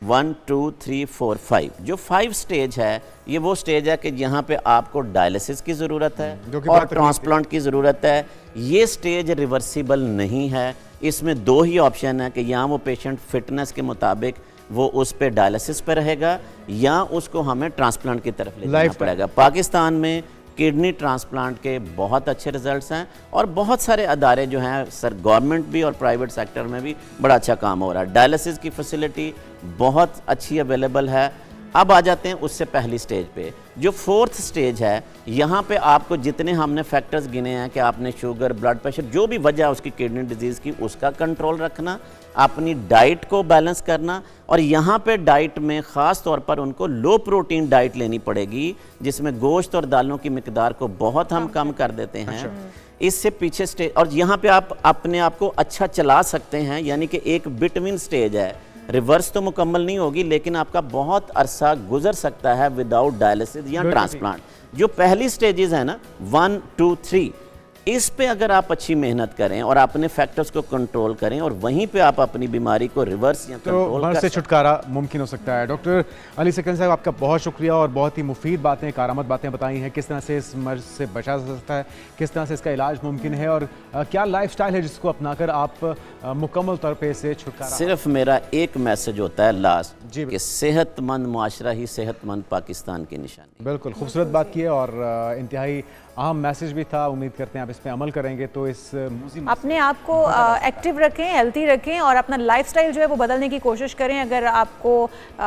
1, 2, 3, 4, 5। जो 5 स्टेज है, ये वो स्टेज है कि यहाँ पे आपको डायलिसिस की ज़रूरत है और ट्रांसप्लांट की ज़रूरत है। ये स्टेज रिवर्सिबल नहीं है। इसमें 2 ही ऑप्शन है कि या वो पेशेंट फिटनेस के मुताबिक वो उस पे डायलिसिस पे रहेगा या उसको हमें ट्रांसप्लांट की तरफ ले जाना पड़ेगा। पाकिस्तान में किडनी ट्रांसप्लांट के बहुत अच्छे रिजल्ट्स हैं और बहुत सारे अदारे जो हैं, सर, गवर्नमेंट भी और प्राइवेट सेक्टर में भी बड़ा अच्छा काम हो रहा है। डायलिसिस की फैसिलिटी बहुत अच्छी अवेलेबल है। अब आ जाते हैं उससे पहली स्टेज पे, जो 4th स्टेज है। यहाँ पे आपको जितने हमने फैक्टर्स गिने हैं कि आपने शुगर, ब्लड प्रेशर, जो भी वजह है उसकी किडनी डिजीज़ की, उसका कंट्रोल रखना, अपनी डाइट को बैलेंस करना, और यहाँ पे डाइट में ख़ास तौर पर उनको लो प्रोटीन डाइट लेनी पड़ेगी, जिसमें गोश्त और दालों की मिकदार को बहुत हम कम कर देते हैं। इससे पीछे स्टेज, और यहाँ पे आप अपने आप को अच्छा चला सकते हैं, यानी कि एक बिटवीन स्टेज है। रिवर्स तो मुकम्मल नहीं होगी, लेकिन आपका बहुत अरसा गुजर सकता है विदाउट डायलिसिस या ट्रांसप्लांट। जो पहली स्टेजेस है ना, 1, 2, 3, इस पे अगर आप अच्छी मेहनत करें और अपने फैक्टर्स को कंट्रोल करें और वहीं पे आप अपनी बीमारी को रिवर्स या कंट्रोल मर्ज से छुटकारा मुमकिन हो सकता है। डॉक्टर अली सकन साहब, आपका बहुत शुक्रिया और बहुत ही मुफीद बातें, कारामद बातें बताई हैं, किस तरह से इस मर्ज से बचा जा सकता है, किस तरह से इसका इलाज मुमकिन है और क्या लाइफस्टाइल है जिसको अपनाकर आप मुकम्मल तौर पर से छुटकारा। सिर्फ मेरा एक मैसेज होता है लास्ट, कि सेहतमंद मुआशरा ही सेहतमंद पाकिस्तान की निशानी। बिल्कुल खूबसूरत बात की है और इंतहाई अहम मैसेज भी था। उम्मीद करते हैं आप इस पे अमल करेंगे तो इस अपने आप को एक्टिव रखें, हेल्थी रखें और अपना लाइफस्टाइल जो है वो बदलने की कोशिश करें। अगर आपको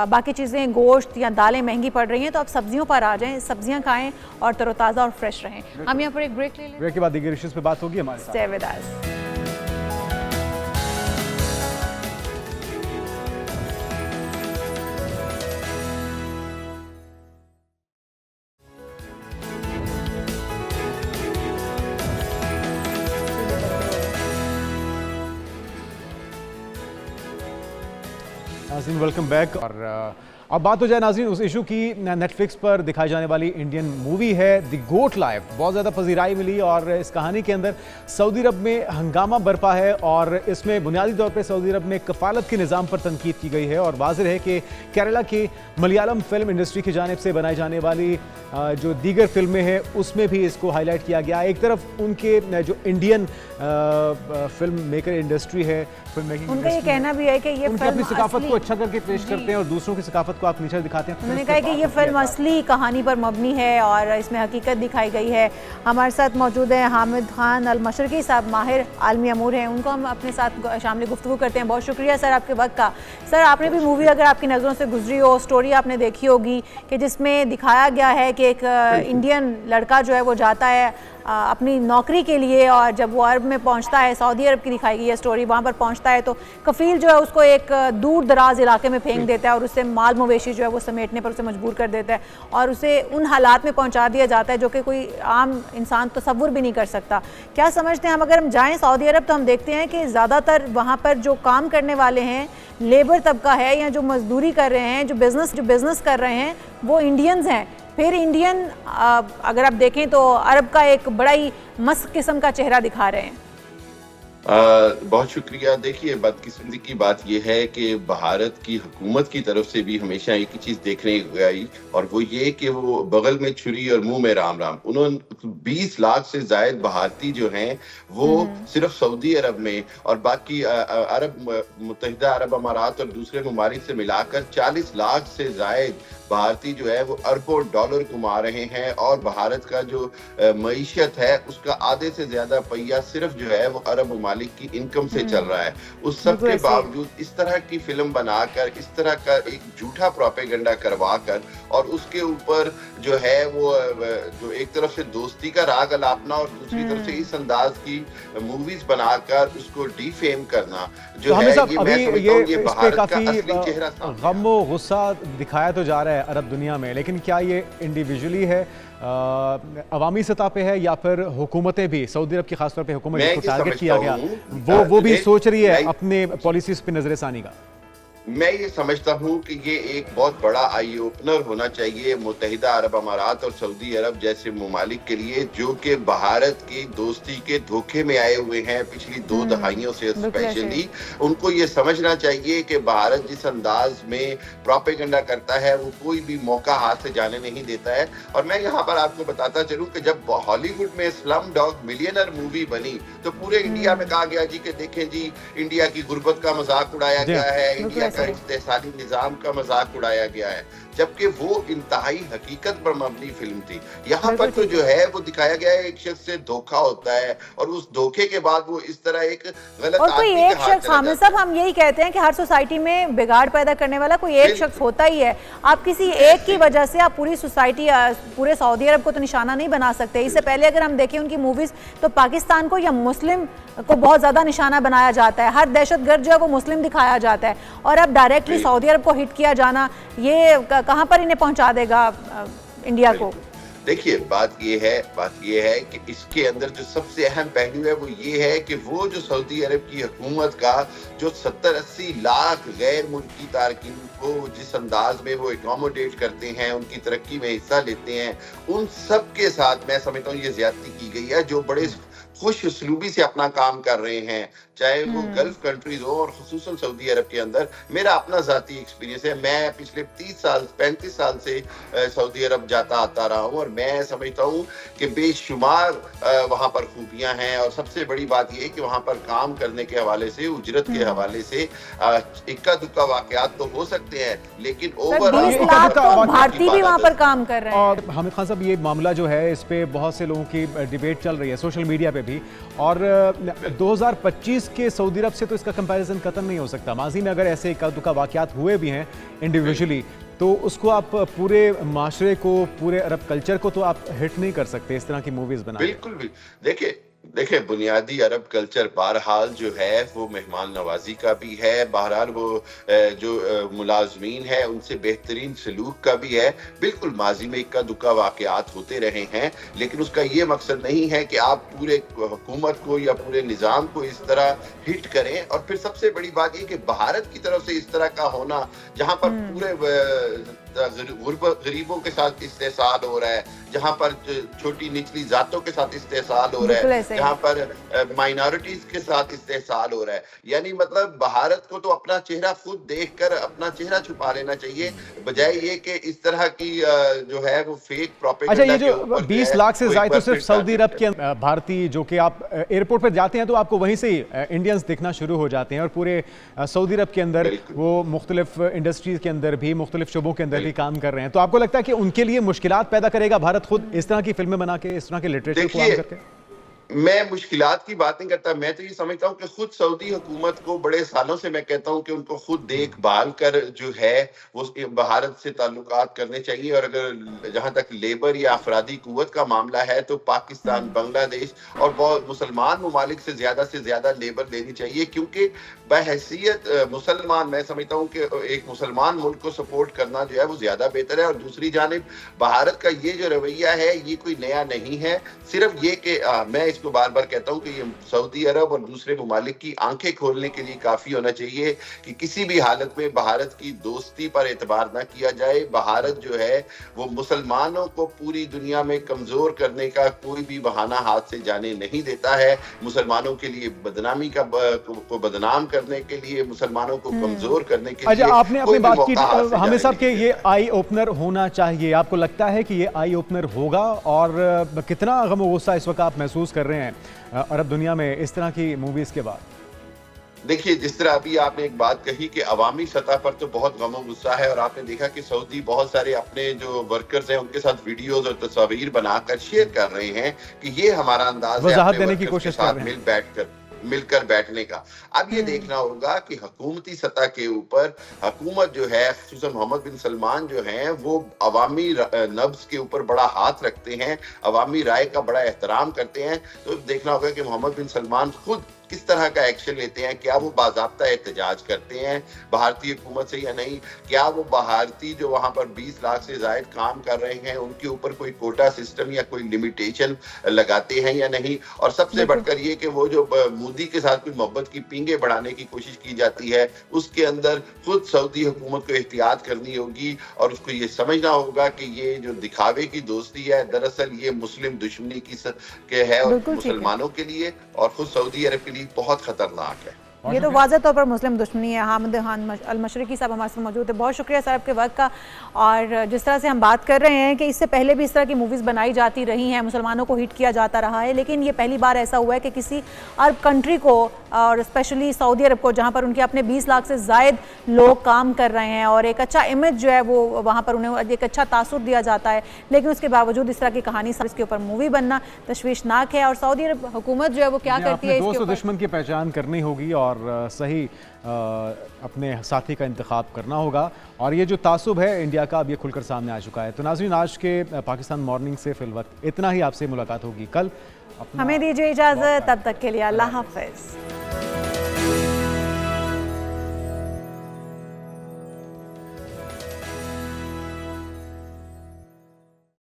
बाकी चीज़ें, गोश्त या दालें महंगी पड़ रही हैं तो आप सब्जियों पर आ जाएं, सब्जियां खाएं और तरोताज़ा और फ्रेश रहें। हम यहाँ पर एक ब्रेक ले लें, ब्रेक के बाद दीगर इश्यूज़ पे बात होगी हमारे साथ। Stay with us. नाज़रीन, वेलकम बैक। और अब बात हो जाए नाज़रीन उस इशू की, नेटफ्लिक्स पर दिखाई जाने वाली इंडियन मूवी है द गोट लाइफ। बहुत ज़्यादा पजीराई मिली और इस कहानी के अंदर सऊदी अरब में हंगामा बरपा है और इसमें बुनियादी तौर पर सऊदी अरब में कफालत के निज़ाम पर तनकीद की गई है और वाज़ेह है कि केरला की मलयालम फिल्म इंडस्ट्री की जानिब से बनाई जाने वाली जो दीगर फिल्में हैं उसमें भी इसको हाईलाइट किया गया। एक तरफ उनके जो इंडियन फिल्म मेकर इंडस्ट्री है, फिल्म मेकिंग, उनका ये कहना भी है कि ये फिल्म अपनी सकाफत को अच्छा करके पेश करते हैं और दूसरों की सकाफत को आप नीचे दिखाते हैं। उन्होंने कहा कि ये फिल्म असली कहानी पर मबनी है और इसमें हकीकत दिखाई गई है। हमारे साथ मौजूद हैं हामिद खान अल मशरकी साहब, माहिर आलमी अमूर हैं, उनको हम अपने साथ शामिल गुफ्तगू करते हैं। बहुत शुक्रिया सर आपके वक्त का। सर, आपने भी मूवी अगर आपकी नज़रों से गुजरी हो, स्टोरी आपने देखी होगी कि जिसमें दिखाया गया है कि एक इंडियन लड़का जो है वो जाता है अपनी नौकरी के लिए और जब वो अरब में पहुंचता है, सऊदी अरब की दिखाई गई है स्टोरी, वहाँ पर पहुंचता है तो कफील जो है उसको एक दूर दराज इलाके में फेंक देता है और उससे माल मवेशी जो है वो समेटने पर उसे मजबूर कर देता है और उसे उन हालात में पहुंचा दिया जाता है जो कि कोई आम इंसान तसव्वुर भी नहीं कर सकता। क्या समझते हैं हम, अगर हम जाएँ सऊदी अरब तो हम देखते हैं कि ज़्यादातर वहाँ पर जो काम करने वाले हैं, लेबर तबका है या जो मजदूरी कर रहे हैं, जो बिज़नेस कर रहे हैं, वो इंडियंस हैं। फिर इंडियन अगर आप देखें तो अरब का एक बड़ा ही मस्त किस्म का चेहरा दिखा रहे हैं। बहुत शुक्रिया। देखिए, बदकिस्मती की बात ये है कि भारत की हुकूमत की तरफ से भी हमेशा एक ही चीज़ देखने को आई, और वो ये कि वो बगल में छुरी और मुँह में राम राम। उन्होंने 20 लाख से ज़ायद भारतीय जो हैं, वो सिर्फ़ सऊदी अरब में और बाकी मुत्तहिदा अरब अमारात और दूसरे ममालिक से मिलाकर 40 लाख से ज़ायद भारतीय जो है वो अरबों डॉलर कमा रहे हैं, और भारत का जो मईशत है उसका आधे से ज़्यादा पहिया सिर्फ जो है वो अरब ममालिक की इनकम से चल रहा है। उस सब के बावजूद इस तरह की फिल्म बनाकर, इस तरह का एक झूठा प्रोपेगेंडा करवाकर, और उसके ऊपर जो है वो जो एक तरफ से दोस्ती का राग अलापना और दूसरी तरफ से इस अंदाज की मूवीज बनाकर उसको डिफेम करना जो है, ये मैं समझता हूँ ये भारत का असली चेहरा गम व गुस्सा दिखाया तो जा रहा है अरब दुनिया में, लेकिन क्या ये इंडिविजुअली है, अवामी सतह पे है, या फिर हुकूमतें भी, सऊदी अरब की खासतौर पे हुकूमत जिसको टारगेट किया गया वो भी सोच रही है अपने पॉलिसीज पे नजरसानी का? मैं ये समझता हूँ कि ये एक बहुत बड़ा आई ओपनर होना चाहिए मुत्तहिदा अरब अमारात और सऊदी अरब जैसे ममालिक के लिए, जो कि भारत की दोस्ती के धोखे में आए हुए हैं पिछली 2 दहाइयों से। स्पेशली उनको ये समझना चाहिए कि भारत जिस अंदाज में प्रोपेगेंडा करता है वो कोई भी मौका हाथ से जाने नहीं देता है। और मैं यहाँ पर आपको बताता चलूँ कि जब हॉलीवुड में स्लम डॉग मिलियनर मूवी बनी तो पूरे इंडिया में कहा गया जी कि देखें जी, इंडिया की गुर्बत का मजाक उड़ाया गया है, इंडिया इस्तेसाली निजाम का मजाक उड़ाया गया है, जबकि वो इंतहाई हकीकत पर मबनी फिल्म थी। यहाँ पर तो जो है वो दिखाया गया है एक शख्स से धोखा होता है, और उस धोखे के बाद वो इस तरह एक गलत और कोई एक शख्स, हमें सब हम यही कहते हैं कि हर सोसाइटी में बिगाड़ पैदा करने वाला कोई एक शख्स होता ही है। आप किसी एक की वजह से आप पूरी सोसाइटी, पूरे सऊदी अरब को तो निशाना नहीं बना सकते। इससे पहले अगर हम देखें उनकी मूवीज, तो पाकिस्तान को या मुस्लिम को बहुत ज्यादा निशाना बनाया जाता है, हर दहशतगर्द जो है वो मुस्लिम दिखाया जाता है, और अब डायरेक्टली सऊदी अरब को हिट किया जाना, ये कहां पर इन्हें पहुंचा देगा इंडिया को? देखिए, बात ये है कि इसके अंदर जो सबसे अहम पहलू है वो ये है कि वो जो सऊदी अरब की हुकूमत का जो 70-80 लाख गैर मुल्की तारकिन को जिस अंदाज में वो एकोमोडेट करते हैं, उनकी तरक्की में हिस्सा लेते हैं, उन सब के साथ मैं समझता हूँ ये ज्यादती की गई है, जो बड़े खुश उसलूबी से अपना काम कर रहे हैं, चाहे वो गल्फ कंट्रीज हो और खुसूसन सऊदी अरब के अंदर। मेरा अपना जाती एक्सपीरियंस है, मैं पिछले 35 साल से सऊदी अरब जाता आता रहा हूँ, और मैं समझता हूँ कि बेशुमार वहाँ पर खूबियां हैं, और सबसे बड़ी बात यह है कि वहाँ पर काम करने के हवाले से, उजरत के हवाले से इक्का दुक्का वाकयात तो हो सकते हैं, लेकिन ओवरऑल तो भारतीय भी वहाँ पर काम कर रहे हैं। और हामिद खान साहब, ये मामला जो है इस पे बहुत से लोगों की डिबेट चल रही है सोशल मीडिया पे भी, और 2025 के सऊदी अरब से तो इसका कंपैरिजन कतई नहीं हो सकता। माजी में अगर ऐसे इक्का दुक्का वाकयात हुए भी हैं इंडिविजुअली, तो उसको आप पूरे माशरे को, पूरे अरब कल्चर को तो आप हिट नहीं कर सकते इस तरह की मूवीज बना। बिल्कुल भी देखिए, बुनियादी अरब कल्चर बहरहाल जो है वो मेहमान नवाजी का भी है, बहरहाल वो जो मुलाजमीन है उनसे बेहतरीन सलूक का भी है। बिल्कुल माजी में इक्का दुक्का वाकयात होते रहे हैं, लेकिन उसका ये मकसद नहीं है कि आप पूरे हुकूमत को या पूरे निज़ाम को इस तरह हिट करें। और फिर सबसे बड़ी बात ये कि भारत की तरफ से इस तरह का होना, जहाँ पर पूरे गरीबों के साथ इस्तेसाल हो रहा है, जहाँ पर छोटी निचली जातों के साथ इस्तेसाल हो रहा है, जहाँ पर माइनॉरिटीज के साथ इस्तेसाल हो रहा है, यानी मतलब भारत को तो अपना चेहरा खुद देखकर अपना चेहरा छुपा लेना चाहिए, बजाय ये कि इस तरह की जो है वो फेक प्रोपेगेंडा। अच्छा, ये जो 20 लाख से ज्यादा तो सिर्फ सऊदी अरब के भारतीय, जो कि आप एयरपोर्ट पर जाते हैं तो आपको वहीं से ही इंडियंस दिखना शुरू हो जाते हैं, और पूरे सऊदी अरब के अंदर वो मुख्तलिफ इंडस्ट्रीज के अंदर भी, मुख्तलिफ शोबों के अंदर भी काम कर रहे हैं। तो आपको लगता है कि उनके लिए मुश्किलात पैदा करेगा भारत खुद इस तरह की फिल्में बना के, इस तरह के लिटरेचर को आम करके? मैं मुश्किलात की बात नहीं करता, मैं तो ये समझता हूँ कि खुद सऊदी हुकूमत को बड़े सालों से मैं कहता हूँ कि उनको खुद देखभाल कर जो है वो भारत से ताल्लुकात करने चाहिए। और अगर जहाँ तक लेबर या अफरादी कुव्वत का मामला है तो पाकिस्तान, बांग्लादेश और बहुत मुसलमान ममालिक से ज्यादा लेबर लेनी चाहिए, क्योंकि बहैसियत मुसलमान मैं समझता हूँ कि एक मुसलमान मुल्क को सपोर्ट करना जो है वो ज्यादा बेहतर है। और दूसरी जानिब भारत का ये जो रवैया है ये कोई नया नहीं है, सिर्फ ये कि मैं इस इसको बार बार कहता हूँ कि ये सऊदी अरब और दूसरे ममालिक की आंखें खोलने के लिए काफी होना चाहिए कि किसी भी हालत में भारत की दोस्ती पर एतबार ना किया जाए। भारत जो है वो मुसलमानों को पूरी दुनिया में कमजोर करने का कोई भी बहाना हाथ से जाने नहीं देता है। मुसलमानों के लिए बदनामी को बदनाम करने के लिए, मुसलमानों को कमजोर करने के लिए आपने अपनी बात की हमें साहब कि ये आई ओपनर होना चाहिए, आपको लगता है कि ये आई ओपनर होगा? और कितना गम और गुस्सा इस वक्त आप महसूस कर रहे हैं अरब दुनिया में इस तरह की मूवीज के बाद? देखिए, जिस तरह अभी आपने एक बात कही कि अवामी सतह पर तो बहुत गम गुस्सा है, और आपने देखा कि सऊदी बहुत सारे अपने जो वर्कर्स हैं उनके साथ वीडियोस और तस्वीर बनाकर शेयर कर रहे हैं कि ये हमारा अंदाज है वजाहत देने की कोशिश कर रहे हैं मिलकर बैठने का। अब ये देखना होगा कि हुकूमती सतह के ऊपर हुकूमत जो है, खुसूसन मोहम्मद बिन सलमान जो हैं, वो अवामी नब्ज के ऊपर बड़ा हाथ रखते हैं, अवामी राय का बड़ा एहतराम करते हैं। तो देखना होगा कि मोहम्मद बिन सलमान खुद किस तरह का एक्शन लेते हैं। क्या वो बाज़ाब्ता एहतजाज करते हैं भारतीय हुकूमत से या नहीं? क्या वो भारतीय जो वहां पर 20 लाख से जायद काम कर रहे हैं उनके ऊपर कोई कोटा सिस्टम या कोई लिमिटेशन लगाते हैं या नहीं? और सबसे बढ़कर ये कि वो जो मोदी के साथ कोई मोहब्बत की पींगे बढ़ाने की कोशिश की जाती है, उसके अंदर खुद सऊदी हुकूमत को एहतियात करनी होगी और उसको ये समझना होगा कि ये जो दिखावे की दोस्ती है, दरअसल ये मुस्लिम दुश्मनी के है और मुसलमानों के लिए और खुद सऊदी अरब के लिए बहुत खतरनाक है। ये तो वाज़ह तौर पर मुस्लिम दुश्मनी है। हामिद खान अल मशरिकी साहब हमारे साथ मौजूद है। बहुत शुक्रिया सर आपके वक्त का। और जिस तरह से हम बात कर रहे हैं कि इससे पहले भी इस तरह की मूवीज़ बनाई जाती रही हैं, मुसलमानों को हिट किया जाता रहा है, लेकिन ये पहली बार ऐसा हुआ है कि किसी अरब कंट्री को और स्पेशली सऊदी अरब को, जहाँ पर उनके अपने 20 लाख से ज़ायद लोग काम कर रहे हैं और एक अच्छा इमेज जो है वो वहाँ पर उन्हें एक अच्छा तासुर दिया जाता है, लेकिन उसके बावजूद इस तरह की कहानी इसके ऊपर मूवी बनना तशवीशनाक है। और सऊदी अरब हुकूमत जो है वो क्या करती है, दोस्त दुश्मन की पहचान करनी होगी और सही अपने साथी का इंतखाब करना होगा। और ये जो तासुब है इंडिया का, अब ये खुलकर सामने आ चुका है। तो नाज़रीन, आज के पाकिस्तान मॉर्निंग से फिल वक्त इतना ही। आपसे मुलाकात होगी कल। हमें दीजिए इजाज़त, तब तक के लिए अल्लाह हाफ़िज़।